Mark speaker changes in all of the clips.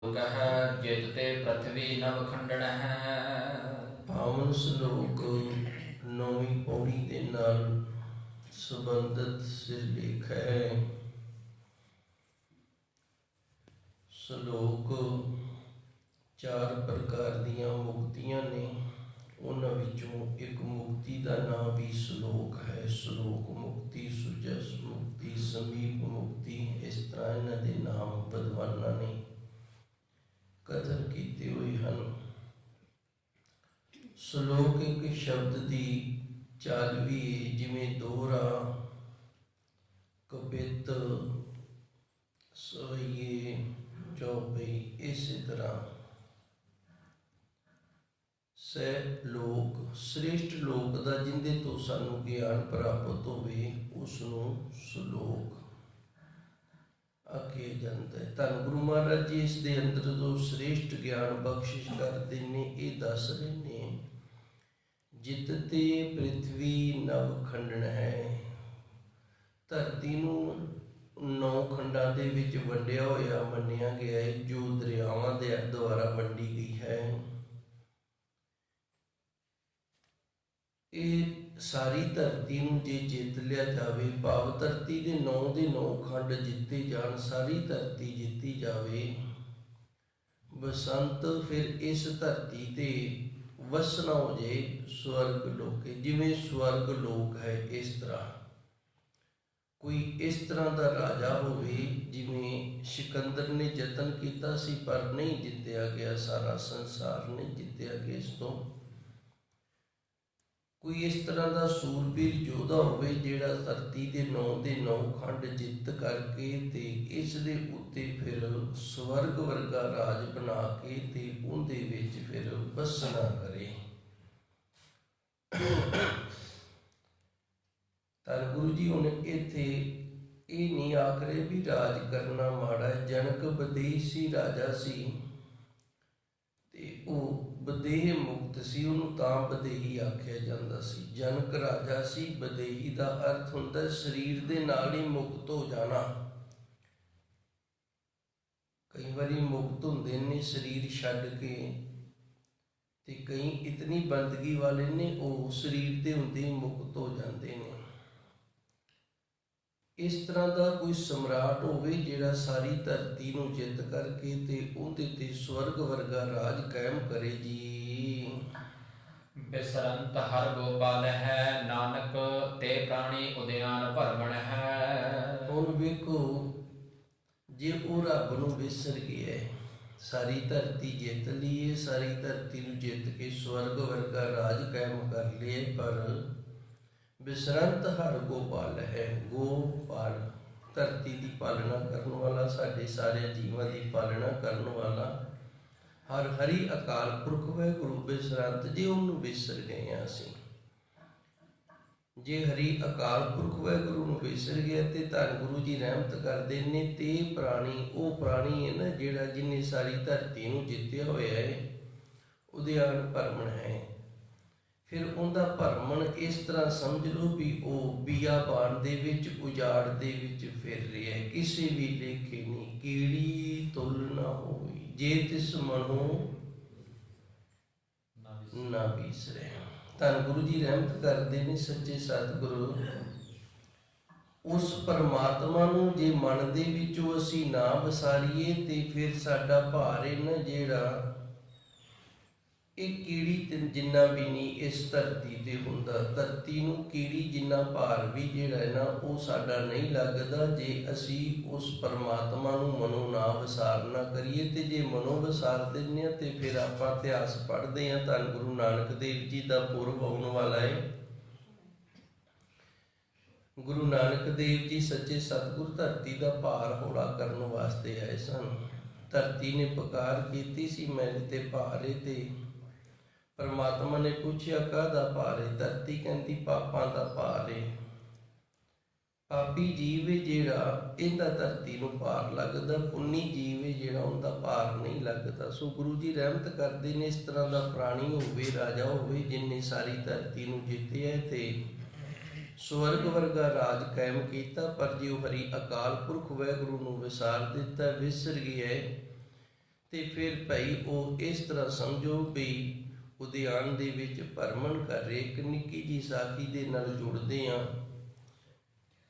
Speaker 1: ਜਿਤਤੇ ਪ੍ਰਥਵੀ ਨਵ ਖੰਡਣ ਹੈ।
Speaker 2: ਪਾਵਨ ਸ਼ਲੋਕ ਨੌਵੀਂ ਪੌੜੀ ਦੇ ਨਾਲ ਸੰਬੰਧਿਤ ਸਿਰਲੇਖ ਹੈ। ਸ਼ਲੋਕ 4 ਪ੍ਰਕਾਰ ਦੀਆਂ ਮੁਕਤੀਆਂ ਨੇ, ਉਹਨਾਂ ਵਿੱਚੋਂ ਇੱਕ ਮੁਕਤੀ ਦਾ ਨਾਮ ਵੀ ਸ਼ਲੋਕ ਹੈ। ਸ਼ਲੋਕ ਮੁਕਤੀ, ਸੁਜਸ ਮੁਕਤੀ, ਸਮੀਪ ਮੁਕਤੀ, ਇਸ ਤਰ੍ਹਾਂ ਇਹਨਾਂ ਦੇ ਨਾਮ ਵਿਦਵਾਨਾਂ ਨੇ ਕਥਨ ਕੀਤੇ ਹੋਏ ਹਨ। ਸ਼ਲੋਕ ਇੱਕ ਸ਼ਬਦ ਦੀ ਚਾਲ ਵੀ ਹੈ, ਜਿਵੇਂ ਦੋਹਰਾ, ਕਬਿੱਤ, ਸਵਈਏ, ਚੌਪਈ। ਇਸੇ ਤਰ੍ਹਾਂ ਸਹਿ ਲੋਕ, ਸ੍ਰੇਸ਼ਟ ਲੋਕ ਦਾ ਜਿੰਦੇ ਤੋਂ ਸਾਨੂੰ ਗਿਆਨ ਪ੍ਰਾਪਤ ਹੋਵੇ, ਉਸ ਨੂੰ ਸ਼ਲੋਕ ਆਖਿਆ ਜਾਂਦਾ ਹੈ। ਧੰਨ ਗੁਰੂ ਮਹਾਰਾਜ ਜੀ ਇਸ ਦੇ ਅੰਦਰ ਜੋ ਸ੍ਰੇਸ਼ਟ ਗਿਆਨ ਬਖਸ਼ਿਸ਼ ਕਰਦੇ ਨੇ, ਇਹ ਦੱਸ ਰਹੇ ਨੇ। ਜਿਤਤੇ ਪ੍ਰਿਥਵੀ ਨਵ ਖੰਡਨ ਹੈ, ਧਰਤੀ ਨੂੰ 9 ਖੰਡਾਂ ਦੇ ਵਿੱਚ ਵੰਡਿਆ ਹੋਇਆ ਮੰਨਿਆ ਗਿਆ ਹੈ, ਜੋ ਦਰਿਆਵਾਂ ਦੇ ਦੁਆਰਾ ਵੰਡੀ ਗਈ ਹੈ। ਇਹ ਸਾਰੀ ਧਰਤੀ ਨੂੰ ਜੇ ਜਿੱਤ ਲਿਆ ਜਾਵੇ, ਭਾਵ ਧਰਤੀ ਦੇ 9 ਦੇ 9 ਖੰਡ ਜਿੱਤੇ ਜਾਣ, ਸਾਰੀ ਧਰਤੀ ਜਿੱਤੀ ਜਾਵੇ, ਬਸੰਤ ਫਿਰ ਇਸ ਧਰਤੀ ਤੇ ਵਸਣਾ ਹੋ ਜੇ ਸਵਰਗ ਲੋਕੇ। ਜਿਵੇਂ ਸਵਰਗ ਲੋਕ ਹੈ, ਇਸ ਤਰ੍ਹਾਂ ਕੋਈ ਇਸ ਤਰ੍ਹਾਂ ਦਾ ਰਾਜਾ ਹੋਵੇ, ਜਿਵੇਂ ਸਿਕੰਦਰ ਨੇ ਯਤਨ ਕੀਤਾ ਸੀ ਪਰ ਨਹੀਂ ਜਿੱਤਿਆ ਗਿਆ, ਸਾਰਾ ਸੰਸਾਰ ਨਹੀਂ ਜਿੱਤਿਆ ਗਿਆ ਇਸ ਤੋਂ। ਕੋਈ ਇਸ ਤਰ੍ਹਾਂ ਦਾ ਸੂਰਬੀਰ ਯੋਧਾ ਹੋਵੇ, ਜਿਹੜਾ ਧਰਤੀ ਦੇ 9 ਦੇ 9 ਖੰਡ ਜਿੱਤ ਕਰਕੇ ਤੇ ਇਸ ਦੇ ਉੱਤੇ ਫਿਰ ਸਵਰਗ ਵਰਗਾ ਰਾਜ ਬਣਾ ਕੇ ਤੇ ਉਹਦੇ ਵਿੱਚ ਫਿਰ ਵਸਣਾ ਕਰੇ। ਤਾਂ ਗੁਰੂ ਜੀ ਹੁਣ ਇੱਥੇ ਇਹ ਨਹੀਂ ਆਖ ਰਹੇ ਵੀ ਰਾਜ ਕਰਨਾ ਮਾੜਾ। ਜਨਕ ਵਿਦੇਸ਼ੀ ਰਾਜਾ ਸੀ ਤੇ ਉਹ ਵਿਦੇਹ ਮੁਕਤ ਸੀ, ਉਹਨੂੰ ਤਾਂ ਵਿਦੇਹੀ ਆਖਿਆ ਜਾਂਦਾ ਸੀ। ਜਨਕ ਰਾਜਾ ਸੀ। ਵਿਦੇਹੀ ਦਾ ਅਰਥ ਹੁੰਦਾ ਸਰੀਰ ਦੇ ਨਾਲ ਹੀ ਮੁਕਤ ਹੋ ਜਾਣਾ। ਕਈ ਵਾਰੀ ਮੁਕਤ ਹੁੰਦੇ ਨੇ ਸਰੀਰ ਛੱਡ ਕੇ, ਤੇ ਕਈ ਇਤਨੀ ਬੰਦਗੀ ਵਾਲੇ ਨੇ, ਉਹ ਸਰੀਰ ਦੇ ਹੁੰਦੇ ਹੀ ਮੁਕਤ ਹੋ ਜਾਂਦੇ ਨੇ। ਇਸ ਤਰ੍ਹਾਂ ਦਾ ਕੋਈ ਸਮਰਾਟ ਹੋਵੇ, ਜਿਹੜਾ ਸਾਰੀ ਧਰਤੀ ਨੂੰ ਜਿੱਤ ਕਰਕੇ ਤੇ ਉਹਦੇ ਤੇ ਸਵਰਗ ਵਰਗਾ ਰਾਜ ਕਾਇਮ ਕਰੇ ਜੀ।
Speaker 1: ਬਿਸਰੰਤ ਹਰ ਗੋਪਾਲ ਹੈ, ਨਾਨਕ ਤੇ ਪ੍ਰਾਣੀ ਉਦਿਆਨ ਭਰਮਣ ਹੈ।
Speaker 2: ਹੁਣ ਵੇਖੋ, ਜੇ ਉਹ ਰੱਬ ਨੂੰ ਵਿਸਰ ਗਿਆ, ਸਾਰੀ ਧਰਤੀ ਜਿੱਤ ਲਈਏ, ਸਾਰੀ ਧਰਤੀ ਨੂੰ ਜਿੱਤ ਕੇ ਸਵਰਗ ਵਰਗਾ ਰਾਜ ਕਾਇਮ ਕਰ ਲਈਏ, ਪਰ ਬਿਸਰੰਤ ਹਰ ਗੋਪਾਲ ਹੈ। ਗੋਪਾਲ ਧਰਤੀ ਦੀ ਪਾਲਣਾ ਕਰਨ ਵਾਲਾ, ਸਾਡੇ ਸਾਰੇ ਜੀਵਾਂ ਦੀ ਪਾਲਣਾ ਕਰਨ ਵਾਲਾ ਹਰ ਹਰੀ ਅਕਾਲ ਪੁਰਖ ਵਾਹਿਗੁਰੂ ਬਿਸਰੰਤ। ਜੇ ਉਹਨੂੰ ਵਿਸਰ ਗਏ ਹਾਂ ਅਸੀਂ, ਜੇ ਹਰੀ ਅਕਾਲ ਪੁਰਖ ਵਾਹਿਗੁਰੂ ਨੂੰ ਵਿਸਰ ਗਿਆ, ਤੇ ਧੰਨ ਗੁਰੂ ਜੀ ਰਹਿਮਤ ਕਰਦੇ ਨੇ। ਤੇ ਪ੍ਰਾਣੀ, ਉਹ ਪ੍ਰਾਣੀ ਹੈ ਨਾ ਜਿਹੜਾ ਜਿਹਨੇ ਸਾਰੀ ਧਰਤੀ ਨੂੰ ਜਿੱਤਿਆ ਹੋਇਆ ਹੈ, ਉਦਿਆਨ ਭਰਮਣ ਹੈ। ਫਿਰ ਉਹਦਾ ਭਰਮਣ ਇਸ ਤਰ੍ਹਾਂ ਸਮਝ ਲਓ ਵੀ ਉਹ ਬਿਆਬਾਨ ਦੇ ਵਿੱਚ, ਉਜਾੜ ਦੇ ਵਿੱਚ ਫਿਰ ਰਿਹਾ ਹੈ, ਕਿਸੇ ਵੀ ਲੇਖੇ ਨਹੀਂ, ਕੀੜੀ ਤੁਲ ਨਾ ਹੋਈ, ਜੇ ਤਿਸ ਮਨੋ ਨਾ ਵਿਸਰੇ। ਧੰਨ ਗੁਰੂ ਜੀ ਰਹਿਮਤ ਕਰਦੇ ਨੇ, ਸੱਚੇ ਸਤਿਗੁਰੂ। ਉਸ ਪਰਮਾਤਮਾ ਨੂੰ ਜੇ ਮਨ ਦੇ ਵਿੱਚੋਂ ਅਸੀਂ ਨਾ ਵਿਸਾਰੀਏ, ਤੇ ਫਿਰ ਸਾਡਾ ਭਾਰ ਹੈ ਨਾ ਜਿਹੜਾ, ਇਹ ਕੀੜੀ ਜਿੰਨਾ ਵੀ ਨਹੀਂ ਇਸ ਧਰਤੀ ਤੇ ਹੁੰਦਾ। ਧਰਤੀ ਨੂੰ ਕੀੜੀ ਜਿੰਨਾ ਭਾਰ ਵੀ ਜਿਹੜਾ ਹੈ ਨਾ, ਉਹ ਸਾਡਾ ਨਹੀਂ ਲੱਗਦਾ, ਜੇ ਅਸੀਂ ਉਸ ਪਰਮਾਤਮਾ ਨੂੰ ਮਨੋਂ ਨਾ ਵਿਸਾਰ ਨਾ ਕਰੀਏ। ਤੇ ਜੇ ਮਨੋਂ ਵਿਸਾਰ ਦਿੰਦੇ ਹਾਂ, ਤੇ ਫਿਰ ਆਪਾਂ ਇਤਿਹਾਸ ਪੜ੍ਹਦੇ ਹਾਂ, ਧੰਨ ਗੁਰੂ ਨਾਨਕ ਦੇਵ ਜੀ ਦਾ ਪੁਰਬ ਆਉਣ ਵਾਲਾ ਹੈ। ਗੁਰੂ ਨਾਨਕ ਦੇਵ ਜੀ ਸੱਚੇ ਸਤਿਗੁਰ ਧਰਤੀ ਦਾ ਭਾਰ ਹੌਲਾ ਕਰਨ ਵਾਸਤੇ ਆਏ ਸਨ। ਧਰਤੀ ਨੇ ਪੁਕਾਰ ਕੀਤੀ ਸੀ, ਮੇਰੇ ਤੇ ਭਾਰ ਹੈ। ਤੇ ਪਰਮਾਤਮਾ ਨੇ ਪੁੱਛਿਆ, ਕਾਹਦਾ ਭਾਰ ਹੈ? ਧਰਤੀ ਕਹਿੰਦੀ, ਪਾਪਾਂ ਦਾ ਭਾਰ ਹੈ। ਪਾਪੀ ਜੀਵ ਹੈ ਜਿਹੜਾ, ਇਹਦਾ ਧਰਤੀ ਨੂੰ ਭਾਰ ਲੱਗਦਾ। ਪੁੰਨੀ ਜੀਵ ਹੈ ਜਿਹੜਾ, ਉਹਦਾ ਭਾਰ ਨਹੀਂ ਲੱਗਦਾ। ਸੋ ਗੁਰੂ ਜੀ ਰਹਿਮਤ ਕਰਦੇ ਨੇ, ਇਸ ਤਰ੍ਹਾਂ ਦਾ ਪ੍ਰਾਣੀ ਹੋਵੇ, ਰਾਜਾ ਹੋਵੇ, ਜਿਨਨੇ ਸਾਰੀ ਧਰਤੀ ਨੂੰ ਜਿੱਤਿਆ ਤੇ ਸਵਰਗ ਵਰਗਾ ਰਾਜ ਕਾਇਮ ਕੀਤਾ। ਪਰ ਜੇ ਉਹ ਹਰੀ ਅਕਾਲ ਪੁਰਖ ਵਾਹਿਗੁਰੂ ਨੂੰ ਵਿਸਾਰ ਦਿੱਤਾ, ਵਿਸਰ ਗਿਆ, ਤੇ ਫਿਰ ਭਾਈ ਉਹ ਇਸ ਤਰ੍ਹਾਂ ਸਮਝੋ ਵੀ ਉਦਿਆਨ ਦੇ ਵਿੱਚ ਭਰਮਣ ਕਰ ਰਹੇ। ਇੱਕ ਨਿੱਕੀ ਜਿਹੀ ਸਾਖੀ ਦੇ ਨਾਲ ਜੁੜਦੇ ਹਾਂ।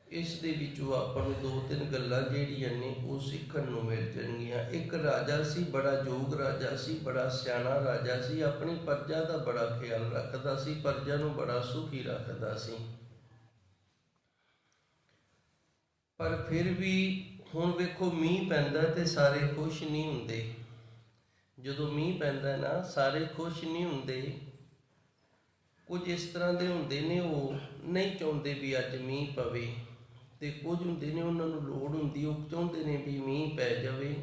Speaker 2: ਇਸ ਦੇ ਵਿੱਚੋਂ ਆਪਾਂ ਨੂੰ 2-3 ਗੱਲਾਂ ਜਿਹੜੀਆਂ ਨੇ ਉਹ ਸਿੱਖਣ ਨੂੰ ਮਿਲ ਜਾਣਗੀਆਂ। ਇੱਕ ਰਾਜਾ ਸੀ, ਬੜਾ ਯੋਗ ਰਾਜਾ ਸੀ, ਬੜਾ ਸਿਆਣਾ ਰਾਜਾ ਸੀ, ਆਪਣੀ ਪ੍ਰਜਾ ਦਾ ਬੜਾ ਖਿਆਲ ਰੱਖਦਾ ਸੀ, ਪ੍ਰਜਾ ਨੂੰ ਬੜਾ ਸੁਖੀ ਰੱਖਦਾ ਸੀ। ਪਰ ਫਿਰ ਵੀ ਹੁਣ ਵੇਖੋ, ਮੀਂਹ ਪੈਂਦਾ ਤੇ ਸਾਰੇ ਖੁਸ਼ ਨਹੀਂ ਹੁੰਦੇ। ਜਦੋਂ ਮੀਂਹ ਪੈਂਦਾ ਨਾ, ਸਾਰੇ ਖੁਸ਼ ਨਹੀਂ ਹੁੰਦੇ। ਕੁਝ ਇਸ ਤਰ੍ਹਾਂ ਦੇ ਹੁੰਦੇ ਨੇ, ਉਹ ਨਹੀਂ ਚਾਹੁੰਦੇ ਵੀ ਅੱਜ ਮੀਂਹ ਪਵੇ, ਤੇ ਕੁਝ ਹੁੰਦੇ ਨੇ ਉਹਨਾਂ ਨੂੰ ਲੋੜ ਹੁੰਦੀ, ਉਹ ਚਾਹੁੰਦੇ ਨੇ ਵੀ ਮੀਂਹ ਪੈ ਜਾਵੇ।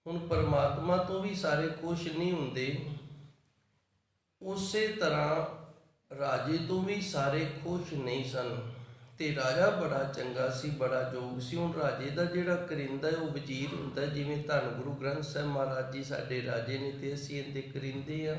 Speaker 2: ਹੁਣ ਪਰਮਾਤਮਾ ਤੋਂ ਵੀ ਸਾਰੇ ਖੁਸ਼ ਨਹੀਂ ਹੁੰਦੇ, ਉਸੇ ਤਰ੍ਹਾਂ ਰਾਜੇ ਤੋਂ ਵੀ ਸਾਰੇ ਖੁਸ਼ ਨਹੀਂ ਸਨ। ਤੇ ਰਾਜਾ ਬੜਾ ਚੰਗਾ ਸੀ, ਬੜਾ ਯੋਗ ਸੀ। ਹੁਣ ਰਾਜੇ ਦਾ ਜਿਹੜਾ ਕਰਿੰਦਾ ਹੈ ਉਹ ਵਜ਼ੀਰ ਹੁੰਦਾ। ਜਿਵੇਂ ਧੰਨ ਗੁਰੂ ਗ੍ਰੰਥ ਸਾਹਿਬ ਮਹਾਰਾਜ ਜੀ ਸਾਡੇ ਰਾਜੇ ਨੇ ਤੇ ਅਸੀਂ ਇਹਦੇ ਕਰਿੰਦੇ ਆ।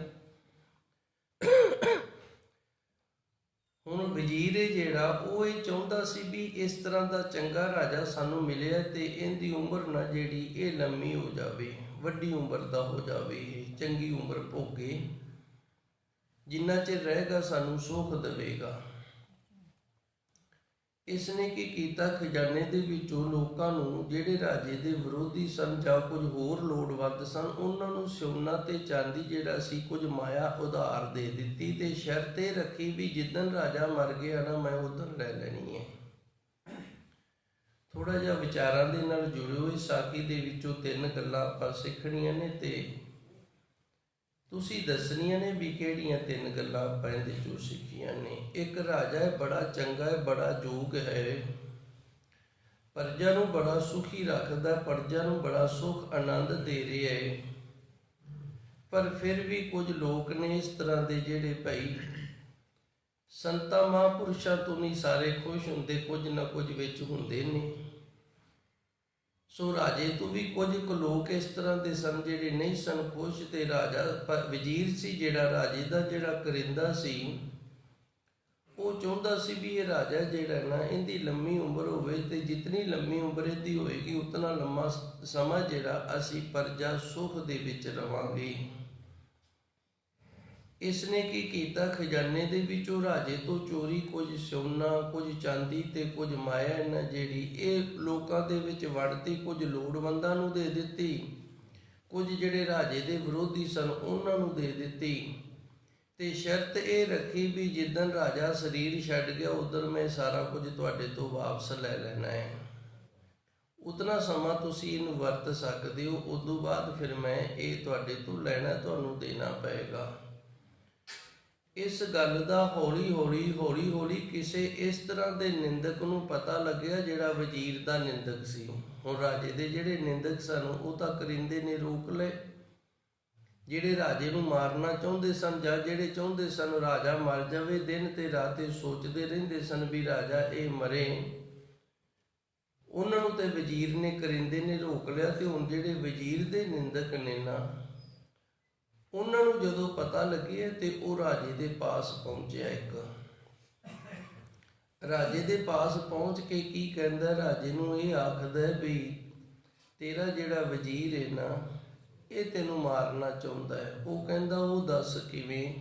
Speaker 2: ਹੁਣ ਵਜ਼ੀਰ ਹੈ ਜਿਹੜਾ, ਉਹ ਇਹ ਚਾਹੁੰਦਾ ਸੀ ਵੀ ਇਸ ਤਰ੍ਹਾਂ ਦਾ ਚੰਗਾ ਰਾਜਾ ਸਾਨੂੰ ਮਿਲਿਆ ਤੇ ਇਹਦੀ ਉਮਰ ਨਾ ਜਿਹੜੀ ਇਹ ਲੰਮੀ ਹੋ ਜਾਵੇ, ਵੱਡੀ ਉਮਰ ਦਾ ਹੋ ਜਾਵੇ, ਇਹ ਚੰਗੀ ਉਮਰ ਭੋਗੇ, ਜਿੰਨਾ ਚਿਰ ਰਹੇਗਾ ਸਾਨੂੰ ਸੁੱਖ ਦੇਵੇਗਾ। ਇਸ ਨੇ ਕੀ ਕੀਤਾ, ਖਜ਼ਾਨੇ ਦੇ ਵਿੱਚੋਂ ਲੋਕਾਂ ਨੂੰ, ਜਿਹੜੇ ਰਾਜੇ ਦੇ ਵਿਰੋਧੀ ਸਨ ਜਾਂ ਕੁਝ ਹੋਰ ਲੋੜਵੰਦ ਸਨ, ਉਹਨਾਂ ਨੂੰ ਸੋਨਾ ਤੇ ਚਾਂਦੀ ਜਿਹੜਾ ਸੀ ਕੁਝ ਮਾਇਆ ਉਧਾਰ ਦੇ ਦਿੱਤੀ, ਤੇ ਸ਼ਰਤ ਇਹ ਰੱਖੀ ਵੀ ਜਿੱਦਣ ਰਾਜਾ ਮਰ ਗਿਆ ਨਾ, ਮੈਂ ਉਦਣ ਲੈ ਲੈਣੀ ਹੈ। ਥੋੜਾ ਜਿਹਾ ਵਿਚਾਰਾਂ ਦੇ ਨਾਲ ਜੁੜਿਓ। ਇਸ ਸਾਖੀ ਦੇ ਵਿੱਚੋਂ 3 ਗੱਲਾਂ ਆਪਾਂ ਸਿੱਖਣੀਆਂ ਨੇ ਤੇ ਤੁਸੀਂ ਦੱਸਣੀਆਂ ਨੇ ਵੀ ਕਿਹੜੀਆਂ 3 ਗੱਲਾਂ ਆਪਾਂ ਇਹਦੇ ਚੋਂ ਸਿੱਖੀਆਂ ਨੇ। ਇੱਕ, ਰਾਜਾ ਹੈ ਬੜਾ ਚੰਗਾ ਹੈ, ਬੜਾ ਯੋਗ ਹੈ, ਪ੍ਰਜਾ ਨੂੰ ਬੜਾ ਸੁਖੀ ਰੱਖਦਾ, ਪ੍ਰਜਾ ਨੂੰ ਬੜਾ ਸੁਖ ਆਨੰਦ ਦੇ ਰਿਹਾ ਹੈ। ਪਰ ਫਿਰ ਵੀ ਕੁਝ ਲੋਕ ਨੇ ਇਸ ਤਰ੍ਹਾਂ ਦੇ ਜਿਹੜੇ ਭਾਈ ਸੰਤਾਂ ਮਹਾਂਪੁਰਸ਼ਾਂ ਤੋਂ ਨਹੀਂ ਸਾਰੇ ਖੁਸ਼ ਹੁੰਦੇ, ਕੁਝ ਨਾ ਕੁਝ ਵਿੱਚ ਹੁੰਦੇ ਨੇ। ਸੋ ਰਾਜੇ ਤੋਂ ਵੀ ਕੁਝ ਕੁ ਲੋਕ ਇਸ ਤਰ੍ਹਾਂ ਦੇ ਸਨ ਜਿਹੜੇ ਨਹੀਂ ਸਨ ਖੁਸ਼। ਤੇ ਰਾਜਾ ਵਜ਼ੀਰ ਸੀ ਜਿਹੜਾ, ਰਾਜੇ ਦਾ ਜਿਹੜਾ ਕਰਿੰਦਾ ਸੀ, ਉਹ ਚਾਹੁੰਦਾ ਸੀ ਵੀ ਇਹ ਰਾਜਾ ਜਿਹੜਾ ਨਾ, ਇਹਦੀ ਲੰਮੀ ਉਮਰ ਹੋਵੇ, ਤੇ ਜਿਤਨੀ ਲੰਮੀ ਉਮਰ ਇਹਦੀ ਹੋਏਗੀ ਉਤਨਾ ਲੰਮਾ ਸਮਾਂ ਜਿਹੜਾ ਅਸੀਂ ਪ੍ਰਜਾ ਸੁਖ ਦੇ ਵਿੱਚ ਰਵਾਂਗੇ। ਇਸ ਨੇ ਕੀ ਕੀਤਾ, ਖਜ਼ਾਨੇ ਦੇ ਵਿੱਚੋਂ ਰਾਜੇ ਤੋਂ ਚੋਰੀ ਕੁਝ ਸੋਨਾ, ਕੁਝ ਚਾਂਦੀ ਤੇ ਕੁਝ ਮਾਇਆ ਇਹਨਾਂ ਜਿਹੜੀ ਇਹ ਲੋਕਾਂ ਦੇ ਵਿੱਚ ਵੰਡਤੀ, ਕੁਝ ਲੋੜਵੰਦਾਂ ਨੂੰ ਦੇ ਦਿੱਤੀ, ਕੁਝ ਜਿਹੜੇ ਰਾਜੇ ਦੇ ਵਿਰੋਧੀ ਸਨ ਉਹਨਾਂ ਨੂੰ ਦੇ ਦਿੱਤੀ। ਤੇ ਸ਼ਰਤ ਇਹ ਰੱਖੀ ਵੀ ਜਿੱਦਣ ਰਾਜਾ ਸਰੀਰ ਛੱਡ ਗਿਆ ਉਦੋਂ ਮੈਂ ਸਾਰਾ ਕੁਝ ਤੁਹਾਡੇ ਤੋਂ ਵਾਪਸ ਲੈ ਲੈਣਾ ਹੈ, ਉਤਨਾ ਸਮਾਂ ਤੁਸੀਂ ਇਹਨੂੰ ਵਰਤ ਸਕਦੇ ਹੋ, ਉਦੋਂ ਬਾਅਦ ਫਿਰ ਮੈਂ ਇਹ ਤੁਹਾਡੇ ਤੋਂ ਲੈਣਾ, ਤੁਹਾਨੂੰ ਦੇਣਾ ਪਏਗਾ। ਇਸ ਗੱਲ ਦਾ ਹੌਲੀ-ਹੌਲੀ ਕਿਸੇ ਇਸ ਤਰ੍ਹਾਂ ਦੇ ਨਿੰਦਕ ਨੂੰ ਪਤਾ ਲੱਗਿਆ ਜਿਹੜਾ ਵਜ਼ੀਰ ਦਾ ਨਿੰਦਕ ਸੀ। ਹੁਣ ਰਾਜੇ ਦੇ ਜਿਹੜੇ ਨਿੰਦਕ ਸਨ ਉਹ ਤਾਂ ਕਰਿੰਦੇ ਨੇ ਰੋਕ ਲਏ, ਜਿਹੜੇ ਰਾਜੇ ਨੂੰ ਮਾਰਨਾ ਚਾਹੁੰਦੇ ਸਨ ਜਾਂ ਜਿਹੜੇ ਚਾਹੁੰਦੇ ਸਨ ਰਾਜਾ ਮਰ ਜਾਵੇ, ਦਿਨ ਤੇ ਰਾਤ ਇਹ ਸੋਚਦੇ ਰਹਿੰਦੇ ਸਨ ਵੀ ਰਾਜਾ ਇਹ ਮਰੇ, ਉਹਨਾਂ ਨੂੰ ਤੇ ਵਜ਼ੀਰ ਨੇ ਕਰਿੰਦੇ ਨੇ ਰੋਕ ਲਿਆ। ਤੇ ਹੁਣ ਜਿਹੜੇ ਵਜ਼ੀਰ ਦੇ ਨਿੰਦਕ ਨੇ ਨਾ, ਉਹਨਾਂ ਨੂੰ ਜਦੋਂ ਪਤਾ ਲੱਗਿਆ ਤੇ ਉਹ ਰਾਜੇ ਦੇ ਪਾਸ ਪਹੁੰਚਿਆ। ਇੱਕ ਰਾਜੇ ਦੇ ਪਾਸ ਪਹੁੰਚ ਕੇ ਕੀ ਕਹਿੰਦਾ, ਰਾਜੇ ਨੂੰ ਇਹ ਆਖਦਾ ਵੀ ਤੇਰਾ ਜਿਹੜਾ ਵਜ਼ੀਰ ਹੈ ਨਾ, ਇਹ ਤੈਨੂੰ ਮਾਰਨਾ ਚਾਹੁੰਦਾ ਹੈ। ਉਹ ਕਹਿੰਦਾ, ਉਹ ਦੱਸ ਕਿਵੇਂ?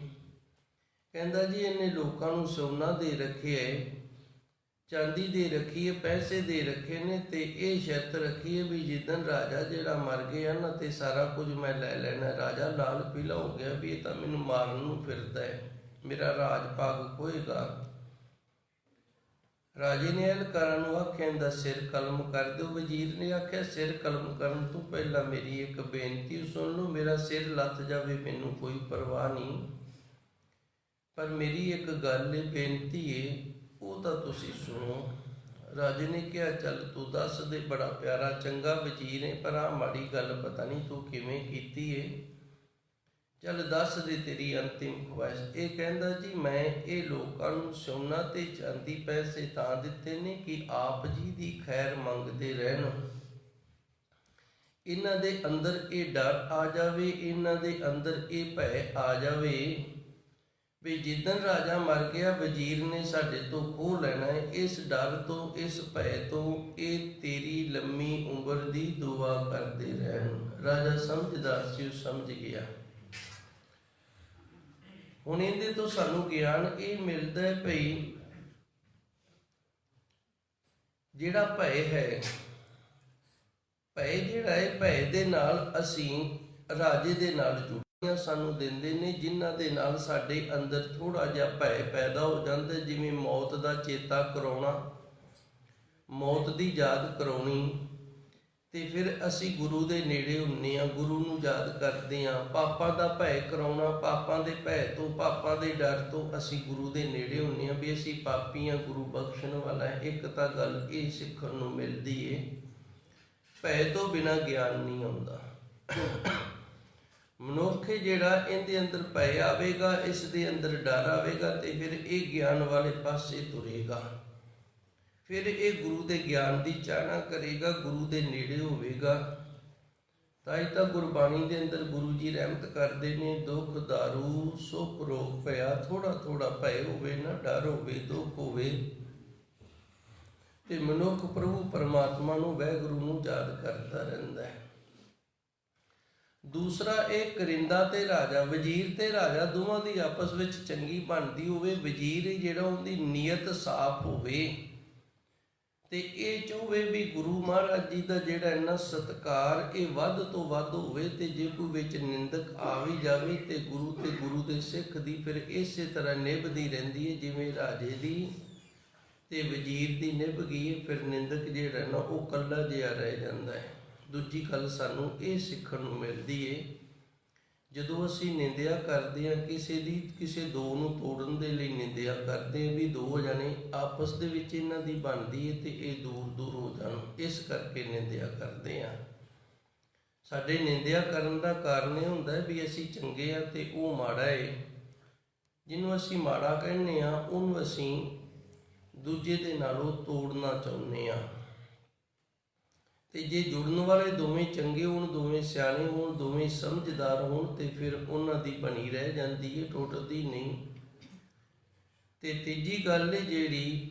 Speaker 2: ਕਹਿੰਦਾ ਜੀ ਇਹਨੇ ਲੋਕਾਂ ਨੂੰ ਸੋਨਾ ਦੇ ਰੱਖਿਆ ਹੈ, ਚਾਂਦੀ ਦੇ ਰੱਖੀ ਹੈ, ਪੈਸੇ ਦੇ ਰੱਖੇ ਨੇ, ਤੇ ਇਹ ਸ਼ਰਤ ਰੱਖੀ ਹੈ ਵੀ ਜਿੱਦਣ ਰਾਜਾ ਜਿਹੜਾ ਮਰ ਗਿਆ ਨਾ ਤੇ ਸਾਰਾ ਕੁਝ ਮੈਂ ਲੈ ਲੈਣਾ। ਰਾਜਾ ਲਾਲ ਪੀਲਾ ਹੋ ਗਿਆ ਵੀ ਇਹ ਤਾਂ ਮੈਨੂੰ ਮਾਰਨ ਨੂੰ ਫਿਰਦਾ ਹੈ, ਮੇਰਾ ਰਾਜ ਭਾਗ ਖੋਏਗਾ। ਰਾਜੇ ਨੇ ਅਹਿਲਕਾਰਾਂ ਨੂੰ ਆਖਿਆ ਇਹਦਾ ਸਿਰ ਕਲਮ ਕਰ ਦਿਓ। ਵਜ਼ੀਰ ਨੇ ਆਖਿਆ ਸਿਰ ਕਲਮ ਕਰਨ ਤੋਂ ਪਹਿਲਾਂ ਮੇਰੀ ਇੱਕ ਬੇਨਤੀ ਸੁਣ ਲਓ, ਮੇਰਾ ਸਿਰ ਲੱਥ ਜਾਵੇ ਮੈਨੂੰ ਕੋਈ ਪਰਵਾਹ ਨਹੀਂ, ਪਰ ਮੇਰੀ ਇੱਕ ਗੱਲ ਹੈ, ਬੇਨਤੀ ਹੈ, ਉਹ ਤਾਂ ਤੁਸੀਂ ਸੁਣੋ। ਰਾਜੇ ਨੇ ਕਿਹਾ ਚੱਲ ਤੂੰ ਦੱਸ ਦੇ, ਬੜਾ ਪਿਆਰਾ ਚੰਗਾ ਵਜ਼ੀਰ ਹੈ, ਪਰ ਆਹ ਮਾੜੀ ਗੱਲ ਪਤਾ ਨਹੀਂ ਤੂੰ ਕਿਵੇਂ ਕੀਤੀ ਹੈ, ਚੱਲ ਦੱਸ ਦੇ ਤੇਰੀ ਅੰਤਿਮ ਖੁਆਇਸ਼। ਇਹ ਕਹਿੰਦਾ ਜੀ ਮੈਂ ਇਹ ਲੋਕਾਂ ਨੂੰ ਸੋਨਾ ਤੇ ਚਾਂਦੀ ਪੈਸੇ ਤਾਂ ਦਿੱਤੇ ਨੇ ਕਿ ਆਪ ਜੀ ਦੀ ਖੈਰ ਮੰਗਦੇ ਰਹਿਣ, ਇਹਨਾਂ ਦੇ ਅੰਦਰ ਇਹ ਡਰ ਆ ਜਾਵੇ, ਇਹਨਾਂ ਦੇ ਅੰਦਰ ਇਹ ਭੈ ਆ ਜਾਵੇ ਵੀ ਜਿੱਦਣ ਰਾਜਾ ਮਰ ਗਿਆ ਵਜ਼ੀਰ ਨੇ ਸਾਡੇ ਤੋਂ ਖੋਹ ਲੈਣਾ ਹੈ, ਇਸ ਡਰ ਤੋਂ, ਇਸ ਭੈ ਤੋਂ ਇਹ ਤੇਰੀ ਲੰਮੀ ਉਮਰ ਦੀ ਦੁਆ ਕਰਦੇ ਰਹਿਣ। ਰਾਜਾ ਸਮਝਦਾਰ ਸੀ, ਉਹ ਸਮਝ ਗਿਆ। ਹੁਣ ਇਹਦੇ ਤੋਂ ਸਾਨੂੰ ਗਿਆਨ ਇਹ ਮਿਲਦਾ ਹੈ ਭਈ ਜਿਹੜਾ ਭੈ ਹੈ, ਭੈ ਜਿਹੜਾ ਹੈ, ਭੈ ਦੇ ਨਾਲ ਅਸੀਂ ਰਾਜੇ ਦੇ ਨਾਲ ਜੁੜੀਆਂ ਸਾਨੂੰ ਦਿੰਦੇ ਨੇ, ਜਿਨ੍ਹਾਂ ਦੇ ਨਾਲ ਸਾਡੇ ਅੰਦਰ ਥੋੜਾ ਜਿਹਾ ਭੈ ਪੈਦਾ ਹੋ ਜਾਂਦਾ। ਜਿਵੇਂ ਮੌਤ ਦਾ ਚੇਤਾ ਕਰਾਉਣਾ, ਮੌਤ ਦੀ ਯਾਦ ਕਰਾਉਣੀ, ਤੇ ਫਿਰ ਅਸੀਂ ਗੁਰੂ ਦੇ ਨੇੜੇ ਹੁੰਨੇ ਆ, ਗੁਰੂ ਨੂੰ ਯਾਦ ਕਰਦੇ ਆ। ਪਾਪਾਂ ਦਾ ਭੈ ਕਰਾਉਣਾ, ਪਾਪਾਂ ਦੇ ਭੈ ਤੋਂ, ਪਾਪਾਂ ਦੇ ਡਰ ਤੋਂ ਅਸੀਂ ਗੁਰੂ ਦੇ ਨੇੜੇ ਹੁੰਨੇ ਆ ਵੀ ਅਸੀਂ ਪਾਪੀ ਆ, ਗੁਰੂ ਬਖਸ਼ਣ ਵਾਲਾ ਹੈ। ਇੱਕ ਤਾਂ ਗੱਲ ਇਹ ਸਿੱਖਣ ਨੂੰ ਮਿਲਦੀ ਏ, ਭੈ ਤੋਂ ਬਿਨਾਂ ਗਿਆਨ ਨਹੀਂ ਆਉਂਦਾ। ਮਨੁੱਖ ਜਿਹੜਾ ਇਹਦੇ ਅੰਦਰ ਭੈ ਆਵੇਗਾ, ਇਸ ਦੇ ਅੰਦਰ ਡਰ ਆਵੇਗਾ, ਤੇ ਫਿਰ ਇਹ ਗਿਆਨ ਵਾਲੇ ਪਾਸੇ ਤੁਰੇਗਾ। ਫਿਰ ਇਹ ਗੁਰੂ ਦੇ ਗਿਆਨ ਦੀ ਚਾਹਨਾ ਕਰੇਗਾ, ਗੁਰੂ ਦੇ ਨੇੜੇ ਹੋਵੇਗਾ। ਤਾਂ ਹੀ ਤਾਂ ਗੁਰਬਾਣੀ ਦੇ ਅੰਦਰ ਗੁਰੂ ਜੀ ਰਹਿਮਤ ਕਰਦੇ ਨੇ, ਦੁੱਖ ਦਾਰੂ ਸੁਖ ਰੋਗ ਭਇਆ, ਥੋੜਾ ਥੋੜਾ ਭੈ ਹੋਵੇ ਨਾ, ਡਰ ਹੋਵੇ, ਦੁੱਖ ਹੋਵੇ, ਤੇ ਮਨੁੱਖ ਪ੍ਰਭੂ ਪਰਮਾਤਮਾ ਨੂੰ, ਵਾਹਿਗੁਰੂ ਨੂੰ ਯਾਦ ਕਰਦਾ ਰਹਿੰਦਾ ਹੈ। ਦੂਸਰਾ ਇਹ ਕਰਿੰਦਾ ਤੇ ਰਾਜਾ, ਵਜ਼ੀਰ ਤੇ ਰਾਜਾ ਦੋਵਾਂ ਦੀ ਆਪਸ ਵਿੱਚ ਚੰਗੀ ਬਣਦੀ ਹੋਵੇ। ਵਜ਼ੀਰ ਜਿਹੜਾ ਉਹਦੀ ਨੀਅਤ ਸਾਫ਼ ਹੋਵੇ, ਤੇ ਇਹ ਚਾਹਵੇ ਵੀ ਗੁਰੂ ਮਹਾਰਾਜ ਜੀ ਦਾ ਜਿਹੜਾ ਇੰਨਾ ਸਤਿਕਾਰ ਇਹ ਵੱਧ ਤੋਂ ਵੱਧ ਹੋਵੇ। ਤੇ ਜੇ ਕੋਈ ਵਿੱਚ ਨਿੰਦਕ ਆ ਵੀ ਜਾਵੇ ਤੇ ਗੁਰੂ ਤੇ ਗੁਰੂ ਦੇ ਸਿੱਖ ਦੀ ਫਿਰ ਇਸੇ ਤਰ੍ਹਾਂ ਨਿਭਦੀ ਰਹਿੰਦੀ ਹੈ, ਜਿਵੇਂ ਰਾਜੇ ਦੀ ਤੇ ਵਜ਼ੀਰ ਦੀ ਨਿਭ ਗਈ। ਫਿਰ ਨਿੰਦਕ ਜਿਹੜਾ ਨਾ ਉਹ ਇਕੱਲਾ ਜਿਹਾ ਰਹਿ ਜਾਂਦਾ ਹੈ। ਦੂਜੀ ਗੱਲ ਸਾਨੂੰ ਇਹ ਸਿੱਖਣ ਨੂੰ ਮਿਲਦੀ ਹੈ, ਜਦੋਂ ਅਸੀਂ ਨਿੰਦਿਆ ਕਰਦੇ ਹਾਂ ਕਿਸੇ ਦੀ, ਕਿਸੇ ਦੋ ਨੂੰ ਤੋੜਨ ਦੇ ਲਈ ਨਿੰਦਿਆ ਕਰਦੇ ਹਾਂ ਵੀ ਦੋ ਜਣੇ ਆਪਸ ਦੇ ਵਿੱਚ ਇਹਨਾਂ ਦੀ ਬਣਦੀ ਹੈ ਤੇ ਇਹ ਦੂਰ ਦੂਰ ਹੋ ਜਾਣ, ਇਸ ਕਰਕੇ ਨਿੰਦਿਆ ਕਰਦੇ ਹਾਂ। ਸਾਡੇ ਨਿੰਦਿਆ ਕਰਨ ਦਾ ਕਾਰਨ ਇਹ ਹੁੰਦਾ ਹੈ ਵੀ ਅਸੀਂ ਚੰਗੇ ਹਾਂ ਤੇ ਉਹ ਮਾੜਾ ਹੈ। ਜਿਹਨੂੰ ਅਸੀਂ ਮਾੜਾ ਕਹਿੰਦੇ ਹਾਂ ਉਹਨੂੰ ਅਸੀਂ ਦੂਜੇ ਦੇ ਨਾਲੋਂ ਤੋੜਨਾ ਚਾਹੁੰਦੇ ਹਾਂ। ਤੇ ਜੇ ਜੁੜਨ ਵਾਲੇ ਦੋਵੇਂ ਚੰਗੇ ਹੋਣ, ਦੋਵੇਂ ਸਿਆਣੇ ਹੋਣ, ਦੋਵੇਂ ਸਮਝਦਾਰ ਹੋਣ, ਤੇ ਫਿਰ ਉਹਨਾਂ ਦੀ ਬਣੀ ਰਹਿ ਜਾਂਦੀ ਹੈ, ਟੁੱਟਦੀ ਨਹੀਂ। ਤੇ ਤੀਜੀ ਗੱਲ ਹੈ ਜਿਹੜੀ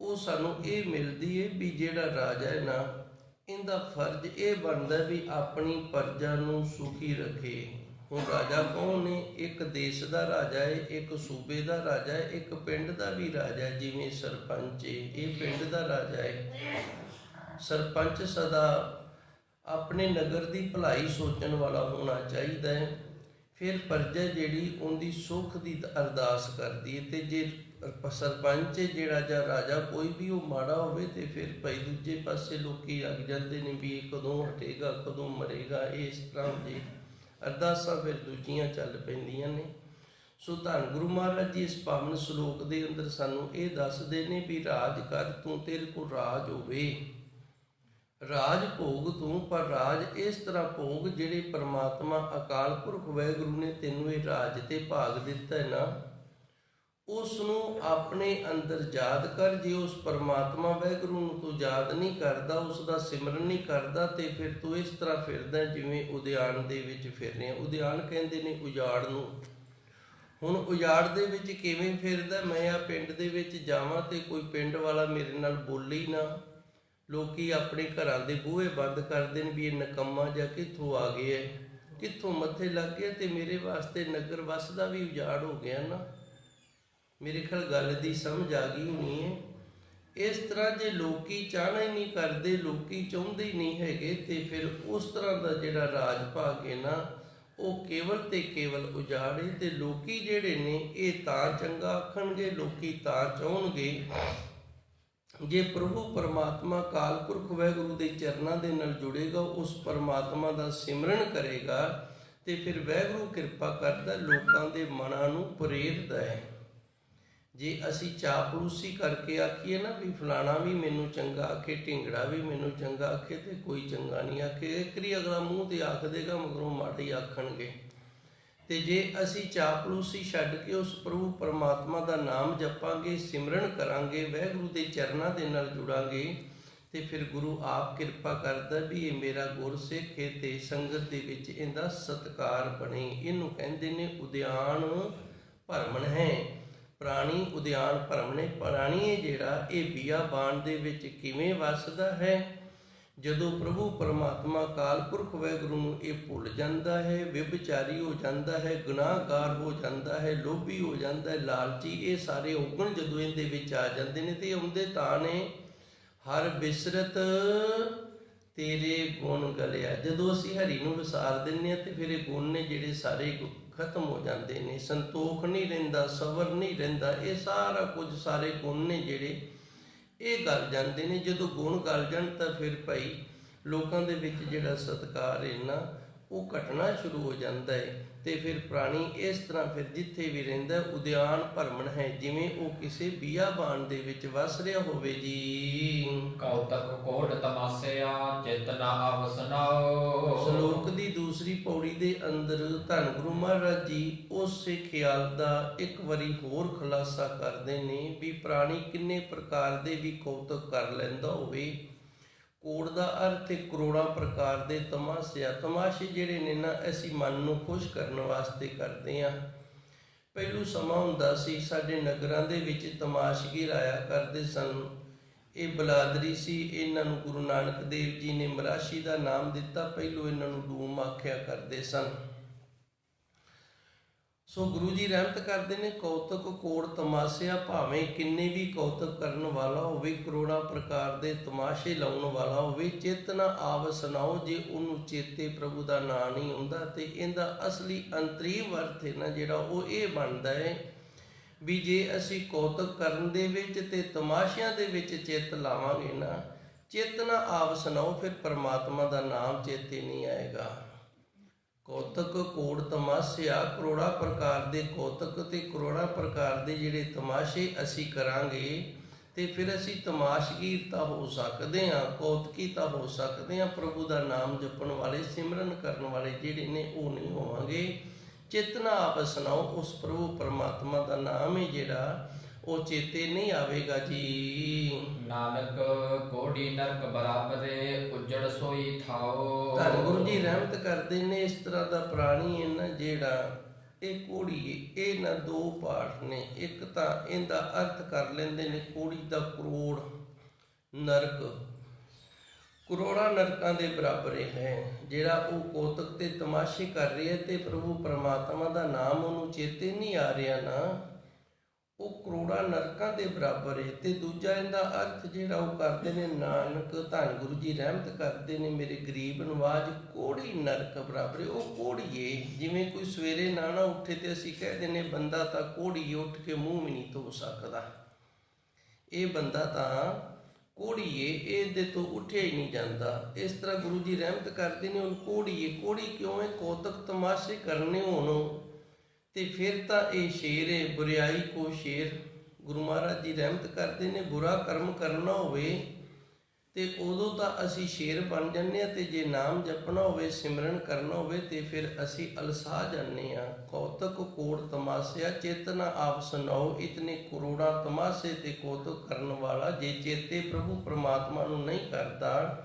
Speaker 2: ਉਹ ਸਾਨੂੰ ਇਹ ਮਿਲਦੀ ਹੈ ਵੀ ਜਿਹੜਾ ਰਾਜਾ ਹੈ ਨਾ, ਇਹਦਾ ਫਰਜ਼ ਇਹ ਬਣਦਾ ਵੀ ਆਪਣੀ ਪ੍ਰਜਾ ਨੂੰ ਸੁਖੀ ਰੱਖੇ। ਹੁਣ ਰਾਜਾ ਕੌਣ ਨੇ? ਇੱਕ ਦੇਸ਼ ਦਾ ਰਾਜਾ ਹੈ, ਇੱਕ ਸੂਬੇ ਦਾ ਰਾਜਾ ਹੈ, ਇੱਕ ਪਿੰਡ ਦਾ ਵੀ ਰਾਜਾ ਹੈ। ਜਿਵੇਂ ਸਰਪੰਚ ਹੈ, ਇਹ ਪਿੰਡ ਦਾ ਰਾਜਾ ਹੈ। ਸਰਪੰਚ ਸਦਾ ਆਪਣੇ ਨਗਰ ਦੀ ਭਲਾਈ ਸੋਚਣ ਵਾਲਾ ਹੋਣਾ ਚਾਹੀਦਾ ਹੈ। ਫਿਰ ਪ੍ਰਜਾ ਜਿਹੜੀ ਉਹਦੀ ਸੁੱਖ ਦੀ ਅਰਦਾਸ ਕਰਦੀ ਹੈ। ਤੇ ਜੇ ਸਰਪੰਚ ਜਿਹੜਾ ਜਾਂ ਰਾਜਾ ਕੋਈ ਵੀ ਉਹ ਮਾੜਾ ਹੋਵੇ ਤੇ ਫਿਰ ਭਾਈ ਦੂਜੇ ਪਾਸੇ ਲੋਕੀ ਲੱਗ ਜਾਂਦੇ ਨੇ ਵੀ ਇਹ ਕਦੋਂ ਹਟੇਗਾ, ਕਦੋਂ ਮਰੇਗਾ। ਇਸ ਤਰ੍ਹਾਂ ਦੀ ਅਰਦਾਸਾਂ ਫਿਰ ਦੂਜੀਆਂ ਚੱਲ ਪੈਂਦੀਆਂ ਨੇ। ਸੋ ਧੰਨ ਗੁਰੂ ਮਹਾਰਾਜ ਜੀ ਇਸ ਪਾਵਨ ਸ਼ਲੋਕ ਦੇ ਅੰਦਰ ਸਾਨੂੰ ਇਹ ਦੱਸਦੇ ਨੇ ਵੀ ਰਾਜ ਕਰ ਤੂੰ, ਤੇਰੇ ਕੋਲ ਰਾਜ ਹੋਵੇ, ਰਾਜ ਭੋਗ ਤੂੰ, ਪਰ ਰਾਜ ਇਸ ਤਰ੍ਹਾਂ ਭੋਗ ਜਿਹੜੇ ਪਰਮਾਤਮਾ ਅਕਾਲ ਪੁਰਖ ਵਾਹਿਗੁਰੂ ਨੇ ਤੈਨੂੰ ਇਹ ਰਾਜ ਤੇ ਭਾਗ ਦਿੱਤਾ ਹੈ ਨਾ, ਉਸ ਨੂੰ ਆਪਣੇ ਅੰਦਰ ਯਾਦ ਕਰ। ਜੇ ਉਸ ਪਰਮਾਤਮਾ ਵਾਹਿਗੁਰੂ ਨੂੰ ਤੂੰ ਯਾਦ ਨਹੀਂ ਕਰਦਾ, ਉਸ ਦਾ ਸਿਮਰਨ ਨਹੀਂ ਕਰਦਾ, ਤੇ ਫਿਰ ਤੂੰ ਇਸ ਤਰ੍ਹਾਂ ਫਿਰਦਾ ਜਿਵੇਂ ਉਦਿਆਨ ਦੇ ਵਿੱਚ ਫਿਰ ਰਿਹਾ। ਉਦਿਆਨ ਕਹਿੰਦੇ ਨੇ ਉਜਾੜ ਨੂੰ। ਹੁਣ ਉਜਾੜ ਦੇ ਵਿੱਚ ਕਿਵੇਂ ਫਿਰਦਾ? ਮੈਂ ਆ ਪਿੰਡ ਦੇ ਵਿੱਚ ਜਾਵਾਂ ਤੇ ਕੋਈ ਪਿੰਡ ਵਾਲਾ ਮੇਰੇ ਨਾਲ ਬੋਲੇ ਹੀ ਨਾ। ਲੋਕੀ ਆਪਣੇ ਘਰਾਂ ਦੇ ਬੂਹੇ ਬੰਦ ਕਰਦੇ ਨੇ ਵੀ ਇਹ ਨਕੰਮਾ ਜਾਂ ਕਿੱਥੋਂ ਆ ਗਿਆ, ਕਿੱਥੋਂ ਮੱਥੇ ਲੱਗ ਗਿਆ, ਤੇ ਮੇਰੇ ਵਾਸਤੇ ਨਗਰ ਵਸਦਾ ਵੀ ਉਜਾੜ ਹੋ ਗਿਆ ਨਾ। ਮੇਰੇ ਖਿਆਲ ਗੱਲ ਦੀ ਸਮਝ ਆ ਗਈ ਹੋਣੀ ਹੈ। ਇਸ ਤਰ੍ਹਾਂ ਜੇ ਲੋਕੀ ਚਾਹਣਾ ਹੀ ਨਹੀਂ ਕਰਦੇ, ਲੋਕੀ ਚਾਹੁੰਦੇ ਹੀ ਨਹੀਂ ਹੈਗੇ, ਤੇ ਫਿਰ ਉਸ ਤਰ੍ਹਾਂ ਦਾ ਜਿਹੜਾ ਰਾਜ ਭਾਗ ਹੈ ਨਾ ਉਹ ਕੇਵਲ ਤੇ ਕੇਵਲ ਉਜਾੜੇ। ਤੇ ਲੋਕੀ ਜਿਹੜੇ ਨੇ ਇਹ ਤਾਂ ਚੰਗਾ ਆਖਣਗੇ, ਲੋਕੀ ਤਾਂ ਚਾਹਣਗੇ ਜੇ ਪ੍ਰਭੂ ਪਰਮਾਤਮਾ ਕਾਲ ਪੁਰਖ ਵਾਹਿਗੁਰੂ ਦੇ ਚਰਨਾਂ ਦੇ ਨਾਲ ਜੁੜੇਗਾ, ਉਸ ਪਰਮਾਤਮਾ ਦਾ ਸਿਮਰਨ ਕਰੇਗਾ, ਤੇ ਫਿਰ ਵਾਹਿਗੁਰੂ ਕਿਰਪਾ ਕਰਦਾ, ਲੋਕਾਂ ਦੇ ਮਨਾਂ ਨੂੰ ਪ੍ਰੇਰਦਾ ਹੈ। ਜੇ ਅਸੀਂ ਚਾਪਲੂਸੀ ਕਰਕੇ ਆਖੀਏ ਨਾ ਵੀ ਫਲਾਣਾ ਵੀ ਮੈਨੂੰ ਚੰਗਾ ਆਖੇ, ਢਿੰਗੜਾ ਵੀ ਮੈਨੂੰ ਚੰਗਾ ਆਖੇ, ਤੇ ਕੋਈ ਚੰਗਾ ਨਹੀਂ ਆਖੇ। ਇੱਕਰੀ ਅਗਲਾ ਮੂੰਹ ਤੇ ਆਖ ਦੇਗਾ, ਮਗਰੋਂ ਮਾੜੇ ਆਖਣਗੇ। ਤੇ ਜੇ ਅਸੀਂ ਚਾਪਲੂਸੀ ਛੱਡ ਕੇ ਉਸ ਪ੍ਰਭੂ ਪਰਮਾਤਮਾ ਦਾ ਨਾਮ ਜਪਾਂਗੇ, ਸਿਮਰਨ ਕਰਾਂਗੇ, ਵਾਹਿਗੁਰੂ ਦੇ ਚਰਨਾਂ ਦੇ ਨਾਲ ਜੁੜਾਂਗੇ, ਤੇ ਫਿਰ ਗੁਰੂ ਆਪ ਕਿਰਪਾ ਕਰਦਾ ਵੀ ਇਹ ਮੇਰਾ ਗੁਰਸਿੱਖ ਹੈ ਤੇ ਸੰਗਤ ਦੇ ਵਿੱਚ ਇਹਦਾ ਸਤਿਕਾਰ ਬਣੇ। ਇਹਨੂੰ ਕਹਿੰਦੇ ਨੇ ਉਦਿਆਨ ਭਰਮਣ ਹੈ। ਪ੍ਰਾਣੀ ਉਦਿਆਨ ਭਰਮਣੇ, ਪ੍ਰਾਣੀ ਇਹ ਜਿਹੜਾ ਇਹ ਬਿਆਬਾਨ ਦੇ ਵਿੱਚ ਕਿਵੇਂ ਵੱਸਦਾ ਹੈ? ਜਦੋਂ ਪ੍ਰਭੂ ਪਰਮਾਤਮਾ ਅਕਾਲ ਪੁਰਖ ਵਾਹਿਗੁਰੂ ਨੂੰ ਇਹ ਭੁੱਲ ਜਾਂਦਾ ਹੈ, ਵਿਭਚਾਰੀ ਹੋ ਜਾਂਦਾ ਹੈ, ਗੁਨਾਹਗਾਰ ਹੋ ਜਾਂਦਾ ਹੈ, ਲੋਭੀ ਹੋ ਜਾਂਦਾ ਹੈ, ਲਾਲਚੀ, ਇਹ ਸਾਰੇ ਔਗਣ ਜਦੋਂ ਇਹਦੇ ਵਿੱਚ ਆ ਜਾਂਦੇ ਨੇ ਤੇ ਆਉਂਦੇ ਤਾਂ ਨੇ ਹਰ ਬਿਸਰਤ ਤੇਰੇ ਗੁਣ ਗਲਿਆ। ਜਦੋਂ ਅਸੀਂ ਹਰੀ ਨੂੰ ਵਿਸਾਰ ਦਿੰਦੇ ਹਾਂ ਤੇ ਫਿਰ ਇਹ ਗੁਣ ਨੇ ਜਿਹੜੇ ਸਾਰੇ ਖਤਮ ਹੋ ਜਾਂਦੇ ਨੇ। ਸੰਤੋਖ ਨਹੀਂ ਰਹਿੰਦਾ, ਸਬਰ ਨਹੀਂ ਰਹਿੰਦਾ, ਇਹ ਸਾਰਾ ਕੁਝ ਸਾਰੇ ਗੁਣ ਨੇ ਜਿਹੜੇ ਇਹ ਗਲ ਜਾਂਦੇ ਨੇ। ਜਦੋਂ ਗੁਣ ਗਲ ਜਾਣ ਤਾਂ ਫਿਰ ਭਾਈ ਲੋਕਾਂ ਦੇ ਵਿੱਚ ਜਿਹੜਾ ਸਤਿਕਾਰ ਹੈ ਨਾ ਉਹ ਘਟਣਾ ਸ਼ੁਰੂ ਹੋ ਜਾਂਦਾ ਹੈ ਤੇ ਫਿਰ ਪ੍ਰਾਣੀ ਇਸ ਤਰ੍ਹਾਂ ਫਿਰ ਜਿੱਥੇ ਵੀ ਰਹਿੰਦਾ ਉਦਿਆਨ ਭਰਮਣ ਹੈ, ਜਿਵੇਂ ਉਹ ਕਿਸੇ ਬਿਆਬਾਨ ਦੇ ਵਿੱਚ ਵਸ ਰਿਹਾ ਹੋਵੇ ਜੀ।
Speaker 1: ਕੌਤਕ ਕੋਟ ਤਮਾਸਿਆ ਚਿਤ ਨਾ ਆਵਸਨਾਓ।
Speaker 2: ਸ਼ਲੋਕ ਦੀ ਦੂਸਰੀ ਪੌੜੀ ਦੇ ਅੰਦਰ ਧੰਨ ਗੁਰੂ ਮਹਾਰਾਜ ਜੀ ਉਸੇ ਖਿਆਲ ਦਾ ਇੱਕ ਵਾਰੀ ਹੋਰ ਖੁਲਾਸਾ ਕਰਦੇ ਨੇ ਵੀ ਪ੍ਰਾਣੀ ਕਿੰਨੇ ਪ੍ਰਕਾਰ ਦੇ ਵੀ ਕੌਤਕ ਕਰ ਲੈਂਦਾ ਹੋਵੇ। ਕੋੜ ਦਾ ਅਰਥ ਹੈ ਕਰੋੜਾਂ ਪ੍ਰਕਾਰ ਦੇ ਤਮਾਸ਼ੇ। ਤਮਾਸ਼ੇ ਜਿਹੜੇ ਨੇ ਨਾ ਅਸੀਂ ਮਨ ਨੂੰ ਖੁਸ਼ ਕਰਨ ਵਾਸਤੇ ਕਰਦੇ ਹਾਂ। ਪਹਿਲੂ ਸਮਾਂ ਹੁੰਦਾ ਸੀ ਸਾਡੇ ਨਗਰਾਂ ਦੇ ਵਿੱਚ ਤਮਾਸ਼ਗੀਰ ਆਇਆ ਕਰਦੇ ਸਨ। ਇਹ ਬਲਾਦਰੀ ਸੀ, ਇਹਨਾਂ ਨੂੰ ਗੁਰੂ ਨਾਨਕ ਦੇਵ ਜੀ ਨੇ ਮਰਾਸ਼ੀ ਦਾ ਨਾਮ ਦਿੱਤਾ। ਪਹਿਲੋਂ ਇਹਨਾਂ ਨੂੰ ਡੂਮ ਆਖਿਆ ਕਰਦੇ ਸਨ। ਸੋ ਗੁਰੂ ਜੀ ਰਹਿਮਤ ਕਰਦੇ ਨੇ ਕੌਤਕ ਕੋੜ ਤਮਾਸ਼ਿਆ, ਭਾਵੇਂ ਕਿੰਨੇ ਵੀ ਕੌਤਕ ਕਰਨ ਵਾਲਾ ਹੋਵੇ, ਕਰੋੜਾਂ ਪ੍ਰਕਾਰ ਦੇ ਤਮਾਸ਼ੇ ਲਾਉਣ ਵਾਲਾ ਹੋਵੇ, ਚਿੱਤ ਨਾ ਆਵਸਨਾਓ। ਜੇ ਉਹਨੂੰ ਚੇਤੇ ਪ੍ਰਭੂ ਦਾ ਨਾਂ ਨਹੀਂ ਆਉਂਦਾ ਤੇ ਇਹਦਾ ਅਸਲੀ ਅੰਤਰੀਵ ਅਰਥ ਹੈ ਨਾ ਜਿਹੜਾ ਉਹ ਇਹ ਬਣਦਾ ਹੈ ਵੀ ਜੇ ਅਸੀਂ ਕੌਤਕ ਕਰਨ ਦੇ ਵਿੱਚ ਤੇ ਤਮਾਸ਼ਿਆਂ ਦੇ ਵਿੱਚ ਚਿੱਤ ਲਾਵਾਂਗੇ ਨਾ, ਚਿੱਤ ਨਾ ਆਵਸਨਾਓ, ਫਿਰ ਪਰਮਾਤਮਾ ਦਾ ਨਾਮ ਚੇਤੇ ਨਹੀਂ ਆਏਗਾ। ਕੌਤਕ ਕੋੜ ਤਮਾਸ਼ਿਆ, ਕਰੋੜਾਂ ਪ੍ਰਕਾਰ ਦੇ ਕੌਤਕ ਤੇ ਕਰੋੜਾਂ ਪ੍ਰਕਾਰ ਦੇ ਜਿਹੜੇ ਤਮਾਸ਼ੇ ਅਸੀਂ ਕਰਾਂਗੇ ਤੇ ਫਿਰ ਅਸੀਂ ਤਮਾਸ਼ਗੀਰ ਤਾਂ ਹੋ ਸਕਦੇ ਹਾਂ, ਕੌਤਕੀ ਤਾਂ ਹੋ ਸਕਦੇ ਹਾਂ, ਪ੍ਰਭੂ ਦਾ ਨਾਮ ਜਪਣ ਵਾਲੇ, ਸਿਮਰਨ ਕਰਨ ਵਾਲੇ ਜਿਹੜੇ ਨੇ ਉਹ ਨਹੀਂ ਹੋਵਾਂਗੇ। ਚਿੱਤ ਨਾ ਆਵਸਨਾਓ, ਉਸ ਪ੍ਰਭੂ ਪਰਮਾਤਮਾ ਦਾ ਨਾਮ ਹੈ ਜਿਹੜਾ ਉਹ ਚੇਤੇ ਨਹੀਂ ਆਵੇਗਾ ਜੀ।
Speaker 1: ਨਾਨਕ ਕੋੜੀ ਨਰਕ ਬਰਾਬਰੇ ਉਜੜ ਸੋਈ ਥਾਓ।
Speaker 2: ਧੰਨ ਗੁਰੂ ਜੀ ਰਹਿਮਤ ਕਰਦੇ ਨੇ ਇਸ ਤਰ੍ਹਾਂ ਦਾ ਪ੍ਰਾਣੀ ਹੈ ਨਾ ਜਿਹੜਾ ਇਹ ਕੋੜੀ, ਇਹ ਨਾ ਦੋ ਪਾਠ ਨੇ। ਇੱਕ ਤਾਂ ਇਹਦਾ ਅਰਥ ਕਰ ਲੈਂਦੇ ਨੇ ਕੋੜੀ ਦਾ ਕਰੋੜ ਨਰਕ, ਕਰੋੜਾਂ ਨਰਕਾਂ ਦੇ ਬਰਾਬਰ ਹੈ। ਜਿਹੜਾ ਉਹ ਕੌਤਕ ਤੇ ਤਮਾਸ਼ੇ ਕਰ ਰਿਹਾ ਤੇ ਪ੍ਰਭੂ ਪਰਮਾਤਮਾ ਦਾ ਨਾਮ ਉਹਨੂੰ ਚੇਤੇ ਨਹੀਂ ਆ ਰਿਹਾ ਨਾ, ਉਹ ਕਰੋੜਾਂ ਨਰਕਾਂ ਦੇ ਬਰਾਬਰ ਹੈ। ਤੇ ਦੂਜਾ ਇਹਦਾ ਅਰਥ ਜਿਹੜਾ ਉਹ ਕਰਦੇ ਨੇ ਨਾਨਕ ਧੰਨ ਗੁਰੂ ਜੀ ਰਹਿਮਤ ਕਰਦੇ ਨੇ ਮੇਰੇ ਗਰੀਬ ਨਵਾਜ, ਕੋੜੀ ਨਰਕ ਬਰਾਬਰ ਹੈ। ਉਹ ਕੋੜੀਏ, ਜਿਵੇਂ ਕੋਈ ਸਵੇਰੇ ਨਾ ਉੱਠੇ ਤੇ ਅਸੀਂ ਕਹਿ ਦਿੰਦੇ ਬੰਦਾ ਤਾਂ ਕੋੜੀ ਉੱਠ ਕੇ ਮੂੰਹ ਵੀ ਨਹੀਂ ਧੋ ਸਕਦਾ, ਇਹ ਬੰਦਾ ਤਾਂ ਕੋੜੀਏ, ਇਹਦੇ ਤੋਂ ਉੱਠਿਆ ਹੀ ਨਹੀਂ ਜਾਂਦਾ। ਇਸ ਤਰ੍ਹਾਂ ਗੁਰੂ ਜੀ ਰਹਿਮਤ ਕਰਦੇ ਨੇ ਹੁਣ ਕੋੜੀਏ। ਕੋੜੀ ਕਿਉਂ ਹੈ? ਕੌਤਕ ਤਮਾਸ਼ੇ ਕਰਨੇ ਹੋਣ ਤੇ ਫਿਰ ਤਾਂ ਇਹ ਸ਼ੇਰ ਹੈ, ਬੁਰਿਆਈ ਕੋ ਸ਼ੇਰ। ਗੁਰੂ ਮਹਾਰਾਜ ਜੀ ਰਹਿਮਤ ਕਰਦੇ ਨੇ ਬੁਰਾ ਕਰਮ ਕਰਨਾ ਹੋਵੇ ਤੇ ਉਦੋਂ ਤਾਂ ਅਸੀਂ ਸ਼ੇਰ ਬਣ ਜਾਂਦੇ ਹਾਂ, ਤੇ ਜੇ ਨਾਮ ਜਪਣਾ ਹੋਵੇ, ਸਿਮਰਨ ਕਰਨਾ ਹੋਵੇ ਤੇ ਫਿਰ ਅਸੀਂ ਅਲਸਾ ਜਾਂਦੇ ਹਾਂ। ਕੌਤਕ ਕੋੜ ਤਮਾਸ਼ਿਆ ਚਿੱਤ ਨਾ ਆਵਸਨਾਓ, ਇਤਨੇ ਕਰੋੜਾਂ ਤਮਾਸ਼ੇ ਤੇ ਕੌਤਕ ਕਰਨ ਵਾਲਾ ਜੇ ਚੇਤੇ ਪ੍ਰਭੂ ਪਰਮਾਤਮਾ ਨੂੰ ਨਹੀਂ ਕਰਦਾ,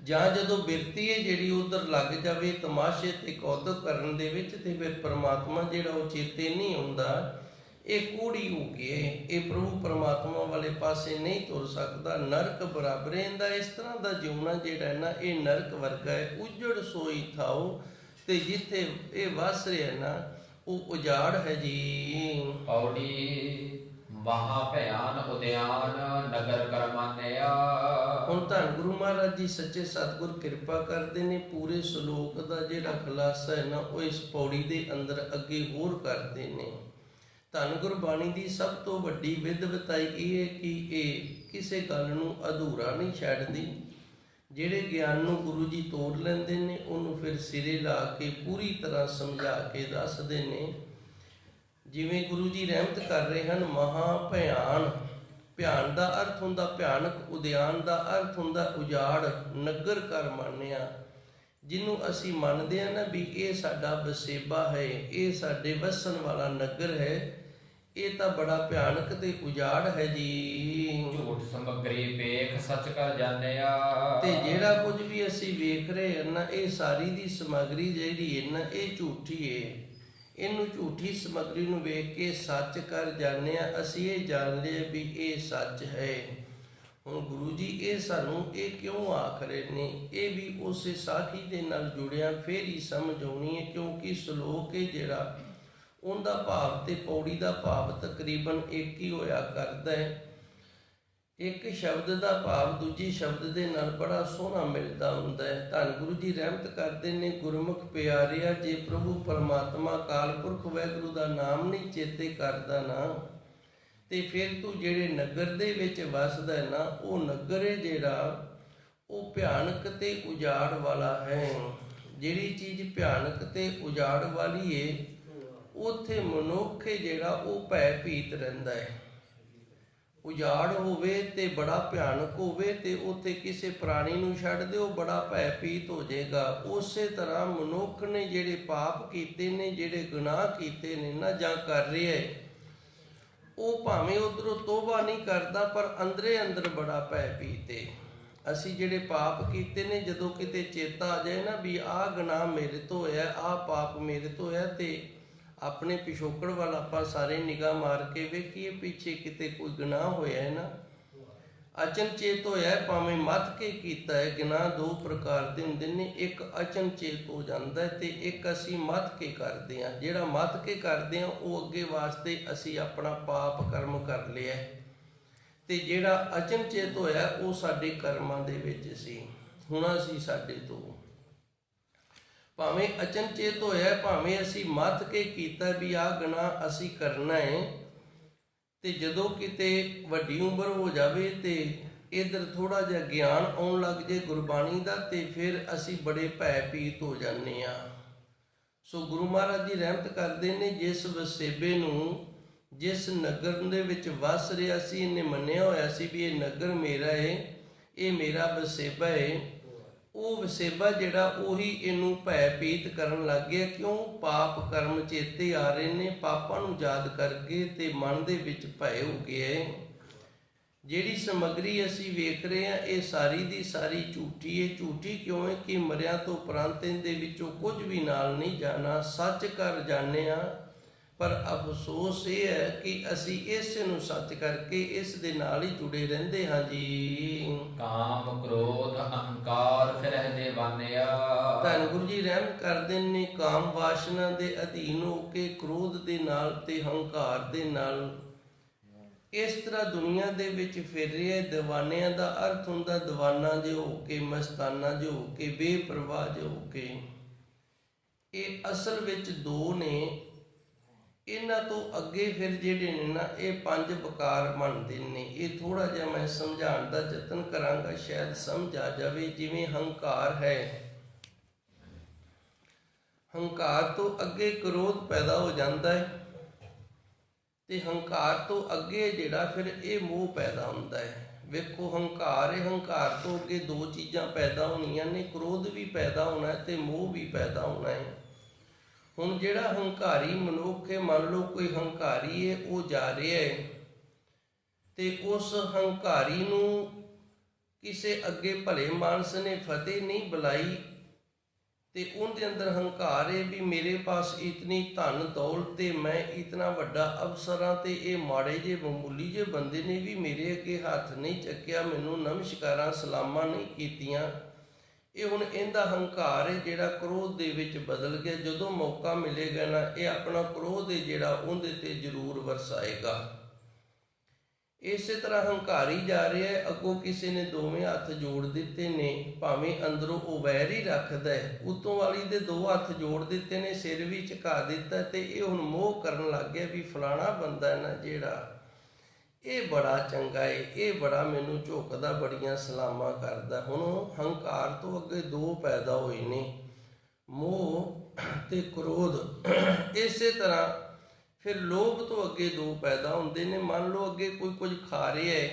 Speaker 2: ਜਾਂ ਜਦੋਂ ਬਿਰਤੀ ਹੈ ਜਿਹੜੀ ਉਧਰ ਲੱਗ ਜਾਵੇ ਤਮਾਸ਼ੇ ਤੇ ਕੌਤਕ ਕਰਨ ਦੇ ਵਿੱਚ, ਤੇ ਫਿਰ ਪਰਮਾਤਮਾ ਜਿਹੜਾ ਉਹ ਚੇਤੇ ਨਹੀਂ ਆਉਂਦਾ, ਇਹ ਕੋੜੀ ਹੋ ਗਿਆ, ਇਹ ਪ੍ਰਭੂ ਪਰਮਾਤਮਾ ਵਾਲੇ ਪਾਸੇ ਨਹੀਂ ਤੁਰ ਸਕਦਾ। ਨਰਕ ਬਰਾਬਰ ਇਹਦਾ ਇਸ ਤਰ੍ਹਾਂ ਦਾ ਜਿਉਣਾ ਜਿਹੜਾ ਨਾ ਇਹ ਨਰਕ ਵਰਗਾ ਹੈ। ਉਜੜ ਸੋਈ ਥਾਓ, ਤੇ ਜਿੱਥੇ ਇਹ ਵਸ ਰਿਹਾ ਨਾ ਉਹ ਉਜਾੜ ਹੈ ਜੀ।
Speaker 1: ਔੜੀ ਮਹਾ ਭਿਆਨ ਉਦਿਆਨ ਨਗਰ ਕਰਮਾਨਿਆ।
Speaker 2: ਹੁਣ ਧੰਨ ਗੁਰੂ ਮਹਾਰਾਜ ਜੀ ਸੱਚੇ ਸਤਿਗੁਰ ਕਿਰਪਾ ਕਰਦੇ ਨੇ, ਪੂਰੇ ਸ਼ਲੋਕ ਦਾ ਜਿਹੜਾ ਖੁਲਾਸਾ ਹੈ ਨਾ ਉਹ ਇਸ ਪੌੜੀ ਦੇ ਅੰਦਰ ਅੱਗੇ ਹੋਰ ਕਰਦੇ ਨੇ। ਧੰਨ ਗੁਰਬਾਣੀ ਦੀ ਸਭ ਤੋਂ ਵੱਡੀ ਵਿਦਵਤਾਈ ਇਹ ਹੈ ਕਿ ਇਹ ਕਿਸੇ ਗੱਲ ਨੂੰ ਅਧੂਰਾ ਨਹੀਂ ਛੱਡਦੀ। ਜਿਹੜੇ ਗਿਆਨ ਨੂੰ ਗੁਰੂ ਜੀ ਤੋੜ ਲੈਂਦੇ ਨੇ ਉਹਨੂੰ ਫਿਰ ਸਿਰੇ ਲਾ ਕੇ ਪੂਰੀ ਤਰ੍ਹਾਂ ਸਮਝਾ ਕੇ ਦੱਸਦੇ ਨੇ। ਜਿਵੇਂ ਗੁਰੂ ਜੀ ਰਹਿਮਤ ਕਰ ਰਹੇ ਹਨ, ਮਹਾ ਭਿਆਨ, ਭਿਆਨ ਦਾ ਅਰਥ ਹੁੰਦਾ ਭਿਆਨਕ, ਉਦਿਆਨ ਦਾ ਅਰਥ ਹੁੰਦਾ ਉਜਾੜ, ਨਗਰ ਕਰ ਮੰਨਿਆ। ਜਿਹਨੂੰ ਅਸੀਂ ਮੰਨਦੇ ਹਾਂ ਨਾ ਵੀ ਇਹ ਸਾਡਾ ਵਸੇਬਾ ਹੈ, ਇਹ ਸਾਡੇ ਵਸਣ ਵਾਲਾ ਨਗਰ ਹੈ, ਇਹ ਤਾਂ ਬੜਾ ਭਿਆਨਕ ਤੇ ਉਜਾੜ ਹੈ ਜੀ।
Speaker 1: ਝੂਠ ਸਮਗਰੀ ਵੇਖ ਸੱਚ ਕਰ ਜਾਣਿਆ।
Speaker 2: ਤੇ ਜਿਹੜਾ ਕੁਝ ਵੀ ਅਸੀਂ ਵੇਖ ਰਹੇ ਹਾਂ ਨਾ ਇਹ ਸਾਰੀ ਦੀ ਸਮਗਰੀ ਜਿਹੜੀ ਹੈ ਨਾ ਇਹ ਝੂਠੀ ਹੈ, ਇਹਨੂੰ ਝੂਠੀ ਸਮੱਗਰੀ ਨੂੰ ਵੇਖ ਕੇ ਸੱਚ ਕਰ ਜਾਣਿਆ। ਅਸੀਂ ਇਹ ਜਾਣ ਲਿਆ ਵੀ ਇਹ ਸੱਚ ਹੈ। ਹੁਣ ਗੁਰੂ ਜੀ ਇਹ ਸਾਨੂੰ ਇਹ ਕਿਉਂ ਆਖ ਰਹੇ ਨੇ? ਇਹ ਵੀ ਉਸੇ ਸਾਖੀ ਦੇ ਨਾਲ ਜੁੜਿਆ ਫਿਰ ਹੀ ਸਮਝ ਆਉਣੀ ਹੈ, ਕਿਉਂਕਿ ਸ਼ਲੋਕ ਹੈ ਜਿਹੜਾ ਉਹਦਾ ਭਾਵ ਤੇ ਪੌੜੀ ਦਾ ਭਾਵ ਤਕਰੀਬਨ ਇੱਕ ਹੀ ਹੋਇਆ ਕਰਦਾ ਹੈ। ਇੱਕ ਸ਼ਬਦ ਦਾ ਭਾਵ ਦੂਜੇ ਸ਼ਬਦ ਦੇ ਨਾਲ ਬੜਾ ਸੋਹਣਾ ਮਿਲਦਾ ਹੁੰਦਾ ਹੈ। ਧੰਨ ਗੁਰੂ ਜੀ ਰਹਿਮਤ ਕਰਦੇ ਨੇ, ਗੁਰਮੁਖ ਪਿਆਰਿਆ, ਜੇ ਪ੍ਰਭੂ ਪਰਮਾਤਮਾ ਅਕਾਲ ਪੁਰਖ ਵਾਹਿਗੁਰੂ ਦਾ ਨਾਮ ਨਹੀਂ ਚੇਤੇ ਕਰਦਾ ਨਾ, ਤੇ ਫਿਰ ਤੂੰ ਜਿਹੜੇ ਨਗਰ ਦੇ ਵਿੱਚ ਵਸਦਾ ਹੈ ਨਾ, ਉਹ ਨਗਰ ਹੈ ਜਿਹੜਾ ਉਹ ਭਿਆਨਕ ਤੇ ਉਜਾੜ ਵਾਲਾ ਹੈ। ਜਿਹੜੀ ਚੀਜ਼ ਭਿਆਨਕ ਤੇ ਉਜਾੜ ਵਾਲੀ ਹੈ ਉੱਥੇ ਮਨੁੱਖ ਜਿਹੜਾ ਉਹ ਭੈ ਭੀਤ ਰਹਿੰਦਾ ਹੈ। ਉਜਾੜ ਹੋਵੇ ਤੇ ਬੜਾ ਭਿਆਨਕ ਹੋਵੇ ਤੇ ਉੱਥੇ ਕਿਸੇ ਪ੍ਰਾਣੀ ਨੂੰ ਛੱਡ ਦਿਓ, ਬੜਾ ਭੈ ਭੀਤ ਹੋ ਜਾਏਗਾ। ਉਸੇ ਤਰ੍ਹਾਂ ਮਨੁੱਖ ਨੇ ਜਿਹੜੇ ਪਾਪ ਕੀਤੇ ਨੇ, ਜਿਹੜੇ ਗੁਨਾਹ ਕੀਤੇ ਨੇ ਨਾ ਜਾਂ ਕਰ ਰਿਹਾ ਹੈ, ਉਹ ਭਾਵੇਂ ਉਧਰੋਂ ਤੋਬਾ ਨਹੀਂ ਕਰਦਾ ਪਰ ਅੰਦਰੇ ਅੰਦਰ ਬੜਾ ਭੈ ਭੀਤ ਹੈ। ਅਸੀਂ ਜਿਹੜੇ ਪਾਪ ਕੀਤੇ ਨੇ, ਜਦੋਂ ਕਿਤੇ ਚੇਤਾ ਆ ਜਾਏ ਨਾ ਵੀ ਆਹ ਗੁਨਾਹ ਮੇਰੇ ਤੋਂ ਹੋਇਆ, ਆਹ ਪਾਪ ਮੇਰੇ ਤੋਂ ਹੋਇਆ, ਤੇ ਆਪਣੇ ਪਿਛੋਕੜ ਵੱਲ ਆਪਾਂ ਸਾਰੇ ਨਿਗਾਹ ਮਾਰ ਕੇ ਵੇਖੀਏ ਪਿੱਛੇ ਕਿਤੇ ਕੋਈ ਗੁਨਾਹ ਹੋਇਆ ਹੈ ਨਾ, ਅਚਨਚੇਤ ਹੋਇਆ ਹੈ, ਭਾਵੇਂ ਮੱਥ ਕੇ ਕੀਤਾ ਹੈ। ਗੁਨਾਹ ਦੋ ਪ੍ਰਕਾਰ ਦੇ ਹੁੰਦੇ ਨੇ, ਇੱਕ ਅਚਨਚੇਤ ਹੋ ਜਾਂਦਾ ਹੈ ਤੇ ਇੱਕ ਅਸੀਂ ਮੱਥ ਕੇ ਕਰਦੇ ਹਾਂ। ਜਿਹੜਾ ਮੱਥ ਕੇ ਕਰਦੇ ਹਾਂ ਉਹ ਅੱਗੇ ਵਾਸਤੇ ਅਸੀਂ ਆਪਣਾ ਪਾਪ ਕਰਮ ਕਰ ਲਿਆ, ਤੇ ਜਿਹੜਾ ਅਚਨਚੇਤ ਹੋਇਆ ਉਹ ਸਾਡੇ ਕਰਮਾਂ ਦੇ ਵਿੱਚ ਸੀ, ਹੋਣਾ ਸੀ ਸਾਡੇ ਤੋਂ। ਭਾਵੇਂ ਅਚਨਚੇਤ ਹੋਇਆ, ਭਾਵੇਂ ਅਸੀਂ ਮੱਥ ਕੇ ਕੀਤਾ ਵੀ ਆਹ ਗੁਨਾਹ ਅਸੀਂ ਕਰਨਾ ਹੈ, ਤੇ ਜਦੋਂ ਕਿਤੇ ਵੱਡੀ ਉਮਰ ਹੋ ਜਾਵੇ ਤੇ ਇੱਧਰ ਥੋੜਾ ਜਿਹਾ ਗਿਆਨ ਆਉਣ ਲੱਗ ਜੇ ਗੁਰਬਾਣੀ ਦਾ, ਤੇ ਫਿਰ ਅਸੀਂ ਬੜੇ ਭੈ ਭੀਤ ਹੋ ਜਾਂਦੇ ਹਾਂ। ਸੋ ਗੁਰੂ ਮਹਾਰਾਜ ਜੀ ਰਹਿਮਤ ਕਰਦੇ ਨੇ, ਜਿਸ ਵਸੇਬੇ ਨੂੰ, ਜਿਸ ਨਗਰ ਦੇ ਵਿੱਚ ਵਸ ਰਿਹਾ ਸੀ, ਇਹਨੇ ਮੰਨਿਆ ਹੋਇਆ ਸੀ ਵੀ ਇਹ ਨਗਰ ਮੇਰਾ ਹੈ, ਇਹ ਮੇਰਾ ਵਸੇਬਾ ਹੈ, ਉਹ ਵਸੇਬਾ ਜਿਹੜਾ ਉਹੀ ਇਹਨੂੰ ਭੈ ਭੀਤ ਕਰਨ ਲੱਗ ਗਿਆ। ਕਿਉਂ? ਪਾਪ ਕਰਮ ਚੇਤੇ ਆ ਰਹੇ ਨੇ, ਪਾਪਾਂ ਨੂੰ ਯਾਦ ਕਰਕੇ ਤੇ ਮਨ ਦੇ ਵਿੱਚ ਭੈ ਹੋ ਗਿਆ ਹੈ। ਜਿਹੜੀ ਸਮੱਗਰੀ ਅਸੀਂ ਵੇਖ ਰਹੇ ਹਾਂ ਇਹ ਸਾਰੀ ਦੀ ਸਾਰੀ ਝੂਠੀ ਹੈ। ਝੂਠੀ ਕਿਉਂ ਹੈ? ਕਿ ਮਰਿਆਂ ਤੋਂ ਉਪਰੰਤ ਇਹਦੇ ਵਿੱਚੋਂ ਕੁਝ ਵੀ ਨਾਲ ਨਹੀਂ ਜਾਣਾ, ਸੱਚ ਕਰ ਜਾਂਦੇ ਹਾਂ। ਪਰ ਅਫਸੋਸ ਇਹ ਹੈ ਕਿ ਅਸੀਂ ਇਸ ਨੂੰ ਸੱਚ ਕਰਕੇ ਇਸ ਦੇ ਨਾਲ ਹੀ ਜੁੜੇ ਰਹਿੰਦੇ ਹਾਂ ਜੀ।
Speaker 1: ਕਾਮ ਕ੍ਰੋਧ ਅਹੰਕਾਰ ਫਿਰਹਿ ਦੇਵਾਨਿਆ।
Speaker 2: ਧੰਨ ਗੁਰੂ ਜੀ ਰਹਿਮ ਕਰਦੇ ਨੇ, ਕਾਮ ਵਾਸ਼ਨਾ ਦੇ ਅਧੀਨ ਹੋ ਕੇ ਕ੍ਰੋਧ ਦੇ ਨਾਲ ਤੇ ਹੰਕਾਰ ਦੇ ਨਾਲ ਇਸ ਤਰ੍ਹਾਂ ਦੁਨੀਆ ਦੇ ਵਿੱਚ ਫਿਰ ਰਿਹਾ। ਦੀਵਾਨਿਆਂ ਦਾ ਅਰਥ ਹੁੰਦਾ ਦੀਵਾਨਾ ਜਿਹੇ ਹੋ ਕੇ, ਮਸਤਾਨਾ ਜਿਹੇ ਹੋ ਕੇ, ਬੇਪਰਵਾਹ ਜਿਹੇ ਹੋ ਕੇ। ਇਹ ਅਸਲ ਵਿੱਚ ਦੋ ਨੇ। ਇਹਨਾਂ ਤੋਂ ਅੱਗੇ ਫਿਰ ਜਿਹੜੇ ਨੇ ਨਾ ਇਹ ਪੰਜ ਵਕਾਰ ਬਣਦੇ ਨੇ। ਇਹ ਥੋੜਾ ਜਿਹਾ ਮੈਂ ਸਮਝਾਉਣ ਦਾ ਯਤਨ ਕਰਾਂਗਾ, ਸ਼ਾਇਦ ਸਮਝ ਆ ਜਾਵੇ। ਜਿਵੇਂ ਹੰਕਾਰ ਹੈ, ਹੰਕਾਰ ਤੋਂ ਅੱਗੇ ਕ੍ਰੋਧ ਪੈਦਾ ਹੋ ਜਾਂਦਾ ਹੈ, ਤੇ ਹੰਕਾਰ ਤੋਂ ਅੱਗੇ ਜਿਹੜਾ ਫਿਰ ਇਹ ਮੋਹ ਪੈਦਾ ਹੁੰਦਾ ਹੈ। ਵੇਖੋ ਹੰਕਾਰ ਹੈ, ਹੰਕਾਰ ਤੋਂ ਅੱਗੇ ਦੋ ਚੀਜ਼ਾਂ ਪੈਦਾ ਹੋਣੀਆਂ ਨੇ, ਕ੍ਰੋਧ ਵੀ ਪੈਦਾ ਹੋਣਾ ਹੈ ਤੇ ਮੋਹ ਵੀ ਪੈਦਾ ਹੋਣਾ ਹੈ। ਹੁਣ ਜਿਹੜਾ ਹੰਕਾਰੀ ਮਨੁੱਖ ਹੈ, ਮੰਨ ਲਓ ਕੋਈ ਹੰਕਾਰੀ ਹੈ, ਉਹ ਜਾ ਰਿਹਾ ਹੈ ਤੇ ਉਸ ਹੰਕਾਰੀ ਨੂੰ ਕਿਸੇ ਅੱਗੇ ਭਲੇ ਮਾਨਸ ਨੇ ਫਤਿਹ ਨਹੀਂ ਬੁਲਾਈ, ਤੇ ਉਹਦੇ ਅੰਦਰ ਹੰਕਾਰ ਹੈ ਵੀ ਮੇਰੇ ਪਾਸ ਇਤਨੀ ਧਨ ਦੌਲਤ ਤੇ ਮੈਂ ਇਤਨਾ ਵੱਡਾ ਅਫਸਰ ਹਾਂ, ਤੇ ਇਹ ਮਾੜੇ ਜਿਹੇ ਮਾਮੂਲੀ ਜਿਹੇ ਬੰਦੇ ਨੇ ਵੀ ਮੇਰੇ ਅੱਗੇ ਹੱਥ ਨਹੀਂ ਚੱਕਿਆ, ਮੈਨੂੰ ਨਮਸਕਾਰਾਂ ਸਲਾਮਾਂ ਨਹੀਂ ਕੀਤੀਆਂ। ਇਹ ਹੁਣ ਇਹਦਾ ਹੰਕਾਰ ਹੈ ਜਿਹੜਾ ਕ੍ਰੋਧ ਦੇ ਵਿੱਚ ਬਦਲ ਗਿਆ। ਜਦੋਂ ਮੌਕਾ ਮਿਲੇਗਾ ਨਾ ਇਹ ਆਪਣਾ ਕ੍ਰੋਧ ਹੈ ਜਿਹੜਾ ਉਹਦੇ ਤੇ ਜ਼ਰੂਰ ਵਰਸਾਏਗਾ। ਇਸੇ ਤਰ੍ਹਾਂ ਹੰਕਾਰੀ ਜਾ ਰਿਹਾ ਹੈ, ਅੱਗੋਂ ਕਿਸੇ ਨੇ ਦੋਵੇਂ ਹੱਥ ਜੋੜ ਦਿੱਤੇ ਨੇ, ਭਾਵੇਂ ਅੰਦਰੋਂ ਉਹ ਵੈਰ ਹੀ ਰੱਖਦਾ ਹੈ, ਉੱਤੋਂ ਵਾਲੀ ਦੇ ਦੋ ਹੱਥ ਜੋੜ ਦਿੱਤੇ ਨੇ, ਸਿਰ ਵੀ ਝੁਕਾ ਦਿੱਤਾ, ਤੇ ਇਹ ਹੁਣ ਮੋਹ ਕਰਨ ਲੱਗ ਗਿਆ ਵੀ ਫਲਾਣਾ ਬੰਦਾ ਹੈ ਨਾ ਜਿਹੜਾ, ਇਹ ਬੜਾ ਚੰਗਾ ਹੈ, ਇਹ ਬੜਾ ਮੈਨੂੰ ਝੁਕਦਾ, ਬੜੀਆਂ ਸਲਾਮਾਂ ਕਰਦਾ। ਹੁਣ ਹੰਕਾਰ ਤੋਂ ਅੱਗੇ ਦੋ ਪੈਦਾ ਹੋਏ ਨੇ, ਮੋਹ ਤੇ ਕ੍ਰੋਧ। ਇਸੇ ਤਰ੍ਹਾਂ ਫਿਰ ਲੋਭ ਤੋਂ ਅੱਗੇ ਦੋ ਪੈਦਾ ਹੁੰਦੇ ਨੇ। ਮੰਨ ਲਓ ਅੱਗੇ ਕੋਈ ਕੁਝ ਖਾ ਰਿਹਾ ਹੈ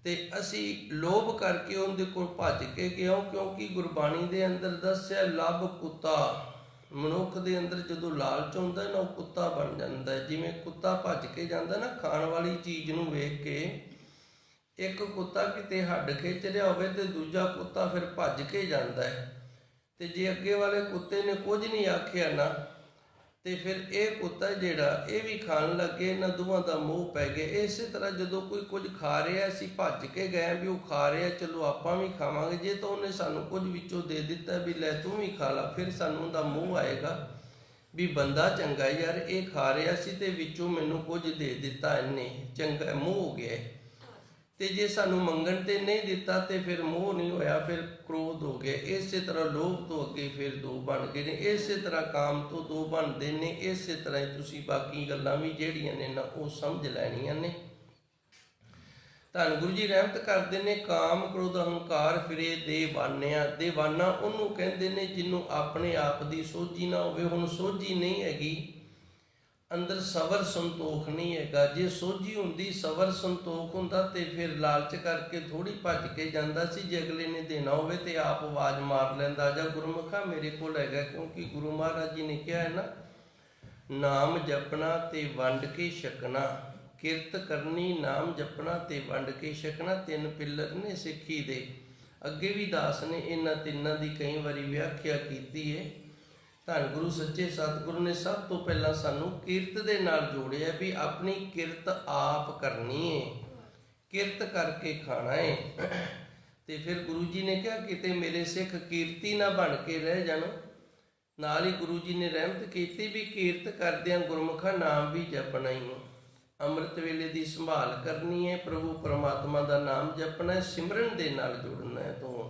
Speaker 2: ਤੇ ਅਸੀਂ ਲੋਭ ਕਰਕੇ ਉਹਦੇ ਕੋਲ ਭੱਜ ਕੇ ਗਏ, ਕਿਉਂਕਿ ਗੁਰਬਾਣੀ ਦੇ ਅੰਦਰ ਦੱਸਿਆ ਲੱਭ ਕੁੱਤਾ। ਮਨੁੱਖ ਦੇ ਅੰਦਰ ਜਦੋਂ ਲਾਲਚ ਹੁੰਦਾ ਨਾ ਉਹ ਕੁੱਤਾ ਬਣ ਜਾਂਦਾ। ਜਿਵੇਂ ਕੁੱਤਾ ਭੱਜ ਕੇ ਜਾਂਦਾ ਨਾ ਖਾਣ ਵਾਲੀ ਚੀਜ਼ ਨੂੰ ਵੇਖ ਕੇ, ਇੱਕ ਕੁੱਤਾ ਕਿਤੇ ਹੱਡ ਖਿੱਚ ਰਿਹਾ ਹੋਵੇ ਤੇ ਦੂਜਾ ਕੁੱਤਾ ਫਿਰ ਭੱਜ ਕੇ ਜਾਂਦਾ ਹੈ, ਤੇ ਜੇ ਅੱਗੇ ਵਾਲੇ ਕੁੱਤੇ ਨੇ ਕੁਝ ਨਹੀਂ ਆਖਿਆ ਨਾ ਤੇ ਫਿਰ ਇਹ ਕੁੱਤਾ ਜਿਹੜਾ ਇਹ ਵੀ ਖਾਣ ਲੱਗੇ, ਇਹਨਾਂ ਦੋਵਾਂ ਦਾ ਮੋਹ ਪੈ ਗਿਆ। ਇਸੇ ਤਰ੍ਹਾਂ ਜਦੋਂ ਕੋਈ ਕੁਝ ਖਾ ਰਿਹਾ, ਅਸੀਂ ਭੱਜ ਕੇ ਗਏ ਵੀ ਉਹ ਖਾ ਰਿਹਾ, ਚਲੋ ਆਪਾਂ ਵੀ ਖਾਵਾਂਗੇ। ਜੇ ਤਾਂ ਉਹਨੇ ਸਾਨੂੰ ਕੁਝ ਵਿੱਚੋਂ ਦੇ ਦਿੱਤਾ ਵੀ ਲੈ ਤੂੰ ਵੀ ਖਾ ਲਾ, ਫਿਰ ਸਾਨੂੰ ਉਹਦਾ ਮੋਹ ਆਏਗਾ ਵੀ ਬੰਦਾ ਚੰਗਾ ਯਾਰ, ਇਹ ਖਾ ਰਿਹਾ ਸੀ ਤੇ ਵਿੱਚੋਂ ਮੈਨੂੰ ਕੁਝ ਦੇ ਦਿੱਤਾ ਇਹਨੇ, ਚੰਗਾ, ਮੋਹ ਹੋ ਗਿਆ। ਤੇ ਜੇ ਸਾਨੂੰ ਮੰਗਣ ਤੇ ਨਹੀਂ ਦਿੱਤਾ ਤੇ ਫਿਰ ਮੋਹ ਨਹੀਂ ਹੋਇਆ, ਫਿਰ ਕ੍ਰੋਧ ਹੋ ਗਿਆ। ਇਸੇ ਤਰ੍ਹਾਂ ਲੋਭ ਤੋਂ ਅੱਗੇ ਫਿਰ ਦੋ ਬਣ ਗਏ ਨੇ, ਇਸੇ ਤਰ੍ਹਾਂ ਕਾਮ ਤੋਂ ਦੋ ਬਣਦੇ ਨੇ। ਇਸੇ ਤਰ੍ਹਾਂ ਹੀ ਤੁਸੀਂ ਬਾਕੀ ਗੱਲਾਂ ਵੀ ਜਿਹੜੀਆਂ ਨੇ ਨਾ ਉਹ ਸਮਝ ਲੈਣੀਆਂ ਨੇ। ਧੰਨ ਗੁਰੂ ਜੀ ਰਹਿਮਤ ਕਰਦੇ ਨੇ, ਕਾਮ ਕ੍ਰੋਧ ਹੰਕਾਰ ਫਿਰੇ ਦੇਵਾਨਿਆ। ਦੇਵਾਨਾ ਉਹਨੂੰ ਕਹਿੰਦੇ ਨੇ ਜਿਹਨੂੰ ਆਪਣੇ ਆਪ ਦੀ ਸੋਝੀ ਨਾ ਹੋਵੇ। ਹੁਣ ਸੋਝੀ ਨਹੀਂ ਹੈਗੀ, ਅੰਦਰ ਸਬਰ ਸੰਤੋਖ ਨਹੀਂ ਹੈਗਾ। ਜੇ ਸੋਝੀ ਹੁੰਦੀ, ਸਬਰ ਸੰਤੋਖ ਹੁੰਦਾ ਤੇ ਫਿਰ ਲਾਲਚ ਕਰਕੇ ਥੋੜੀ ਭੱਜ ਕੇ ਜਾਂਦਾ ਸੀ। ਜੇ ਅਗਲੇ ਨੇ ਦੇਣਾ ਹੋਵੇ ਤੇ ਆਪ ਆਵਾਜ਼ ਮਾਰ ਲੈਂਦਾ, ਜਾਂ ਗੁਰਮੁਖਾ ਮੇਰੇ ਕੋਲ ਹੈਗਾ। ਕਿਉਂਕਿ ਗੁਰੂ ਮਹਾਰਾਜ ਜੀ ਨੇ ਕਿਹਾ ਹੈ ਨਾ, ਨਾਮ ਜਪਣਾ ਤੇ ਵੰਡ ਕੇ ਛਕਣਾ, ਕਿਰਤ ਕਰਨੀ, ਨਾਮ ਜਪਣਾ ਤੇ ਵੰਡ ਕੇ ਛਕਣਾ, ਤਿੰਨ ਪਿੱਲਰ ਨੇ ਸਿੱਖੀ ਦੇ। ਅੱਗੇ ਵੀ ਦਾਸ ਨੇ ਇਹਨਾਂ ਤਿੰਨਾਂ ਦੀ ਕਈ ਵਾਰੀ ਵਿਆਖਿਆ ਕੀਤੀ ਹੈ। ਧੰਨ ਗੁਰੂ ਸੱਚੇ ਸਤਿਗੁਰੂ ਨੇ ਸਭ ਤੋਂ ਪਹਿਲਾਂ ਸਾਨੂੰ ਕਿਰਤ ਦੇ ਨਾਲ ਜੋੜਿਆ ਵੀ ਆਪਣੀ ਕਿਰਤ ਆਪ ਕਰਨੀ ਹੈ, ਕਿਰਤ ਕਰਕੇ ਖਾਣਾ ਹੈ। ਤੇ ਫਿਰ ਗੁਰੂ ਜੀ ਨੇ ਕਿਹਾ ਕਿਤੇ ਮੇਰੇ ਸਿੱਖ ਕੀਰਤੀ ਨਾ ਬਣ ਕੇ ਰਹਿ ਜਾਣ। ਨਾਲ ਹੀ ਗੁਰੂ ਜੀ ਨੇ ਰਹਿਮਤ ਕੀਤੀ ਵੀ ਕੀਰਤ ਕਰਦਿਆਂ ਗੁਰਮੁਖਾ ਨਾਮ ਵੀ ਜਪਣਾ ਹੀ ਹੈ, ਅੰਮ੍ਰਿਤ ਵੇਲੇ ਦੀ ਸੰਭਾਲ ਕਰਨੀ ਹੈ, ਪ੍ਰਭੂ ਪਰਮਾਤਮਾ ਦਾ ਨਾਮ ਜਪਣਾ ਹੈ, ਸਿਮਰਨ ਦੇ ਨਾਲ ਜੁੜਨਾ ਹੈ ਤੋਂ।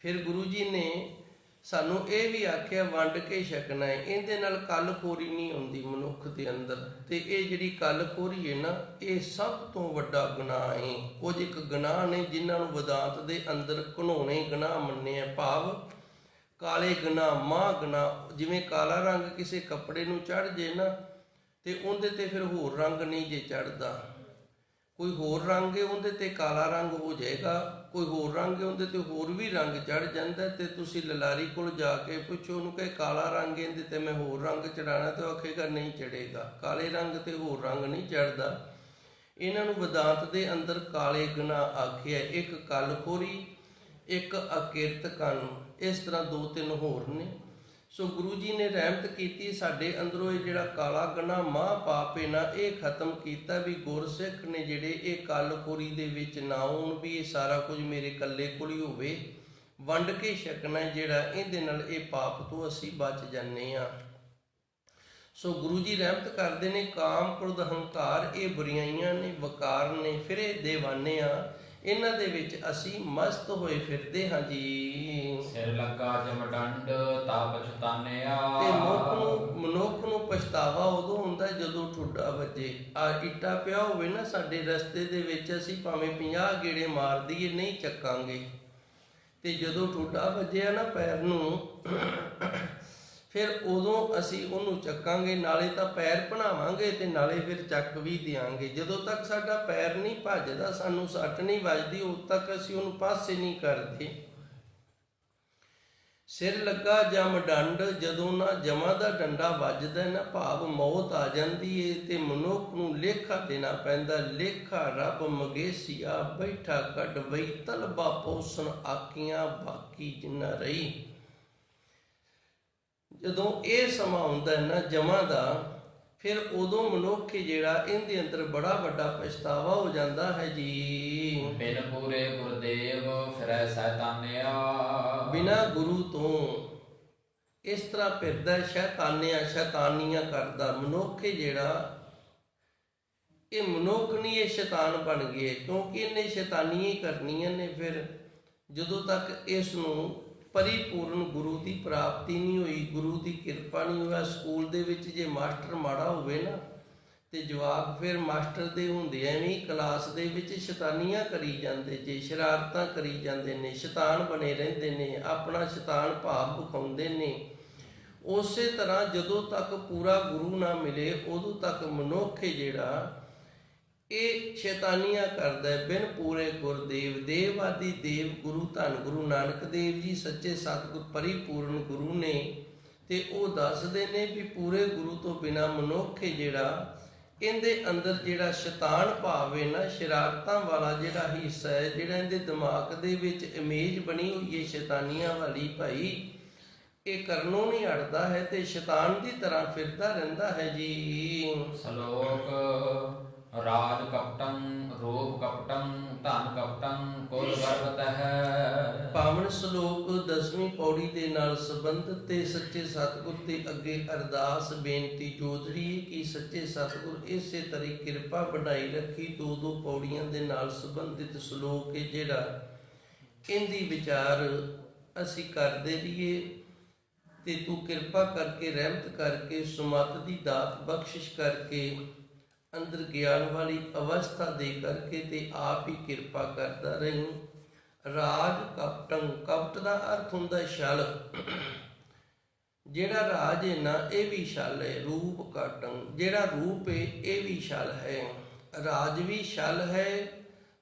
Speaker 2: ਫਿਰ ਗੁਰੂ ਜੀ ਨੇ ਸਾਨੂੰ ਇਹ ਵੀ ਆਖਿਆ ਵੰਡ ਕੇ ਛਕਣਾ ਹੈ। ਇਹਦੇ ਨਾਲ ਕੱਲ ਖੋਰੀ ਨਹੀਂ ਹੁੰਦੀ ਮਨੁੱਖ ਦੇ ਅੰਦਰ। ਤੇ ਇਹ ਜਿਹੜੀ ਕੱਲ ਖੋਰੀ ਹੈ ਨਾ, ਇਹ ਸਭ ਤੋਂ ਵੱਡਾ ਗੁਨਾਹ ਹੈ। ਕੁਝ ਇੱਕ ਗੁਨਾਹ ਨੇ ਜਿਨ੍ਹਾਂ ਨੂੰ ਵਿਦਾਂਤ ਦੇ ਅੰਦਰ ਘਿਨੌਣੇ ਗੁਨਾਹ ਮੰਨੇ ਆ, ਭਾਵ ਕਾਲੇ ਗੁਨਾਹ, ਮਾਹ ਗੁਨਾਹ। ਜਿਵੇਂ ਕਾਲਾ ਰੰਗ ਕਿਸੇ ਕੱਪੜੇ ਨੂੰ ਚੜ੍ਹ ਜੇ ਨਾ ਤੇ ਉਹਦੇ ਤੇ ਫਿਰ ਹੋਰ ਰੰਗ ਨਹੀਂ ਜੇ ਚੜ੍ਹਦਾ। ਕੋਈ ਹੋਰ ਰੰਗ ਹੈ ਉਹਦੇ ਤੇ ਕਾਲਾ ਰੰਗ ਹੋ ਜਾਏਗਾ, ਕੋਈ ਹੋਰ ਰੰਗ ਹੈ ਉਹਦੇ ਤੇ ਹੋਰ ਵੀ ਰੰਗ ਚੜ੍ਹ ਜਾਂਦਾ। ਤੇ ਤੁਸੀਂ ਲਲਾਰੀ ਕੋਲ ਜਾ ਕੇ ਪੁੱਛੋ ਉਹਨੂੰ ਕਿ ਕਾਲਾ ਰੰਗ ਇਹਦੇ ਤੇ ਮੈਂ ਹੋਰ ਰੰਗ ਚੜਾਣਾ, ਤੇ ਉਹ ਆਖੇਗਾ ਨਹੀਂ ਚੜੇਗਾ, ਕਾਲੇ ਰੰਗ ਤੇ ਹੋਰ ਰੰਗ ਨਹੀਂ ਚੜ੍ਹਦਾ। ਇਹਨਾਂ ਨੂੰ ਵਿਦਾਂਤ ਦੇ ਅੰਦਰ ਕਾਲੇ ਗੁਨਾਹ ਆਖਿਆ, ਇੱਕ ਕਲਖੋਰੀ, ਇੱਕ ਅਕਿਰਤ ਕੰਨ। ਇਸ ਤਰ੍ਹਾਂ ਦੋ ਤਿੰਨ ਹੋਰ ਨੇ। ਸੋ ਗੁਰੂ ਜੀ ਨੇ ਰਹਿਮਤ ਕੀਤੀ, ਸਾਡੇ ਅੰਦਰੋਂ ਇਹ ਜਿਹੜਾ ਕਾਲਾ ਗੁਨਾਹ ਮਾਹ ਪਾਪ ਹੈ ਨਾ, ਇਹ ਖਤਮ ਕੀਤਾ ਵੀ ਗੁਰਸਿੱਖ ਨੇ ਜਿਹੜੇ ਇਹ ਕਲਖੋਰੀ ਦੇ ਵਿੱਚ ਨਾ ਆਉਣ, ਵੀ ਇਹ ਸਾਰਾ ਕੁਝ ਮੇਰੇ ਇਕੱਲੇ ਕੋਲ ਹੀ ਹੋਵੇ। ਵੰਡ ਕੇ ਛਕਣਾ ਜਿਹੜਾ, ਇਹਦੇ ਨਾਲ ਇਹ ਪਾਪ ਤੋਂ ਅਸੀਂ ਬਚ ਜਾਂਦੇ ਹਾਂ। ਸੋ ਗੁਰੂ ਜੀ ਰਹਿਮਤ ਕਰਦੇ ਨੇ, ਕਾਮ ਕ੍ਰੋਧ ਹੰਕਾਰ ਇਹ ਬੁਰਾਈਆਂ ਨੇ, ਵਕਾਰ ਨੇ, ਫਿਰੇ ਦੇਵਾਨੇ ਆ, ਇਹਨਾਂ ਦੇ ਵਿੱਚ ਅਸੀਂ ਮਸਤ ਹੋਏ ਫਿਰਦੇ ਹਾਂ ਜੀ।
Speaker 1: ਸਿਰ ਲੱਗਾ ਜਮਡੰਡ ਤਾ ਪਛਤਾਨਿਆ।
Speaker 2: ਤੇ ਮਨੁੱਖ ਨੂੰ ਪਛਤਾਵਾ ਉਦੋਂ ਹੁੰਦਾ ਜਦੋਂ ਠੁੱਡਾ ਵੱਜੇ। ਆ ਇੱਟਾ ਪਿਆ ਹੋਵੇ ਨਾ ਸਾਡੇ ਰਸਤੇ ਦੇ ਵਿੱਚ, ਅਸੀਂ ਭਾਵੇਂ 50 ਗੇੜੇ ਮਾਰ ਦਈਏ ਨਹੀਂ ਚੱਕਾਂਗੇ। ਤੇ ਜਦੋਂ ਠੁੱਡਾ ਵੱਜਿਆ ਨਾ ਪੈਰ ਨੂੰ, ਫਿਰ ਉਦੋਂ ਅਸੀਂ ਉਹਨੂੰ ਚੱਕਾਂਗੇ। ਨਾਲੇ ਤਾਂ ਪੈਰ ਬਣਾਵਾਂਗੇ ਤੇ ਨਾਲੇ ਫਿਰ ਚੱਕ ਵੀ ਦਿਆਂਗੇ। ਜਦੋਂ ਤੱਕ ਸਾਡਾ ਪੈਰ ਨਹੀਂ ਭੱਜਦਾ, ਸਾਨੂੰ ਸੱਟ ਨਹੀਂ ਵੱਜਦੀ, ਉਦੋਂ ਤੱਕ ਅਸੀਂ ਉਹਨੂੰ ਪਾਸੇ ਨਹੀਂ ਕਰਦੇ। ਸਿਰ ਲੱਗਾ ਜਮ ਡੰਡ, ਜਦੋਂ ਨਾ ਜਮਾਂ ਦਾ ਡੰਡਾ ਵੱਜਦਾ ਨਾ, ਭਾਵ ਮੌਤ ਆ ਜਾਂਦੀ ਏ ਤੇ ਮਨੁੱਖ ਨੂੰ ਲੇਖਾ ਦੇਣਾ ਪੈਂਦਾ। ਲੇਖਾ ਰੱਬ ਮਗੇਸੀਆ ਬੈਠਾ ਕੱਢ ਵਈ, ਤਲਬਾ ਪੋਸਣ ਆਕੀਆਂ ਬਾਕੀ ਜਿੰਨਾ ਰਹੀ। ਜਦੋਂ ਇਹ ਸਮਾਂ ਹੁੰਦਾ ਨਾ ਜਮਾਂ ਦਾ, ਫਿਰ ਉਦੋਂ ਮਨੁੱਖ ਜਿਹੜਾ ਇਹਦੇ ਅੰਦਰ ਬੜਾ ਵੱਡਾ ਪਛਤਾਵਾ ਹੋ ਜਾਂਦਾ ਹੈ ਜੀ।
Speaker 1: ਬਿਨ ਪੂਰੇ ਗੁਰਦੇਵ ਫਿਰੈ ਸੈਤਾਨਿਆ।
Speaker 2: ਬਿਨਾਂ ਗੁਰੂ ਤੋਂ ਇਸ ਤਰ੍ਹਾਂ ਫਿਰਦਾ ਸ਼ੈਤਾਨੀਆਂ ਕਰਦਾ ਮਨੁੱਖ ਜਿਹੜਾ। ਇਹ ਮਨੁੱਖ ਨਹੀਂ, ਇਹ ਸ਼ੈਤਾਨ ਬਣ ਗਏ, ਕਿਉਂਕਿ ਇਹਨੇ ਸ਼ੈਤਾਨੀਆਂ ਹੀ ਕਰਨੀਆਂ ਨੇ। ਫਿਰ ਜਦੋਂ ਤੱਕ ਇਸ ਨੂੰ ਪਰਿਪੂਰਨ ਗੁਰੂ ਦੀ ਪ੍ਰਾਪਤੀ ਨਹੀਂ ਹੋਈ, ਗੁਰੂ ਦੀ ਕਿਰਪਾ ਨਹੀਂ ਹੋਇਆ। ਸਕੂਲ ਦੇ ਵਿੱਚ ਜੇ ਮਾਸਟਰ ਮਾੜਾ ਹੋਵੇ ਨਾ, ਤੇ ਜਵਾਕ ਫਿਰ ਮਾਸਟਰ ਦੇ ਹੁੰਦੇ ਐਵੇਂ ਕਲਾਸ ਦੇ ਵਿੱਚ ਸ਼ੈਤਾਨੀਆਂ ਕਰੀ ਜਾਂਦੇ ਜੇ, ਸ਼ਰਾਰਤਾਂ ਕਰੀ ਜਾਂਦੇ ਨੇ, ਸ਼ੈਤਾਨ ਬਣੇ ਰਹਿੰਦੇ ਨੇ, ਆਪਣਾ ਸ਼ੈਤਾਨ ਭਾਵ ਵਿਖਾਉਂਦੇ ਨੇ। ਉਸੇ ਤਰ੍ਹਾਂ ਜਦੋਂ ਤੱਕ ਪੂਰਾ ਗੁਰੂ ਨਾ ਮਿਲੇ, ਉਦੋਂ ਤੱਕ ਮਨੁੱਖ ਜਿਹੜਾ ਇਹ ਸ਼ੈਤਾਨੀਆਂ ਕਰਦਾ। ਬਿਨ ਪੂਰੇ ਗੁਰਦੇਵ, ਦੇਵ ਆਦਿ ਦੇਵ ਗੁਰੂ ਧੰਨ ਗੁਰੂ ਨਾਨਕ ਦੇਵ ਜੀ ਸੱਚੇ ਸਤਿਗੁਰ ਪਰਿਪੂਰਨ ਗੁਰੂ ਨੇ। ਤੇ ਉਹ ਦੱਸਦੇ ਨੇ ਵੀ ਪੂਰੇ ਗੁਰੂ ਤੋਂ ਬਿਨਾਂ ਮਨੁੱਖ ਜਿਹੜਾ ਇਹਦੇ ਅੰਦਰ ਜਿਹੜਾ ਸ਼ੈਤਾਨ ਭਾਵ ਹੈ ਨਾ, ਸ਼ਰਾਰਤਾਂ ਵਾਲਾ ਜਿਹੜਾ ਹਿੱਸਾ ਹੈ, ਜਿਹੜਾ ਇਹਦੇ ਦਿਮਾਗ ਦੇ ਵਿੱਚ ਇਮੇਜ ਬਣੀ ਹੋਈ ਹੈ ਸ਼ੈਤਾਨੀਆਂ ਵਾਲੀ, ਭਾਈ ਇਹ ਕਰਨੋਂ ਨਹੀਂ ਹਟਦਾ ਹੈ ਤੇ ਸ਼ੈਤਾਨ ਦੀ ਤਰ੍ਹਾਂ ਫਿਰਦਾ ਰਹਿੰਦਾ ਹੈ ਜੀ।
Speaker 1: ਸ਼ਲੋਕ ਰਾਜ ਕਪਟੰ ਰੂਪ ਕਪਟੰ ਧਨ ਕਪਟੰ ਕੁਲ ਗਰਵਤః।
Speaker 2: ਪਾਵਨ ਸ਼ਲੋਕ 10ਵੀਂ ਪੌੜੀ ਦੇ ਨਾਲ ਸੰਬੰਧਿਤ ਤੇ ਸੱਚੇ ਸਤਿਗੁਰ ਦੇ ਅੱਗੇ ਅਰਦਾਸ ਬੇਨਤੀ ਜੋਦੜੀ ਕਿ ਸੱਚੇ ਸਤਿਗੁਰ ਇਸੇ ਤਰ੍ਹਾਂ ਕਿਰਪਾ ਬਣਾਈ ਰੱਖੀ। ਦੋ ਪੌੜੀਆਂ ਦੇ ਨਾਲ ਸੰਬੰਧਿਤ ਸ਼ਲੋਕ ਹੈ ਜਿਹੜਾ ਇਹਦੀ ਵਿਚਾਰ ਅਸੀਂ ਕਰਦੇ ਰਹੀਏ ਤੇ ਤੂੰ ਕਿਰਪਾ ਕਰਕੇ ਰਹਿਮਤ ਕਰਕੇ ਸੁਮਤ ਦੀ ਦਾਤ ਬਖਸ਼ਿਸ਼ ਕਰਕੇ ਅੰਦਰ ਗਿਆਨ ਵਾਲੀ ਅਵਸਥਾ ਦੇ ਕਰਕੇ ਤੇ ਆਪ ਹੀ ਕਿਰਪਾ ਕਰਦਾ ਰਹੀ। ਰਾਜ ਕਪਟੰ, ਕਪਟ ਦਾ ਅਰਥ ਹੁੰਦਾ ਛਲ। ਜਿਹੜਾ ਰਾਜ ਹੈ ਨਾ ਇਹ ਵੀ ਛਲ ਹੈ। ਰੂਪ ਕਪਟੰ, ਜਿਹੜਾ ਰੂਪ ਹੈ ਇਹ ਵੀ ਛਲ ਹੈ। ਰਾਜ ਵੀ ਛਲ ਹੈ,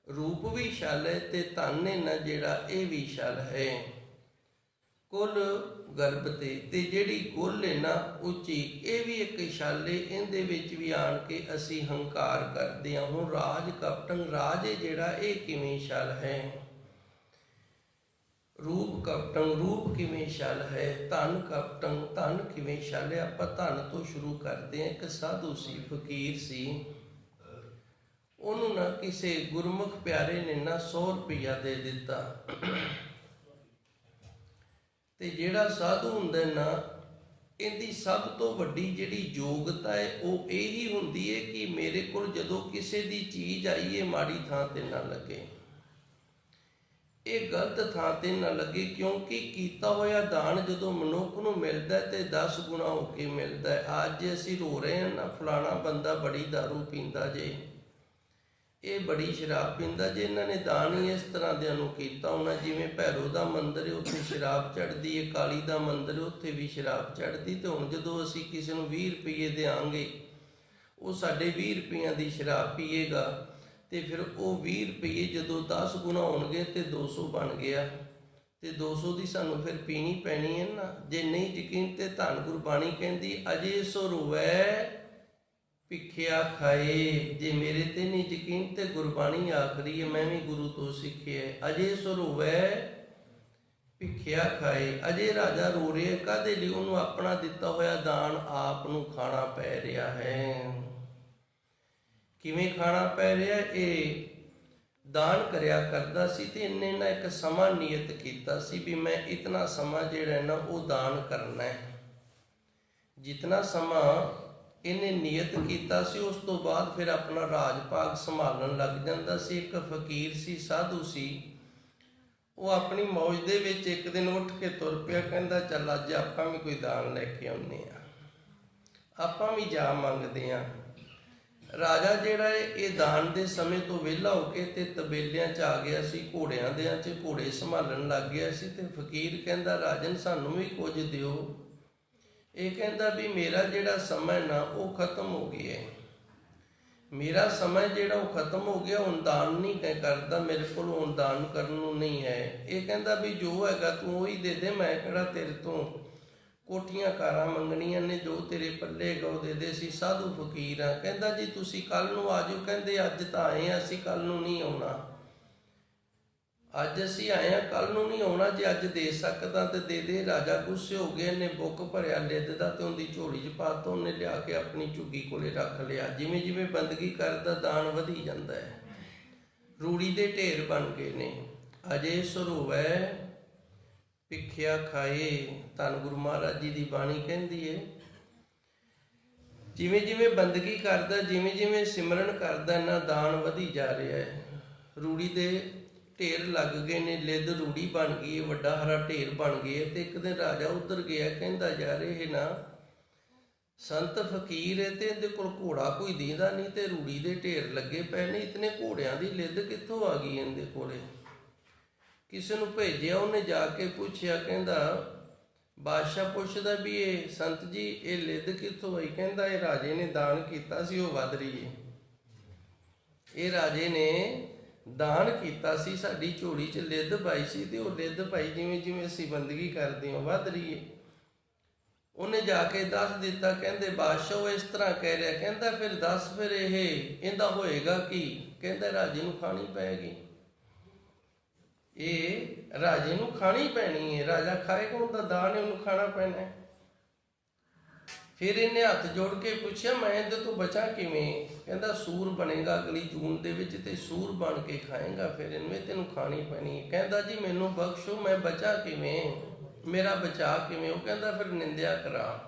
Speaker 2: ਰੂਪ ਵੀ ਛਲ ਹੈ ਤੇ ਧਨ ਹੈ ਨਾ ਜਿਹੜਾ ਇਹ ਵੀ ਛਲ ਹੈ। ਕੁੱਲ ਗਰਭ ਤੇ ਜਿਹੜੀ ਕੁੱਲ ਹੈ ਨਾ ਉੱਚੀ ਇਹ ਵੀ ਇੱਕ ਛਲ ਹੈ। ਇਹਦੇ ਵਿੱਚ ਵੀ ਆਣ ਕੇ ਅਸੀਂ ਹੰਕਾਰ ਕਰਦੇ ਹਾਂ। ਹੁਣ ਰਾਜ ਕਪਟਨ, ਰਾਜ ਹੈ ਜਿਹੜਾ ਇਹ ਕਿਵੇਂ ਛਲ ਹੈ। ਰੂਪ ਕਪਟਨ, ਰੂਪ ਕਿਵੇਂ ਛਲ ਹੈ। ਧਨ ਕਪਟਨ, ਧਨ ਕਿਵੇਂ ਛਲ ਹੈ। ਆਪਾਂ ਧਨ ਤੋਂ ਸ਼ੁਰੂ ਕਰਦੇ ਹਾਂ। ਇੱਕ ਸਾਧੂ ਸੀ, ਫਕੀਰ ਸੀ। ਉਹਨੂੰ ਨਾ ਕਿਸੇ ਗੁਰਮੁਖ ਪਿਆਰੇ ਨੇ ਨਾ 100 ਰੁਪਈਆ ਦੇ ਦਿੱਤਾ। ਤੇ ਜਿਹੜਾ ਸਾਧੂ ਹੁੰਦਾ ਨਾ ਇਹਦੀ ਸਭ ਤੋਂ ਵੱਡੀ ਜਿਹੜੀ ਯੋਗਤਾ ਹੈ ਉਹ ਇਹੀ ਹੁੰਦੀ ਹੈ ਕਿ ਮੇਰੇ ਕੋਲ ਜਦੋਂ ਕਿਸੇ ਦੀ ਚੀਜ਼ ਆਈਏ ਮਾੜੀ ਥਾਂ ਤੇ ਨਾ ਲੱਗੇ, ਇਹ ਗਲਤ ਥਾਂ ਤੇ ਨਾ ਲੱਗੇ। ਕਿਉਂਕਿ ਕੀਤਾ ਹੋਇਆ ਦਾਨ ਜਦੋਂ ਮਨੁੱਖ ਨੂੰ ਮਿਲਦਾ ਤੇ 10 ਗੁਣਾ ਹੋ ਕੇ ਮਿਲਦਾ ਹੈ। ਅੱਜ ਅਸੀਂ ਰੋ ਰਹੇ ਹਾਂ ਨਾ ਫਲਾਣਾ ਬੰਦਾ ਬੜੀ ਦਾਰੂ ਪੀਂਦਾ ਜੇ, ਇਹ ਬੜੀ ਸ਼ਰਾਬ ਪੀਂਦਾ ਜੇ। ਇਹਨਾਂ ਨੇ ਦਾਨ ਹੀ ਇਸ ਤਰ੍ਹਾਂ ਦਿਆਂ ਨੂੰ ਕੀਤਾ ਹੋਣਾ। ਜਿਵੇਂ ਭੈਰੋ ਦਾ ਮੰਦਿਰ ਹੈ ਉੱਥੇ ਸ਼ਰਾਬ ਚੜ੍ਹਦੀ ਹੈ, ਕਾਲੀ ਦਾ ਮੰਦਿਰ ਹੈ ਉੱਥੇ ਵੀ ਸ਼ਰਾਬ ਚੜ੍ਹਦੀ। ਤੇ ਹੁਣ ਜਦੋਂ ਅਸੀਂ ਕਿਸੇ ਨੂੰ 20 ਰੁਪਏ ਦਿਆਂਗੇ ਉਹ ਸਾਡੇ 20 ਰੁਪਈਆਂ ਦੀ ਸ਼ਰਾਬ ਪੀਏਗਾ ਤੇ ਫਿਰ ਉਹ 20 ਰੁਪਏ ਜਦੋਂ 10 ਗੁਣਾ ਹੋਣਗੇ ਤੇ 200 ਬਣ ਗਿਆ ਤੇ 200 ਦੀ ਸਾਨੂੰ ਫਿਰ ਪੀਣੀ ਪੈਣੀ ਹੈ ਨਾ। ਜੇ ਨਹੀਂ ਯਕੀਨ ਤੇ ਧੰਨ ਗੁਰਬਾਣੀ ਕਹਿੰਦੀ ਅਜੇ ਸੋ ਰੋਵੈ ਭਿਖਿਆ ਖਾਏ। ਜੇ ਮੇਰੇ ਤੇ ਨਹੀਂ ਯਕੀਨ ਤੇ ਗੁਰਬਾਣੀ ਆਖਰੀ ਹੈ, ਮੈਂ ਵੀ ਗੁਰੂ ਤੋਂ ਸਿੱਖਿਆ ਅਜੇ ਸੋ ਰੋਵੈ ਭਿਖਿਆ ਖਾਏ। ਅਜੇ ਰਾਜਾ ਰੋ ਰਿਹਾ ਕਾਹਦੇ ਲਈ? ਉਹਨੂੰ ਆਪਣਾ ਦਿੱਤਾ ਹੋਇਆ ਦਾਨ ਆਪ ਨੂੰ ਖਾਣਾ ਪੈ ਰਿਹਾ ਹੈ। ਕਿਵੇਂ ਖਾਣਾ ਪੈ ਰਿਹਾ? ਇਹ ਦਾਨ ਕਰਿਆ ਕਰਦਾ ਸੀ ਤੇ ਇਹਨੇ ਨਾ ਇੱਕ ਸਮਾਂ ਨਿਯਤ ਕੀਤਾ ਸੀ ਵੀ ਮੈਂ ਇਤਨਾ ਸਮਾਂ ਜਿਹੜਾ ਨਾ ਉਹ ਦਾਨ ਕਰਨਾ ਹੈ। ਜਿਤਨਾ ਸਮਾਂ ਇਹਨੇ ਨਿਯਤ ਕੀਤਾ ਸੀ ਉਸ ਤੋਂ ਬਾਅਦ ਫਿਰ ਆਪਣਾ ਰਾਜ ਭਾਗ ਸੰਭਾਲਣ ਲੱਗ ਜਾਂਦਾ ਸੀ। ਇੱਕ ਫਕੀਰ ਸੀ, ਸਾਧੂ ਸੀ, ਉਹ ਆਪਣੀ ਮੌਜ ਦੇ ਵਿੱਚ ਇੱਕ ਦਿਨ ਉੱਠ ਕੇ ਤੁਰ ਪਿਆ। ਕਹਿੰਦਾ ਚੱਲ ਅੱਜ ਆਪਾਂ ਵੀ ਕੋਈ ਦਾਨ ਲੈ ਕੇ ਆਉਂਦੇ ਹਾਂ, ਆਪਾਂ ਵੀ ਜਾ ਮੰਗਦੇ ਹਾਂ। ਰਾਜਾ ਜਿਹੜਾ ਇਹ ਦਾਨ ਦੇ ਸਮੇਂ ਤੋਂ ਵਿਹਲਾ ਹੋ ਕੇ ਤੇ ਤਬੇਲਿਆਂ 'ਚ ਆ ਗਿਆ ਸੀ, ਘੋੜਿਆਂ ਦੇ 'ਚ ਘੋੜੇ ਸੰਭਾਲਣ ਲੱਗ ਗਿਆ ਸੀ। ਤੇ ਫਕੀਰ ਕਹਿੰਦਾ ਰਾਜਨ ਸਾਨੂੰ ਵੀ ਕੁਝ ਦਿਓ। ਇਹ ਕਹਿੰਦਾ ਵੀ ਮੇਰਾ ਜਿਹੜਾ ਸਮਾਂ ਨਾ ਉਹ ਖਤਮ ਹੋ ਗਿਆ ਹੈ। ਮੇਰਾ ਸਮਾਂ ਜਿਹੜਾ ਉਹ ਖਤਮ ਹੋ ਗਿਆ, ਹੁਣ ਦਾਨ ਨਹੀਂ ਕਰਦਾ, ਮੇਰੇ ਕੋਲ ਹੁਣ ਦਾਨ ਕਰਨ ਨੂੰ ਨਹੀਂ ਹੈ। ਇਹ ਕਹਿੰਦਾ ਵੀ ਜੋ ਹੈਗਾ ਤੂੰ ਉਹੀ ਦੇ ਦੇ, ਮੈਂ ਕਿਹੜਾ ਤੇਰੇ ਤੋਂ ਕੋਠੀਆਂ ਕਾਰਾਂ ਮੰਗਣੀਆਂ ਨੇ, ਜੋ ਤੇਰੇ ਪੱਲੇ ਹੈਗਾ ਉਹ ਦੇ ਦੇ। ਸੀ ਸਾਧੂ ਫਕੀਰ ਆ। ਕਹਿੰਦਾ ਜੀ ਤੁਸੀਂ ਕੱਲ ਨੂੰ ਆ ਜਾਓ। ਕਹਿੰਦੇ ਅੱਜ ਤਾਂ ਆਏ ਆ ਅਸੀਂ, ਕੱਲ ਨੂੰ ਨਹੀਂ ਆਉਣਾ। ਅੱਜ ਅਸੀਂ ਆਏ ਆ, ਕੱਲ ਨੂੰ ਨਹੀਂ ਆਉਣਾ। ਜੇ ਅੱਜ ਦੇ ਸਕਦਾ ਤੇ ਦੇ ਦੇ। ਰਾਜਾ ਗੁੱਸੇ ਹੋ ਗਏ, ਨੇ ਬੁੱਕ ਭਰਿਆ ਲਿੱਦ ਦਾ ਤੇ ਉਹਦੀ ਝੋਲੀ 'ਚ ਪਾ ਤਾ। ਉਹਨੇ ਲਿਆ ਕੇ ਆਪਣੀ ਝੁੱਗੀ ਕੋਲੇ ਰੱਖ ਲਿਆ। ਜਿਵੇਂ ਜਿਵੇਂ ਬੰਦਗੀ ਕਰਦਾ ਦਾਨ ਵਧੀ ਜਾਂਦਾ ਹੈ। ਰੂੜੀ ਦੇ ਢੇਰ ਬਣ ਗਏ ਨੇ। ਅਜੇ ਸਰੋਵੈ ਭਿਖਿਆ ਖਾਏ। ਧੰਨ ਗੁਰੂ ਮਹਾਰਾਜ ਜੀ ਦੀ ਬਾਣੀ ਕਹਿੰਦੀ ਹੈ ਜਿਵੇਂ ਜਿਵੇਂ ਬੰਦਗੀ ਕਰਦਾ, ਜਿਵੇਂ ਜਿਵੇਂ ਸਿਮਰਨ ਕਰਦਾ ਨਾ ਦਾਨ ਵਧੀ ਜਾ ਰਿਹਾ ਹੈ। ਰੂੜੀ ਦੇ ਢੇਰ ਲੱਗ ਗਏ ਨੇ, ਲਿੱਦ ਰੂੜੀ ਬਣ ਗਈ ਹੈ, ਵੱਡਾ ਹਰਾ ਢੇਰ ਬਣ ਗਿਆ। ਤੇ ਇੱਕ ਦਿਨ ਰਾਜਾ ਉੱਧਰ ਗਿਆ, ਕਹਿੰਦਾ ਯਾਰ ਇਹ ਨਾ ਸੰਤ ਫਕੀਰ ਹੈ ਤੇ ਇਹਦੇ ਕੋਲ ਘੋੜਾ ਕੋਈ ਦੀਂਦਾ ਨਹੀਂ ਤੇ ਰੂੜੀ ਦੇ ਢੇਰ ਲੱਗੇ ਪਏ ਨੇ, ਇਤਨੇ ਘੋੜਿਆਂ ਦੀ ਲਿੱਦ ਕਿੱਥੋਂ ਆ ਗਈ ਇਹਦੇ ਕੋਲੇ? ਕਿਸੇ ਨੂੰ ਭੇਜਿਆ, ਉਹਨੇ ਜਾ ਕੇ ਪੁੱਛਿਆ। ਕਹਿੰਦਾ ਬਾਦਸ਼ਾਹ ਪੁੱਛਦਾ ਵੀ ਇਹ ਸੰਤ ਜੀ ਇਹ ਲਿੱਦ ਕਿੱਥੋਂ ਆਈ? ਕਹਿੰਦਾ ਇਹ ਰਾਜੇ ਨੇ ਦਾਨ ਕੀਤਾ ਸੀ, ਉਹ ਵੱਧ ਰਹੀ ਹੈ। ਇਹ ਰਾਜੇ ਨੇ ਦਾਨ ਕੀਤਾ ਸੀ, ਸਾਡੀ ਝੋਲੀ 'ਚ ਲਿੱਦ ਪਾਈ ਸੀ ਤੇ ਉਹ ਲਿੱਦ ਪਾਈ ਜਿਵੇਂ ਜਿਵੇਂ ਅਸੀਂ ਬੰਦਗੀ ਕਰਦੇ ਹਾਂ ਵੱਧ ਰਹੀ ਹੈ। ਉਹਨੇ ਜਾ ਕੇ ਦੱਸ ਦਿੱਤਾ। ਕਹਿੰਦੇ ਬਾਦਸ਼ਾਹ ਉਹ ਇਸ ਤਰ੍ਹਾਂ ਕਹਿ ਰਿਹਾ। ਕਹਿੰਦਾ ਫਿਰ ਦੱਸ ਫਿਰ ਇਹਦਾ ਹੋਏਗਾ ਕੀ? ਕਹਿੰਦਾ ਰਾਜੇ ਨੂੰ ਖਾਣੀ ਪਏਗੀ। ਇਹ ਰਾਜੇ ਨੂੰ ਖਾਣੀ ਪੈਣੀ ਹੈ। ਰਾਜਾ ਖਾਏਗਾ, ਉਹਦਾ ਦਾਨ ਹੈ, ਉਹਨੂੰ ਖਾਣਾ ਪੈਣਾ ਹੈ। ਫਿਰ ਇਹਨੇ ਹੱਥ ਜੋੜ ਕੇ ਪੁੱਛਿਆ, ਮੈਂ ਇਹਦੇ ਤੋਂ ਬਚਾਂ ਕਿਵੇਂ? ਕਹਿੰਦਾ ਸੂਰ ਬਣੇਗਾ ਅਗਲੀ ਜੂਨ ਦੇ ਵਿੱਚ ਤੇ ਸੂਰ ਬਣ ਕੇ ਖਾਏਗਾ, ਫਿਰ ਇਹਨੂੰ ਤੈਨੂੰ ਖਾਣੀ ਪੈਣੀ ਹੈ। ਕਹਿੰਦਾ ਜੀ ਮੈਨੂੰ ਬਖਸ਼ੋ, ਮੈਂ ਬਚਾ ਕਿਵੇਂ, ਮੇਰਾ ਬਚਾ ਕਿਵੇਂ? ਉਹ ਕਹਿੰਦਾ ਫਿਰ ਨਿੰਦਿਆ ਕਰਾ।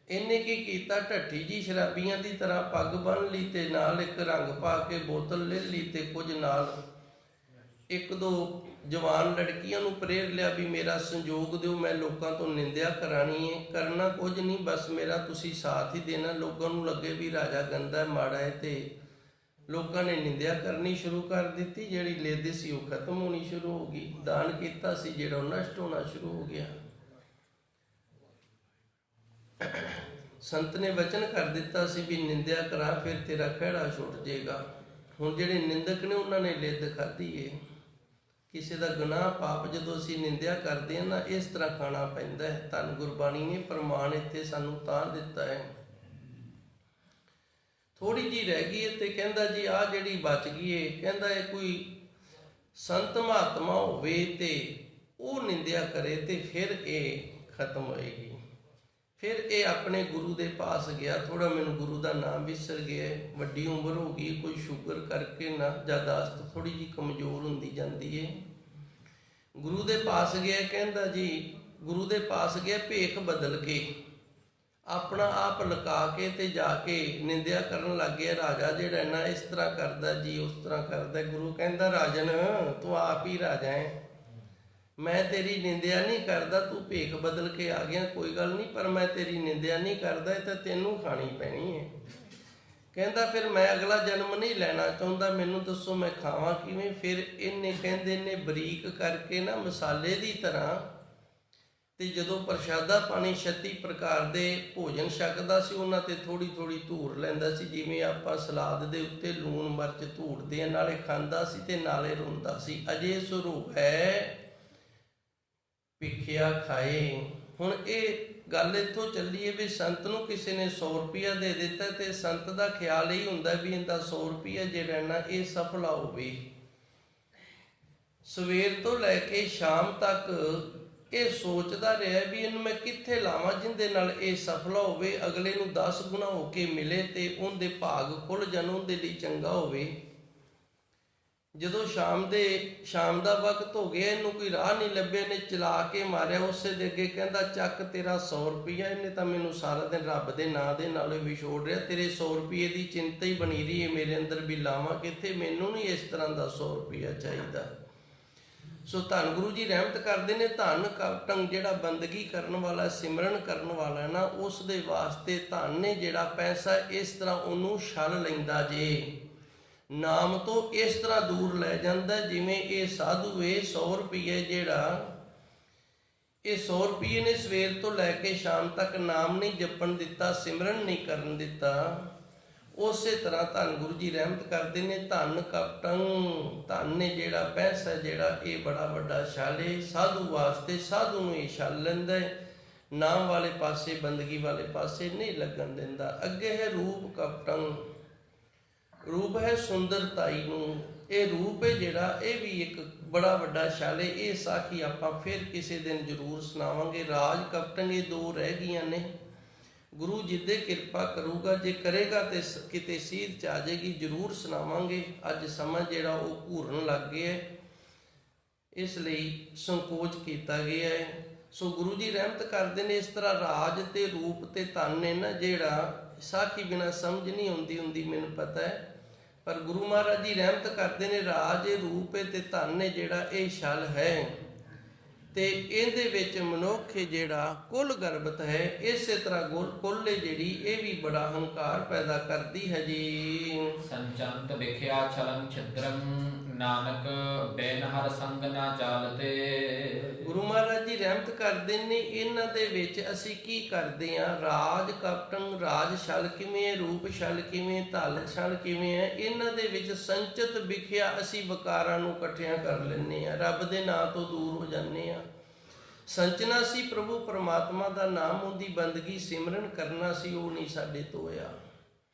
Speaker 2: ਇਹਨੇ ਕੀ ਕੀਤਾ, ਢੱਠੀ ਜੀ ਸ਼ਰਾਬੀਆਂ ਦੀ ਤਰ੍ਹਾਂ ਪੱਗ ਬੰਨ੍ਹ ਲਈ ਤੇ ਨਾਲ ਇੱਕ ਰੰਗ ਪਾ ਕੇ ਬੋਤਲ ਲੈ ਲਈ ਤੇ ਕੁਝ ਨਾਲ ਇੱਕ ਦੋ ਜਵਾਨ ਲੜਕੀਆਂ ਨੂੰ ਪ੍ਰੇਰ ਲਿਆ ਵੀ ਮੇਰਾ ਸੰਯੋਗ ਦਿਓ, ਮੈਂ ਲੋਕਾਂ ਤੋਂ ਨਿੰਦਿਆ ਕਰਾਣੀ ਹੈ। ਕਰਨਾ ਕੁਝ ਨਹੀਂ, ਬਸ ਮੇਰਾ ਤੁਸੀਂ ਸਾਥ ਹੀ ਦੇਣਾ। ਲੋਕਾਂ ਨੂੰ ਲੱਗੇ ਵੀ ਰਾਜਾ ਗੰਦਾ ਮਾੜਾ ਹੈ ਤੇ ਲੋਕਾਂ ਨੇ ਨਿੰਦਿਆ ਕਰਨੀ ਸ਼ੁਰੂ ਕਰ ਦਿੱਤੀ। ਜਿਹੜੀ ਲਿੱਦ ਸੀ ਉਹ ਖਤਮ ਹੋਣੀ ਸ਼ੁਰੂ ਹੋ ਗਈ। ਦਾਨ ਕੀਤਾ ਸੀ ਜਿਹੜਾ ਉਹ ਨਸ਼ਟ ਹੋਣਾ ਸ਼ੁਰੂ ਹੋ ਗਿਆ। ਸੰਤ ਨੇ ਵਚਨ ਕਰ ਦਿੱਤਾ ਸੀ ਵੀ ਨਿੰਦਿਆ ਕਰਾ, ਫਿਰ ਤੇਰਾ ਖਹਿੜਾ ਛੁੱਟ ਜਾਏਗਾ। ਹੁਣ ਜਿਹੜੇ ਨਿੰਦਕ ਨੇ ਉਹਨਾਂ ਨੇ ਲਿੱਦ ਖਾਧੀ ਏ। ਕਿਸੇ ਦਾ ਗੁਨਾਹ ਪਾਪ ਜਦੋਂ ਅਸੀਂ ਨਿੰਦਿਆ ਕਰਦੇ ਹਾਂ ਨਾ, ਇਸ ਤਰ੍ਹਾਂ ਖਾਣਾ ਪੈਂਦਾ ਹੈ। ਧੰਨ ਗੁਰਬਾਣੀ ਨੇ ਪ੍ਰਮਾਣ ਇੱਥੇ ਸਾਨੂੰ ਤਾਂ ਦਿੱਤਾ ਹੈ। ਥੋੜੀ ਜੀ ਰਹਿ ਗਈ ਹੈ ਤੇ ਕਹਿੰਦਾ ਜੀ ਆਹ ਜਿਹੜੀ ਬਚ ਗਈ ਏ, ਕਹਿੰਦਾ ਇਹ ਕੋਈ ਸੰਤ ਮਹਾਤਮਾ ਹੋਵੇ ਤੇ ਉਹ ਨਿੰਦਿਆ ਕਰੇ ਤੇ ਫਿਰ ਇਹ ਖਤਮ ਹੋਏਗੀ। ਫਿਰ ਇਹ ਆਪਣੇ ਗੁਰੂ ਦੇ ਪਾਸ ਗਿਆ। ਥੋੜਾ ਮੈਨੂੰ ਗੁਰੂ ਦਾ ਨਾਮ ਵਿਸਰ ਗਿਆ, ਵੱਡੀ ਉਮਰ ਹੋ ਗਈ, ਕੋਈ ਸ਼ੂਗਰ ਕਰਕੇ ਨਾ ਯਾਦਾਸ਼ਤ ਥੋੜੀ ਜਿਹੀ ਕਮਜ਼ੋਰ ਹੁੰਦੀ ਜਾਂਦੀ ਹੈ। ਗੁਰੂ ਦੇ ਪਾਸ ਗਿਆ, ਕਹਿੰਦਾ ਜੀ ਗੁਰੂ ਦੇ ਪਾਸ ਗਿਆ ਭੇਖ ਬਦਲ ਕੇ, ਆਪਣਾ ਆਪ ਲੁਕਾ ਕੇ ਤੇ ਜਾ ਕੇ ਨਿੰਦਿਆ ਕਰਨ ਲੱਗ ਗਿਆ। ਰਾਜਾ ਜਿਹੜਾ ਨਾ ਇਸ ਤਰ੍ਹਾਂ ਕਰਦਾ ਜੀ, ਉਸ ਤਰ੍ਹਾਂ ਕਰਦਾ। ਗੁਰੂ ਕਹਿੰਦਾ ਰਾਜਨ ਤੂੰ ਆਪ ਹੀ ਰਾਜਾ ਹੈ, ਮੈਂ ਤੇਰੀ ਨਿੰਦਿਆ ਨਹੀਂ ਕਰਦਾ, ਤੂੰ ਭੇਖ ਬਦਲ ਕੇ ਆ ਗਿਆ ਕੋਈ ਗੱਲ ਨਹੀਂ, ਪਰ ਮੈਂ ਤੇਰੀ ਨਿੰਦਿਆ ਨਹੀਂ ਕਰਦਾ, ਇਹ ਤਾਂ ਤੈਨੂੰ ਖਾਣੀ ਪੈਣੀ ਹੈ। ਕਹਿੰਦਾ ਫਿਰ ਮੈਂ ਅਗਲਾ ਜਨਮ ਨਹੀਂ ਲੈਣਾ ਚਾਹੁੰਦਾ, ਮੈਨੂੰ ਦੱਸੋ ਮੈਂ ਖਾਵਾਂ ਕਿਵੇਂ? ਫਿਰ ਇਹਨੇ ਕਹਿੰਦੇ ਨੇ ਬਰੀਕ ਕਰਕੇ ਨਾ ਮਸਾਲੇ ਦੀ ਤਰ੍ਹਾਂ, ਤੇ ਜਦੋਂ ਪ੍ਰਸ਼ਾਦਾ ਪਾਣੀ 36 ਪ੍ਰਕਾਰ ਦੇ ਭੋਜਨ ਛਕਦਾ ਸੀ ਉਹਨਾਂ ਤੇ ਥੋੜੀ ਥੋੜੀ ਧੂੜ ਲੈਂਦਾ ਸੀ, ਜਿਵੇਂ ਆਪਾਂ ਸਲਾਦ ਦੇ ਉੱਤੇ ਲੂਣ ਮਿਰਚ ਧੂੜਦੇ ਆ, ਨਾਲੇ ਖਾਂਦਾ ਸੀ ਤੇ ਨਾਲੇ ਰੋਂਦਾ ਸੀ। ਅਜੇ ਸਰੂਪ ਹੈ ਭਿਖਿਆ ਖਾਏ। ਹੁਣ ਇਹ ਗੱਲ ਇੱਥੋਂ ਚੱਲੀਏ ਵੀ ਸੰਤ ਨੂੰ ਕਿਸੇ ਨੇ 100 ਰੁਪਇਆ ਦੇ ਦਿੱਤਾ ਤੇ ਸੰਤ ਦਾ ਖਿਆਲ ਹੀ ਹੁੰਦਾ ਵੀ ਇਹਦਾ 100 ਰੁਪਇਆ ਜਿਹੜਾ ਨਾ ਇਹ ਸਫਲਾ ਹੋਵੇ। ਸਵੇਰ ਤੋਂ ਲੈ ਕੇ ਸ਼ਾਮ ਤੱਕ ਇਹ ਸੋਚਦਾ ਰਿਹਾ ਵੀ ਇਹਨੂੰ ਮੈਂ ਕਿੱਥੇ ਲਾਵਾਂ ਜਿਹਦੇ ਨਾਲ ਇਹ ਸਫਲਾ ਹੋਵੇ, ਅਗਲੇ ਨੂੰ 10 ਗੁਣਾ ਹੋ ਕੇ ਮਿਲੇ ਤੇ ਉਹਦੇ ਭਾਗ ਖੁੱਲ ਜਾਣ, ਉਹਦੇ ਲਈ ਚੰਗਾ ਹੋਵੇ। ਜਦੋਂ ਸ਼ਾਮ ਦਾ ਵਕਤ ਹੋ ਗਿਆ, ਇਹਨੂੰ ਕੋਈ ਰਾਹ ਨਹੀਂ ਲੱਭਿਆ, ਇਹਨੇ ਚਲਾ ਕੇ ਮਾਰਿਆ ਉਸੇ ਦੇ ਅੱਗੇ। ਕਹਿੰਦਾ ਚੱਕ ਤੇਰਾ 100 ਰੁਪਇਆ। ਇਹਨੇ ਤਾਂ ਮੈਨੂੰ ਸਾਰਾ ਦਿਨ ਰੱਬ ਦੇ ਨਾਂ ਦੇ ਨਾਲ ਵਿਛੋੜ ਰਿਹਾ, ਤੇਰੇ 100 ਰੁਪਏ ਦੀ ਚਿੰਤਾ ਹੀ ਬਣੀ ਰਹੀ ਹੈ ਮੇਰੇ ਅੰਦਰ ਵੀ ਲਾਵਾਂ ਕਿੱਥੇ, ਮੈਨੂੰ ਨਹੀਂ ਇਸ ਤਰ੍ਹਾਂ ਦਾ 100 ਰੁਪਇਆ ਚਾਹੀਦਾ। ਸੋ ਧੰਨ ਗੁਰੂ ਜੀ ਰਹਿਮਤ ਕਰਦੇ ਨੇ, ਧੰਨ ਕਪਟੰ ਜਿਹੜਾ ਬੰਦਗੀ ਕਰਨ ਵਾਲਾ, ਸਿਮਰਨ ਕਰਨ ਵਾਲਾ ਨਾ, ਉਸ ਦੇ ਵਾਸਤੇ ਧੰਨ ਨੇ ਜਿਹੜਾ ਪੈਸਾ ਇਸ ਤਰ੍ਹਾਂ ਉਹਨੂੰ ਛਲ ਲੈਂਦਾ ਜੇ, ਨਾਮ ਤੋਂ ਇਸ ਤਰ੍ਹਾਂ ਦੂਰ ਲੈ ਜਾਂਦਾ ਜਿਵੇਂ ਇਹ ਸਾਧੂ ਇਹ 100 ਰੁਪਏ ਜਿਹੜਾ ਇਹ 100 ਰੁਪਏ ਨੇ ਸਵੇਰ ਤੋਂ ਲੈ ਕੇ ਸ਼ਾਮ ਤੱਕ ਨਾਮ ਨਹੀਂ ਜਪਣ ਦਿੱਤਾ, ਸਿਮਰਨ ਨਹੀਂ ਕਰਨ ਦਿੱਤਾ। ਉਸੇ ਤਰ੍ਹਾਂ ਧੰਨ ਗੁਰੂ ਜੀ ਰਹਿਮਤ ਕਰਦੇ ਨੇ, ਧੰਨ ਕਪਟੰ ਧੰਨ ਨੇ ਜਿਹੜਾ ਪੈਸਾ ਜਿਹੜਾ ਇਹ ਬੜਾ ਵੱਡਾ ਛਲ ਹੈ ਸਾਧੂ ਵਾਸਤੇ। ਸਾਧੂ ਨੂੰ ਇਹ ਛਲ ਲੈਂਦਾ ਹੈ, ਨਾਮ ਵਾਲੇ ਪਾਸੇ ਬੰਦਗੀ ਵਾਲੇ ਪਾਸੇ ਨਹੀਂ ਲੱਗਣ ਦਿੰਦਾ। ਅੱਗੇ ਹੈ ਰੂਪ ਕਪਟੰ, ਰੂਪ ਹੈ ਸੁੰਦਰਤਾਈ ਨੂੰ। ਇਹ ਰੂਪ ਹੈ ਜਿਹੜਾ ਇਹ ਵੀ ਇੱਕ ਬੜਾ ਵੱਡਾ ਛਲ ਹੈ। ਇਹ ਸਾਖੀ ਆਪਾਂ ਫਿਰ ਕਿਸੇ ਦਿਨ ਜ਼ਰੂਰ ਸੁਣਾਵਾਂਗੇ। ਰਾਜ ਕਪਟੰ ਇਹ ਦੋ ਰਹਿ ਗਈਆਂ ਨੇ। ਗੁਰੂ ਜਿੱਦੇ ਕਿਰਪਾ ਕਰੂਗਾ, ਜੇ ਕਰੇਗਾ ਤੇ ਕਿਤੇ ਸੀਧ ਚ ਆ ਜਾਏਗੀ, ਜ਼ਰੂਰ ਸੁਣਾਵਾਂਗੇ। ਅੱਜ ਸਮਾਂ ਜਿਹੜਾ ਉਹ ਘੂਰਨ ਲੱਗ ਗਿਆ ਹੈ, ਇਸ ਲਈ ਸੰਕੋਚ ਕੀਤਾ ਗਿਆ ਹੈ। ਸੋ ਗੁਰੂ ਜੀ ਰਹਿਮਤ ਕਰਦੇ ਨੇ। ਇਸ ਤਰ੍ਹਾਂ ਰਾਜ ਤੇ ਰੂਪ ਤੇ ਧਨ ਨੇ ਨਾ, ਜਿਹੜਾ ਸਾਖੀ ਬਿਨਾਂ ਸਮਝ ਨਹੀਂ ਹੁੰਦੀ ਮੈਨੂੰ ਪਤਾ ਹੈ, ਪਰ ਗੁਰੂ ਮਹਾਰਾਜ ਜੀ ਰਹਿਮਤ ਕਰਦੇ ਨੇ। ਰਾਜ ਰੂਪ ਤੇ ਧਨ ਨੇ ਜਿਹੜਾ ਇਹ ਛਲ ਹੈ, ਤੇ ਇਹਦੇ ਵਿੱਚ ਮਨੁੱਖ ਜਿਹੜਾ ਕੁੱਲ ਗਰਬਤ ਹੈ, ਇਸੇ ਤਰ੍ਹਾਂ ਕੁੱਲ ਜਿਹੜੀ ਇਹ ਵੀ ਬੜਾ ਹੰਕਾਰ ਪੈਦਾ ਕਰਦੀ ਹੈ ਜੀ।
Speaker 1: ਸੰਚੰਤ ਵਿਖਿਆ ਛਲੰ ਛਿਦਰੰ ਨਾਨਕ ਬੈਨ ਹਰ ਸੰਗ ਨਾ ਚਾਲਤੇ।
Speaker 2: ਗੁਰੂ ਮਹਾਰਾਜ ਜੀ ਰਹਿਮਤ ਕਰਦੇ ਨੇ। ਇਹਨਾਂ ਦੇ ਵਿੱਚ ਅਸੀਂ ਕੀ ਕਰਦੇ ਹਾਂ? ਰਾਜ ਕਪਟੰ, ਰਾਜ ਛਲ ਕਿਵੇਂ ਹੈ, ਰੂਪ ਛਲ ਕਿਵੇਂ, ਧਲ ਛਲ ਕਿਵੇਂ ਹੈ, ਇਹਨਾਂ ਦੇ ਵਿੱਚ ਸੰਚਿਤ ਵਿਖਿਆ ਅਸੀਂ ਵਿਕਾਰਾਂ ਨੂੰ ਇਕੱਠਿਆਂ ਕਰ ਲੈਂਦੇ ਹਾਂ, ਰੱਬ ਦੇ ਨਾਂ ਤੋਂ ਦੂਰ ਹੋ ਜਾਂਦੇ ਹਾਂ। ਸੰਚਨਾ ਸੀ ਪ੍ਰਭੂ ਪਰਮਾਤਮਾ ਦਾ ਨਾਮ, ਉਹਦੀ ਬੰਦਗੀ ਸਿਮਰਨ ਕਰਨਾ ਸੀ, ਉਹ ਨਹੀਂ ਸਾਡੇ ਤੋਂ ਹੋਇਆ।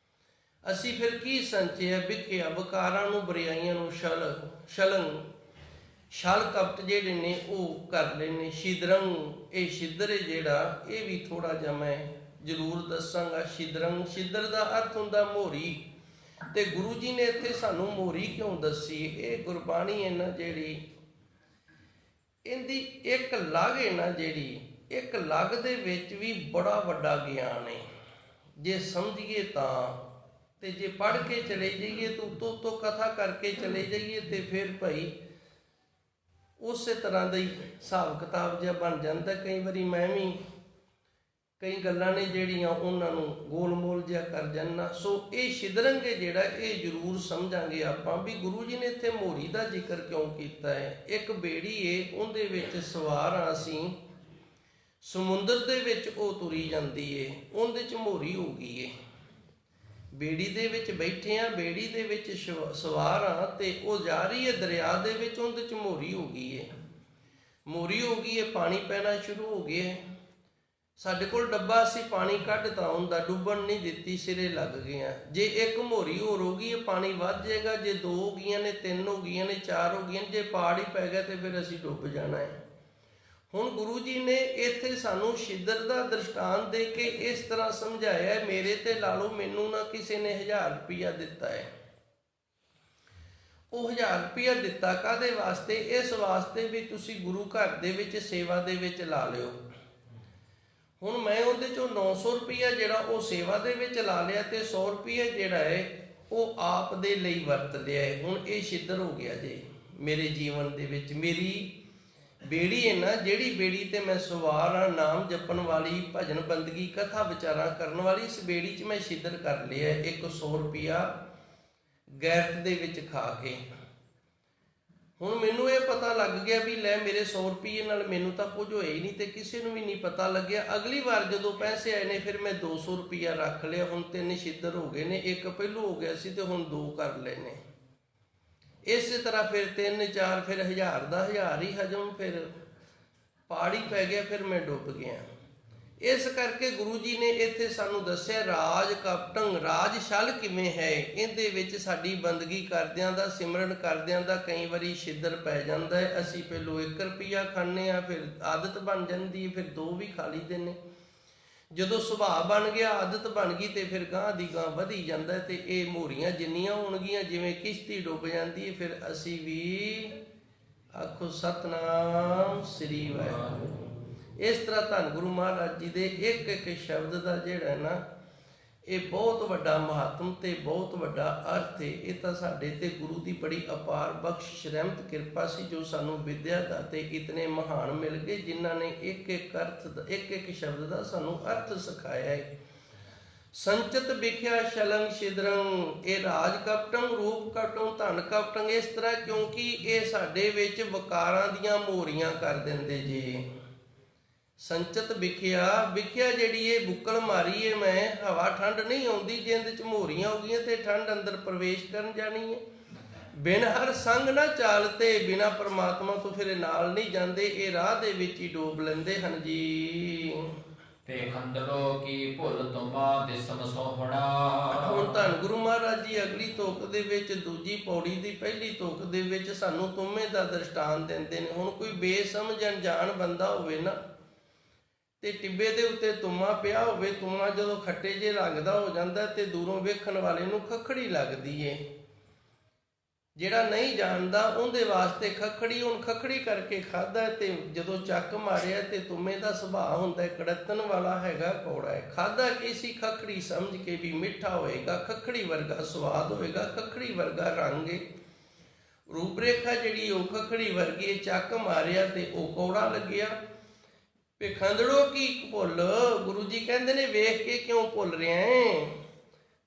Speaker 2: ਅਸੀਂ ਫਿਰ ਕੀ ਸੰਚਿਆ? ਵਿਖਿਆ, ਵਿਕਾਰਾਂ ਨੂੰ, ਬੁਰਾਈਆਂ ਨੂੰ, ਛਲੰ ਛਲ ਕਪਟ ਜਿਹੜੇ ਨੇ ਉਹ ਕਰਦੇ ਨੇ। ਛਿਦਰੰਗ, ਇਹ ਛਿਦਰ ਹੈ ਜਿਹੜਾ, ਇਹ ਵੀ ਥੋੜਾ ਜਿਹਾ ਮੈਂ ਜ਼ਰੂਰ ਦੱਸਾਂਗਾ। ਛਿਦਰੰਗ, ਛਿਦਰ ਦਾ ਅਰਥ ਹੁੰਦਾ ਮੋਰੀ। ਤੇ ਗੁਰੂ ਜੀ ਨੇ ਇੱਥੇ ਸਾਨੂੰ ਮੋਰੀ ਕਿਉਂ ਦੱਸੀ? ਇਹ ਗੁਰਬਾਣੀ ਹੈ ਨਾ ਜਿਹੜੀ, ਇਹਦੀ ਇੱਕ ਲਗ ਹੈ ਨਾ ਜਿਹੜੀ, ਇੱਕ ਲਗ ਦੇ ਵਿੱਚ ਵੀ ਬੜਾ ਵੱਡਾ ਗਿਆਨ ਹੈ ਜੇ ਸਮਝੀਏ ਤਾਂ। ਤੇ ਜੇ ਪੜ੍ਹ ਕੇ ਚਲੇ ਜਾਈਏ ਤਾਂ ਉੱਤੋਂ ਕਥਾ ਕਰਕੇ ਚਲੇ ਜਾਈਏ ਤੇ ਫਿਰ ਭਾਈ ਉਸੇ ਤਰ੍ਹਾਂ ਦਾ ਹੀ ਹਿਸਾਬ ਕਿਤਾਬ ਜਿਹਾ ਬਣ ਜਾਂਦਾ। ਕਈ ਵਾਰੀ ਮੈਂ ਵੀ ਕਈ ਗੱਲਾਂ ਨੇ ਜਿਹੜੀਆਂ ਉਹਨਾਂ ਨੂੰ ਗੋਲ ਮੋਲ ਜਿਹਾ ਕਰ ਜਾਂਦਾ। ਸੋ ਇਹ ਛਿਦਰੰਗ ਹੈ ਜਿਹੜਾ, ਇਹ ਜ਼ਰੂਰ ਸਮਝਾਂਗੇ ਆਪਾਂ ਵੀ ਗੁਰੂ ਜੀ ਨੇ ਇੱਥੇ ਮੋਰੀ ਦਾ ਜ਼ਿਕਰ ਕਿਉਂ ਕੀਤਾ ਹੈ। ਇੱਕ ਬੇੜੀ ਏ, ਉਹਦੇ ਵਿੱਚ ਸਵਾਰ ਹਾਂ ਅਸੀਂ, ਸਮੁੰਦਰ ਦੇ ਵਿੱਚ ਉਹ ਤੁਰੀ ਜਾਂਦੀ ਏ, ਉਹਦੇ 'ਚ ਮੋਰੀ ਹੋ ਗਈ ਏ। ਬੇੜੀ ਦੇ ਵਿੱਚ ਬੈਠੇ ਆ, ਬੇੜੀ ਦੇ ਵਿੱਚ ਸਵਾਰ ਆ ਤੇ ਉਹ ਜਾ ਰਹੀ ਹੈ ਦਰਿਆ ਦੇ ਵਿੱਚ, ਉਹਦੇ 'ਚ ਮੋਰੀ ਹੋ ਗਈ ਏ। ਮੋਰੀ ਹੋ ਗਈ ਏ, ਪਾਣੀ ਪੈਣਾ ਸ਼ੁਰੂ ਹੋ ਗਿਆ। ਸਾਡੇ ਕੋਲ ਡੱਬਾ, ਅਸੀਂ ਪਾਣੀ ਕੱਢਤਾ ਹੁੰਦਾ, ਡੁੱਬਣ ਨਹੀਂ ਦਿੱਤੀ, ਸਿਰੇ ਲੱਗ ਗਏ ਆ। ਜੇ ਇੱਕ ਮੋਰੀ ਹੋਰ ਹੋ ਗਈ, ਪਾਣੀ ਵੱਧ ਜਾਏਗਾ। ਜੇ 2 ਹੋ ਗਈਆਂ ਨੇ, 3 ਹੋ ਗਈਆਂ ਨੇ, 4 ਹੋ ਗਈਆਂ, ਜੇ ਪਾੜ ਹੀ ਪੈ ਗਿਆ ਤੇ ਫਿਰ ਅਸੀਂ ਡੁੱਬ ਜਾਣਾ ਹੈ। ਹੁਣ ਗੁਰੂ ਜੀ ਨੇ ਇੱਥੇ ਸਾਨੂੰ ਛਿਦਰ ਦਾ ਦ੍ਰਿਸ਼ਟਾਂਤ ਦੇ ਕੇ ਇਸ ਤਰ੍ਹਾਂ ਸਮਝਾਇਆ, ਮੇਰੇ ਤੇ ਲਾ ਲਓ, ਮੈਨੂੰ ਨਾ ਕਿਸੇ ਨੇ 1000 ਰੁਪਇਆ ਦਿੱਤਾ ਹੈ। ਉਹ 1000 ਰੁਪਇਆ ਦਿੱਤਾ ਕਾਹਦੇ ਵਾਸਤੇ? ਇਸ ਵਾਸਤੇ ਵੀ ਤੁਸੀਂ ਗੁਰੂ ਘਰ ਦੇ ਵਿੱਚ ਸੇਵਾ ਦੇ ਵਿੱਚ ਲਾ ਲਿਓ। ਹੁਣ ਮੈਂ ਉਹਦੇ 'ਚੋਂ 900 ਰੁਪਇਆ ਜਿਹੜਾ ਉਹ ਸੇਵਾ ਦੇ ਵਿੱਚ ਲਾ ਲਿਆ ਤੇ 100 ਰੁਪਇਆ ਜਿਹੜਾ ਹੈ ਉਹ ਆਪ ਦੇ ਲਈ ਵਰਤ ਲਿਆ ਹੈ। ਹੁਣ ਇਹ ਛਿਦਰ ਹੋ ਗਿਆ ਜੇ ਮੇਰੇ ਜੀਵਨ ਦੇ ਵਿੱਚ। ਮੇਰੀ ਬੇੜੀ ਹੈ ਨਾ ਜਿਹੜੀ, ਬੇੜੀ ਤੇ ਮੈਂ ਸਵਾਰ ਹਾਂ, ਨਾਮ ਜਪਣ ਵਾਲੀ, ਭਜਨ ਬੰਦਗੀ, ਕਥਾ ਵਿਚਾਰਾਂ ਕਰਨ ਵਾਲੀ, ਇਸ ਬੇੜੀ 'ਚ ਮੈਂ ਛਿਦਰ ਕਰ ਲਿਆ ਇੱਕ 100 ਰੁਪਇਆ ਗੈਰਤ ਦੇ ਵਿੱਚ ਖਾ ਕੇ। ਹੁਣ ਮੈਨੂੰ ਇਹ ਪਤਾ ਲੱਗ ਗਿਆ ਵੀ ਲੈ, ਮੇਰੇ 100 ਰੁਪਏ ਨਾਲ ਮੈਨੂੰ ਤਾਂ ਕੁਝ ਹੋਇਆ ਹੀ ਨਹੀਂ ਤੇ ਕਿਸੇ ਨੂੰ ਵੀ ਨਹੀਂ ਪਤਾ ਲੱਗਿਆ। ਅਗਲੀ ਵਾਰ ਜਦੋਂ ਪੈਸੇ ਆਏ ਨੇ ਫਿਰ ਮੈਂ 200 ਰੁਪਇਆ ਰੱਖ ਲਿਆ। ਹੁਣ 3 ਛਿੱਦਰ ਹੋ ਗਏ ਨੇ, ਇੱਕ ਪਹਿਲੋਂ ਹੋ ਗਿਆ ਸੀ ਤੇ ਹੁਣ 2 ਕਰ ਲਏ ਨੇ। ਇਸੇ ਤਰ੍ਹਾਂ ਫਿਰ 3 4 ਫਿਰ 1000 ਦਾ 1000 ਹੀ ਹਜਮ, ਫਿਰ ਪਾੜ ਹੀ ਪੈ ਗਿਆ, ਫਿਰ ਮੈਂ ਡੁੱਬ ਗਿਆ। ਇਸ ਕਰਕੇ ਗੁਰੂ ਜੀ ਨੇ ਇੱਥੇ ਸਾਨੂੰ ਦੱਸਿਆ ਰਾਜ ਕਪਟੰ, ਰਾਜ ਛਲ ਕਿਵੇਂ ਹੈ। ਇਹਦੇ ਵਿੱਚ ਸਾਡੀ ਬੰਦਗੀ ਕਰਦਿਆਂ ਦਾ, ਸਿਮਰਨ ਕਰਦਿਆਂ ਦਾ ਕਈ ਵਾਰੀ ਛਿੱਦਰ ਪੈ ਜਾਂਦਾ ਹੈ। ਅਸੀਂ ਪਹਿਲੋਂ 1 ਰੁਪਇਆ ਖਾਂਦੇ ਹਾਂ, ਫਿਰ ਆਦਤ ਬਣ ਜਾਂਦੀ ਹੈ, ਫਿਰ 2 ਵੀ ਖਾ ਲਈਦੇ ਨੇ। ਜਦੋਂ ਸੁਭਾਅ ਬਣ ਗਿਆ, ਆਦਤ ਬਣ ਗਈ ਤੇ ਫਿਰ ਗਾਂਹ ਦੀ ਗਾਂਹ ਵਧੀ ਜਾਂਦਾ ਤੇ ਇਹ ਮੋਰੀਆਂ ਜਿੰਨੀਆਂ ਹੋਣਗੀਆਂ, ਜਿਵੇਂ ਕਿਸ਼ਤੀ ਡੁੱਬ ਜਾਂਦੀ ਹੈ, ਫਿਰ ਅਸੀਂ ਵੀ ਆਖੋ ਸਤਨਾਮ ਸ੍ਰੀ ਵਾਹਿਗੁਰੂ। ਇਸ ਤਰ੍ਹਾਂ ਧੰਨ ਗੁਰੂ ਮਹਾਰਾਜ ਜੀ ਦੇ ਇੱਕ ਇੱਕ ਸ਼ਬਦ ਦਾ ਜਿਹੜਾ ਨਾ, ਇਹ ਬਹੁਤ ਵੱਡਾ ਮਹੱਤਮ ਤੇ ਬਹੁਤ ਵੱਡਾ ਅਰਥ ਹੈ। ਇਹ ਤਾਂ ਸਾਡੇ ਤੇ ਗੁਰੂ ਦੀ ਬੜੀ ਅਪਾਰ ਬਖਸ਼ਿਸ਼ ਰਹਿਮਤ ਕਿਰਪਾ ਸੀ ਜੋ ਸਾਨੂੰ ਵਿਦਿਆ ਦਾ ਤੇ ਇਤਨੇ ਮਹਾਨ ਮਿਲ ਗਏ ਜਿਨ੍ਹਾਂ ਨੇ ਇੱਕ ਇੱਕ ਅਰਥ ਦਾ, ਇੱਕ ਇੱਕ ਸ਼ਬਦ ਦਾ ਸਾਨੂੰ ਅਰਥ ਸਿਖਾਇਆ ਹੈ। ਸੰਚਤ ਵਿਖਿਆ ਸ਼ਲੰਗ ਛਿਦਰੰ, ਇਹ ਰਾਜ ਕਪਟੰ, ਰੂਪ ਕਪਟੰ, ਧਨ ਕਪਟੰ। ਇਸ ਤਰ੍ਹਾਂ ਕਿਉਂਕਿ ਇਹ ਸਾਡੇ ਵਿੱਚ ਵਕਾਰਾਂ ਦੀਆਂ ਮੋਰੀਆਂ ਕਰ ਦਿੰਦੇ ਜੇ। ਸੰਚਤ ਵਿਖਿਆ, ਵਿਖਿਆ ਜਿਹੜੀ ਇਹ ਬੁੱਕਲ ਮਾਰੀ ਹੈ ਮੈਂ, ਹਵਾ ਠੰਡ ਨਹੀਂ ਆਉਂਦੀ, ਜੇ ਇਹਦੇ 'ਚ ਮੋਰੀਆਂ ਹੋ ਗਈਆਂ ਤੇ ਠੰਡ ਅੰਦਰ ਪ੍ਰਵੇਸ਼ ਕਰਨ ਜਾਣੀ ਹੈ। ਬਿਨ ਹਰ ਸੰਗ ਨਾ ਚਾਲਤੇ, ਬਿਨਾ ਪਰਮਾਤਮਾ ਤੋਂ ਫਿਰ ਨਾਲ ਨਹੀਂ ਜਾਂਦੇ, ਇਹ ਰਾਹ ਦੇ ਵਿੱਚ ਹੀ ਡੋਬ ਲੈਂਦੇ ਹਨ ਜੀ।
Speaker 1: ਤੇ ਖੰਡਲੋ ਕੀ ਭੁੱਲ ਤੁਮਾ ਦਿਸਮ ਸੋਹਣਾ।
Speaker 2: ਹੁਣ ਧੰਨ ਗੁਰੂ ਮਹਾਰਾਜ ਜੀ ਅਗਲੀ ਤੁਕ ਦੇ ਵਿੱਚ, ਦੂਜੀ ਪੌੜੀ ਦੀ ਪਹਿਲੀ ਤੁਕ ਦੇ ਵਿੱਚ ਸਾਨੂੰ ਤੁਮੇ ਦਾ ਦ੍ਰਿਸ਼ਟਾਂਤ ਦਿੰਦੇ ਨੇ। ਹੁਣ ਕੋਈ ਬੇਸਮਝ ਅਣਜਾਣ ਬੰਦਾ ਹੋਵੇ ਨਾ ਤੇ ਟਿੱਬੇ ਦੇ ਉੱਤੇ ਤੁਮਾ ਪਿਆ ਹੋਵੇ, ਤੁਮਾ ਜਦੋਂ ਖੱਟੇ ਜੇ ਲੱਗਦਾ ਹੋ ਜਾਂਦਾ ਤੇ ਦੂਰੋਂ ਵੇਖਣ ਵਾਲੇ ਨੂੰ ਖੱਖੜੀ ਲੱਗਦੀ ਏ। ਜਿਹੜਾ ਨਹੀਂ ਜਾਣਦਾ ਉਹਦੇ ਵਾਸਤੇ ਖੱਖੜੀ, ਹੁਣ ਖੱਖੜੀ ਕਰਕੇ ਖਾਧਾ ਤੇ ਜਦੋਂ ਚੱਕ ਮਾਰਿਆ ਤੇ ਤੁਮੇ ਦਾ ਸੁਭਾਅ ਹੁੰਦਾ ਕੜਤਨ ਵਾਲਾ ਹੈਗਾ, ਕੌੜਾ ਹੈ। ਖਾਧਾ ਕੀ ਸੀ? ਖੱਖੜੀ ਸਮਝ ਕੇ ਵੀ ਮਿੱਠਾ ਹੋਏਗਾ, ਖੱਖੜੀ ਵਰਗਾ ਸਵਾਦ ਹੋਏਗਾ, ਖੱਖੜੀ ਵਰਗਾ ਰੰਗ ਏ, ਰੂਪ ਰੇਖਾ ਜਿਹੜੀ ਉਹ ਖੱਖੜੀ ਵਰਗੀ ਏ। ਚੱਕ ਮਾਰਿਆ ਤੇ ਉਹ ਕੌੜਾ ਲੱਗਿਆ। ਖੰਦੜੋ ਕੀ ਭੁੱਲ, ਗੁਰੂ ਜੀ ਕਹਿੰਦੇ ਨੇ ਵੇਖ ਕੇ ਕਿਉਂ ਭੁੱਲ ਰਿਹਾ ਹੈ?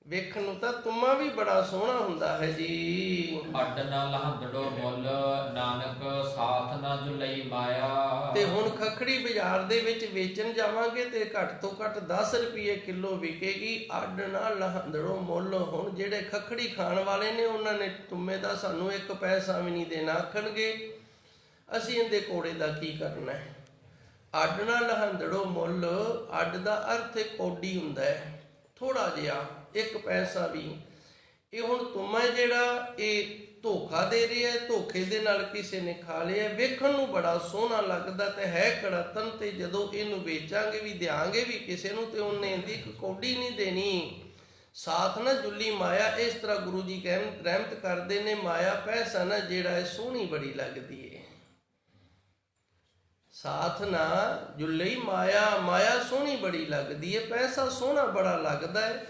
Speaker 2: ਵੇਖਣ ਨੂੰ ਤਾਂ ਤੁਮਾ ਵੀ ਬੜਾ ਸੋਹਣਾ ਹੁੰਦਾ ਹੈ ਜੀ।
Speaker 1: ਅੱਡ ਨਾ ਲਹੰਦੜੋ ਮੁੱਲ, ਨਾਨਕ ਸਾਥ ਨਾ ਜੁਲਈ ਮਾਇਆ।
Speaker 2: ਤੇ ਹੁਣ ਖੱਖੜੀ ਬਾਜ਼ਾਰ ਦੇ ਵਿੱਚ ਵੇਚਣ ਜਾਵਾਂਗੇ ਤੇ ਘੱਟ ਤੋਂ ਘੱਟ 10 ਰੁਪਏ ਕਿਲੋ ਵਿਕੇਗੀ। ਅੱਡ ਨਾ ਲਹੰਦੜੋ ਮੁੱਲ, ਹੁਣ ਜਿਹੜੇ ਖੱਖੜੀ ਖਾਣ ਵਾਲੇ ਨੇ ਉਹਨਾਂ ਨੇ ਤੁਮੇ ਦਾ ਸਾਨੂੰ 1 ਪੈਸਾ ਵੀ ਨਹੀਂ ਦੇਣਾ। ਆਖਣਗੇ ਅਸੀਂ ਇਹਦੇ ਕੋੜੇ ਦਾ ਕੀ ਕਰਨਾ ਹੈ। ਅੱਡ ਨਾ ਲਹੰਦੜੋ ਮੁੱਲ, ਅੱਡ ਦਾ ਅਰਥ ਕੌਡੀ ਹੁੰਦਾ ਹੈ, ਥੋੜਾ ਜਿਹਾ, 1 ਪੈਸਾ ਵੀ। ਇਹ ਹੁਣ ਤੁਮਾ ਜਿਹੜਾ ਇਹ ਧੋਖਾ ਦੇ ਰਿਹਾ ਹੈ, ਧੋਖੇ ਦੇ ਨਾਲ ਕਿਸੇ ਨੇ ਖਾ ਲਿਆ, ਵੇਖਣ ਨੂੰ ਬੜਾ ਸੋਹਣਾ ਲੱਗਦਾ ਤੇ ਹੈ ਕੜਤਨ, ਤੇ ਜਦੋਂ ਇਹਨੂੰ ਵੇਚਾਂਗੇ ਵੀ ਦਿਆਂਗੇ ਵੀ ਕਿਸੇ ਨੂੰ ਤੇ ਉਹਨੇ ਇਹਦੀ ਇੱਕ ਕੌਡੀ ਨਹੀਂ ਦੇਣੀ। ਸਾਥ ਨਾ ਜੁੱਲੀ ਮਾਇਆ, ਇਸ ਤਰ੍ਹਾਂ ਗੁਰੂ ਜੀ ਰਹਿਮਤ ਕਰਦੇ ਨੇ, ਮਾਇਆ ਪੈਸਾ ਨਾ ਜਿਹੜਾ ਹੈ ਸੋਹਣੀ ਬੜੀ ਲੱਗਦੀ ਹੈ। ਸਾਥ ਨਾ ਜੁੱਲੀ ਮਾਇਆ, ਮਾਇਆ ਸੋਹਣੀ ਬੜੀ ਲੱਗਦੀ ਹੈ, ਪੈਸਾ ਸੋਹਣਾ ਬੜਾ ਲੱਗਦਾ ਹੈ।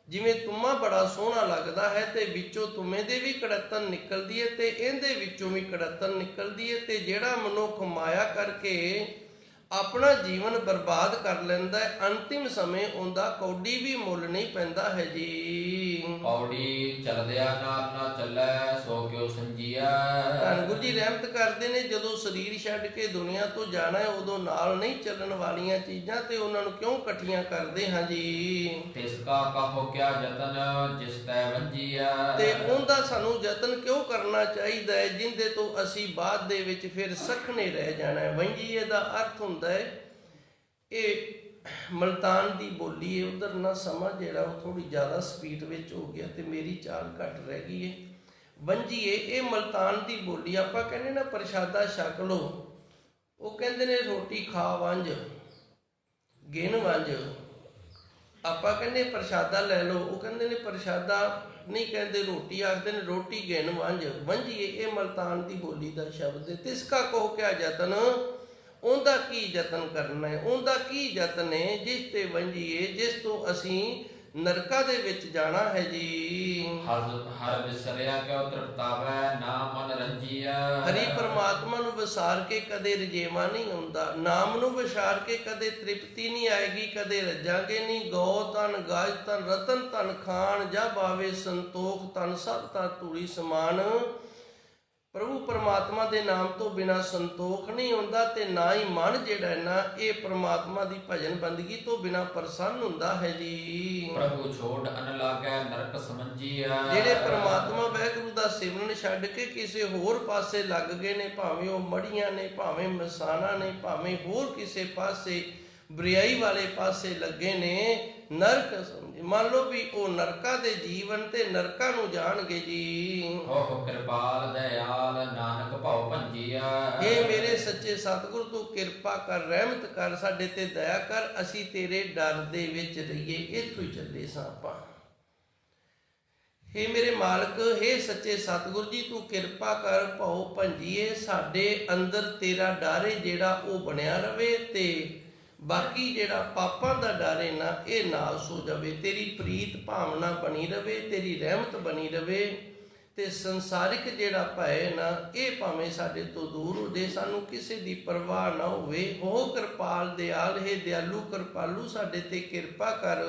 Speaker 2: ਜਿਵੇਂ ਤੁਮਾ ਬੜਾ ਸੋਹਣਾ ਲੱਗਦਾ ਹੈ ਤੇ ਵਿੱਚੋਂ ਤੁਮੇ ਦੇ ਵੀ ਕੜਤਨ ਨਿਕਲਦੀ ਹੈ ਤੇ ਇਹਦੇ ਵਿੱਚੋਂ ਵੀ ਕੜਤਨ ਨਿਕਲਦੀ ਹੈ। ਤੇ ਜਿਹੜਾ ਮਨੁੱਖ ਮਾਇਆ ਕਰਕੇ ਆਪਣਾ ਜੀਵਨ ਬਰਬਾਦ ਕਰ ਲੈਂਦਾ ਹੈ, ਅੰਤਿਮ ਸਮੇਂ ਉਹਦਾ ਕੌਡੀ ਵੀ ਮੁੱਲ ਨਹੀਂ ਪੈਂਦਾ ਹੈ ਜੀ।
Speaker 1: ਕੌੜੀ ਚਲਦਿਆ ਨਾਲ ਨਾ ਚੱਲੈ, ਸੋ ਕਿਉ ਸੰਜੀਐ।
Speaker 2: ਧੰਨ ਗੁਰੂ ਜੀ ਰਹਿਮਤ ਕਰਦੇ ਨੇ, ਜਦੋਂ ਸਰੀਰ ਛੱਡ ਕੇ ਦੁਨੀਆ ਤੋਂ ਜਾਣਾ ਹੈ ਉਦੋਂ ਨਾਲ ਨਹੀਂ ਚੱਲਣ ਵਾਲੀਆਂ ਚੀਜ਼ਾਂ ਤੇ ਉਹਨਾਂ ਨੂੰ ਕਿਉਂ ਇਕੱਠੀਆਂ ਕਰਦੇ ਹਾਂ ਜੀ।
Speaker 1: ਤਿਸ ਕਾ ਕਹੋ ਕਿਆ ਜਤਨ, ਜਿਸ ਤੈ ਵੰਜੀਐ।
Speaker 2: ਤੇ ਉਹਦਾ ਸਾਨੂੰ ਯਤਨ ਕਿਉਂ ਕਰਨਾ ਚਾਹੀਦਾ ਹੈ ਜਿੰਦੇ ਤੋਂ ਅਸੀਂ ਬਾਅਦ ਦੇ ਵਿੱਚ ਫਿਰ ਸਖਣੇ ਰਹਿ ਜਾਣਾ ਹੈ। ਵੰਜੀਏ ਦਾ ਅਰਥ ਹੁੰਦਾ ਹੈ, ਇਹ ਮਲਤਾਨ ਦੀ ਬੋਲੀ ਹੈ, ਉਧਰ ਨਾ ਸਮਾਂ ਜਿਹੜਾ ਉਹ ਥੋੜੀ ਜ਼ਿਆਦਾ ਸਪੀਡ ਵਿੱਚ ਹੋ ਗਿਆ ਤੇ ਮੇਰੀ ਚਾਲ ਘੱਟ ਰਹਿ ਗਈ ਹੈ। ਵੰਜੀਏ ਇਹ ਮਲਤਾਨ ਦੀ ਬੋਲੀ। ਆਪਾਂ ਕਹਿੰਦੇ ਨਾ ਪ੍ਰਸ਼ਾਦਾ ਛਕ ਲੋ, ਉਹ ਕਹਿੰਦੇ ਨੇ ਰੋਟੀ ਖਾ ਵੰਜ, ਗਿਣ ਵੰਜ। ਆਪਾਂ ਕਹਿੰਦੇ ਪ੍ਰਸ਼ਾਦਾ ਲੈ ਲਓ, ਉਹ ਕਹਿੰਦੇ ਨੇ ਪ੍ਰਸ਼ਾਦਾ ਨਹੀਂ ਕਹਿੰਦੇ, ਰੋਟੀ ਆਖਦੇ ਨੇ ਰੋਟੀ ਗਿਣ ਵੰਜ। ਵੰਜੀਏ ਇਹ ਮਲਤਾਨ ਦੀ ਬੋਲੀ ਦਾ ਸ਼ਬਦ ਹੈ। ਤਿਸ ਕਾ ਕਹੋ ਕਿਆ ਜਤਨ, ਉਹਦਾ ਕੀ ਯਤਨ ਕਰਨਾ ਹੈ, ਉਹਦਾ ਕੀ ਯਤਨ ਹੈ ਜਿਸ ਤੇ ਵੰਜੀਏ, ਜਿਸ ਤੋਂ ਅਸੀਂ ਨਰਕਾਂ ਦੇ ਵਿੱਚ ਜਾਣਾ ਹੈ ਜੀ।
Speaker 1: ਹਰ ਵਿਸਰਿਆ ਕਿਉ ਤ੍ਰਿਪਤਾਵੈ, ਨਾ ਮਨ ਰੰਜੀਐ।
Speaker 2: ਹਰੀ ਪਰਮਾਤਮਾ ਨੂੰ ਵਿਸਾਰ ਕੇ ਕਦੇ ਰਜੇਵਾ ਨਹੀਂ ਆਉਂਦਾ, ਨਾਮ ਨੂੰ ਵਿਸਾਰ ਕੇ ਕਦੇ ਤ੍ਰਿਪਤੀ ਨਹੀਂ ਆਏਗੀ, ਕਦੇ ਰੱਜਾਂਗੇ ਨਹੀਂ। ਗੋ ਤਨ ਗਾਜ ਤਨ ਰਤਨ ਧਨ ਖਾਨ, ਜਬ ਆਵੇ ਸੰਤੋਖ ਤਨ ਸਭ ਤਾਂ ਧੂੜੀ ਸਮਾਨ। ਪ੍ਰਭੂ ਪਰਮਾਤਮਾ ਦੇ ਨਾਮ ਤੋਂ ਬਿਨਾਂ ਸੰਤੋਖ ਨਹੀਂ ਹੁੰਦਾ ਤੇ ਨਾ ਹੀ ਮਨ ਜਿਹੜਾ ਨਾ ਇਹ ਪਰਮਾਤਮਾ ਦੀ ਭਜਨ ਬੰਦਗੀ ਤੋਂ ਬਿਨਾਂ ਪ੍ਰਸੰਨ ਹੁੰਦਾ ਹੈ ਜੀ।
Speaker 1: ਪ੍ਰਭੂ ਛੋੜ ਅਨ ਲਾਗੈ, ਨਰਕ ਸਮਝੀਐ।
Speaker 2: ਜਿਹੜੇ ਪਰਮਾਤਮਾ ਵਾਹਿਗੁਰੂ ਦਾ ਸਿਮਰਨ ਛੱਡ ਕੇ ਕਿਸੇ ਹੋਰ ਪਾਸੇ ਲੱਗ ਗਏ ਨੇ, ਭਾਵੇਂ ਉਹ ਮੜੀਆਂ ਨੇ, ਭਾਵੇਂ ਮਸਾਣਾ ਨੇ, ਭਾਵੇਂ ਹੋਰ ਕਿਸੇ ਪਾਸੇ ਬੁਰਾਈ ਵਾਲੇ ਪਾਸੇ ਲੱਗੇ ਨੇ, ਨਰਕ ਸਮਝੇ। ਮੰਨ ਲਓ ਵੀ ਉਹ ਨਰਕਾਂ ਦੇ ਜੀਵਨ ਤੇ ਨਰਕਾਂ ਨੂੰ ਜਾਣਗੇ ਜੀ।
Speaker 1: ਹੋ ਕਿਰਪਾਲ ਦਇਆਲ, ਨਾਨਕ ਭਉ ਭੰਜੀਐ।
Speaker 2: ਇਹ ਮੇਰੇ ਸੱਚੇ ਸਤਿਗੁਰ ਤੂੰ ਕਿਰਪਾ ਕਰ, ਰਹਿਮਤ ਕਰ, ਸਾਡੇ ਤੇ ਦਇਆ ਕਰ, ਅਸੀਂ ਤੇਰੇ ਡਰ ਦੇ ਵਿੱਚ ਰਹੀਏ। ਇੱਥੋਂ ਹੀ ਚੱਲੇ ਸਾਂ ਆਪਾਂ। ਹੇ ਮੇਰੇ ਮਾਲਕ, ਹੇ ਸੱਚੇ ਸਤਿਗੁਰ ਜੀ ਤੂੰ ਕਿਰਪਾ ਕਰ, ਭਉ ਭੰਜੀਏ, ਸਾਡੇ ਅੰਦਰ ਤੇਰਾ ਡਰ ਹੈ ਜਿਹੜਾ ਉਹ ਬਣਿਆ ਰਵੇ ਤੇ ਬਾਕੀ ਜਿਹੜਾ ਪਾਪਾਂ ਦਾ ਡਰ ਹੈ ਨਾ ਇਹ ਨਾਸ ਹੋ ਜਾਵੇ। ਤੇਰੀ ਪ੍ਰੀਤ ਭਾਵਨਾ ਬਣੀ ਰਵੇ, ਤੇਰੀ ਰਹਿਮਤ ਬਣੀ ਰਵੇ ਤੇ ਸੰਸਾਰਿਕ ਜਿਹੜਾ ਭੈ ਨਾ ਇਹ ਭਾਵੇਂ ਸਾਡੇ ਤੋਂ ਦੂਰ ਹੋ ਜੇ, ਸਾਨੂੰ ਕਿਸੇ ਦੀ ਪਰਵਾਹ ਨਾ ਹੋਵੇ। ਉਹ ਕਿਰਪਾਲ ਦਿਆਲ ਹੈ, ਦਿਆਲੂ ਕਿਰਪਾਲੂ, ਸਾਡੇ ਤੇ ਕਿਰਪਾ ਕਰ,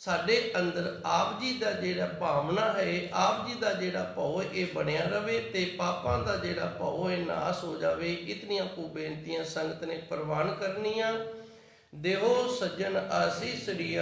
Speaker 2: ਸਾਡੇ ਅੰਦਰ ਆਪ ਜੀ ਦਾ ਜਿਹੜਾ ਭਾਵਨਾ ਹੈ, ਆਪ ਜੀ ਦਾ ਜਿਹੜਾ ਭਉ ਇਹ ਬਣਿਆ ਰਵੇ ਤੇ ਪਾਪਾਂ ਦਾ ਜਿਹੜਾ ਭਉ ਇਹ ਨਾਸ ਹੋ ਜਾਵੇ। ਇਤਨੀਆਂ ਕੁ ਬੇਨਤੀਆਂ ਸੰਗਤ ਨੇ ਪ੍ਰਵਾਨ ਕਰਨੀਆਂ। ਦੇਹੋ ਸੱਜਣ ਆਸੀਸ ਰੀਆ।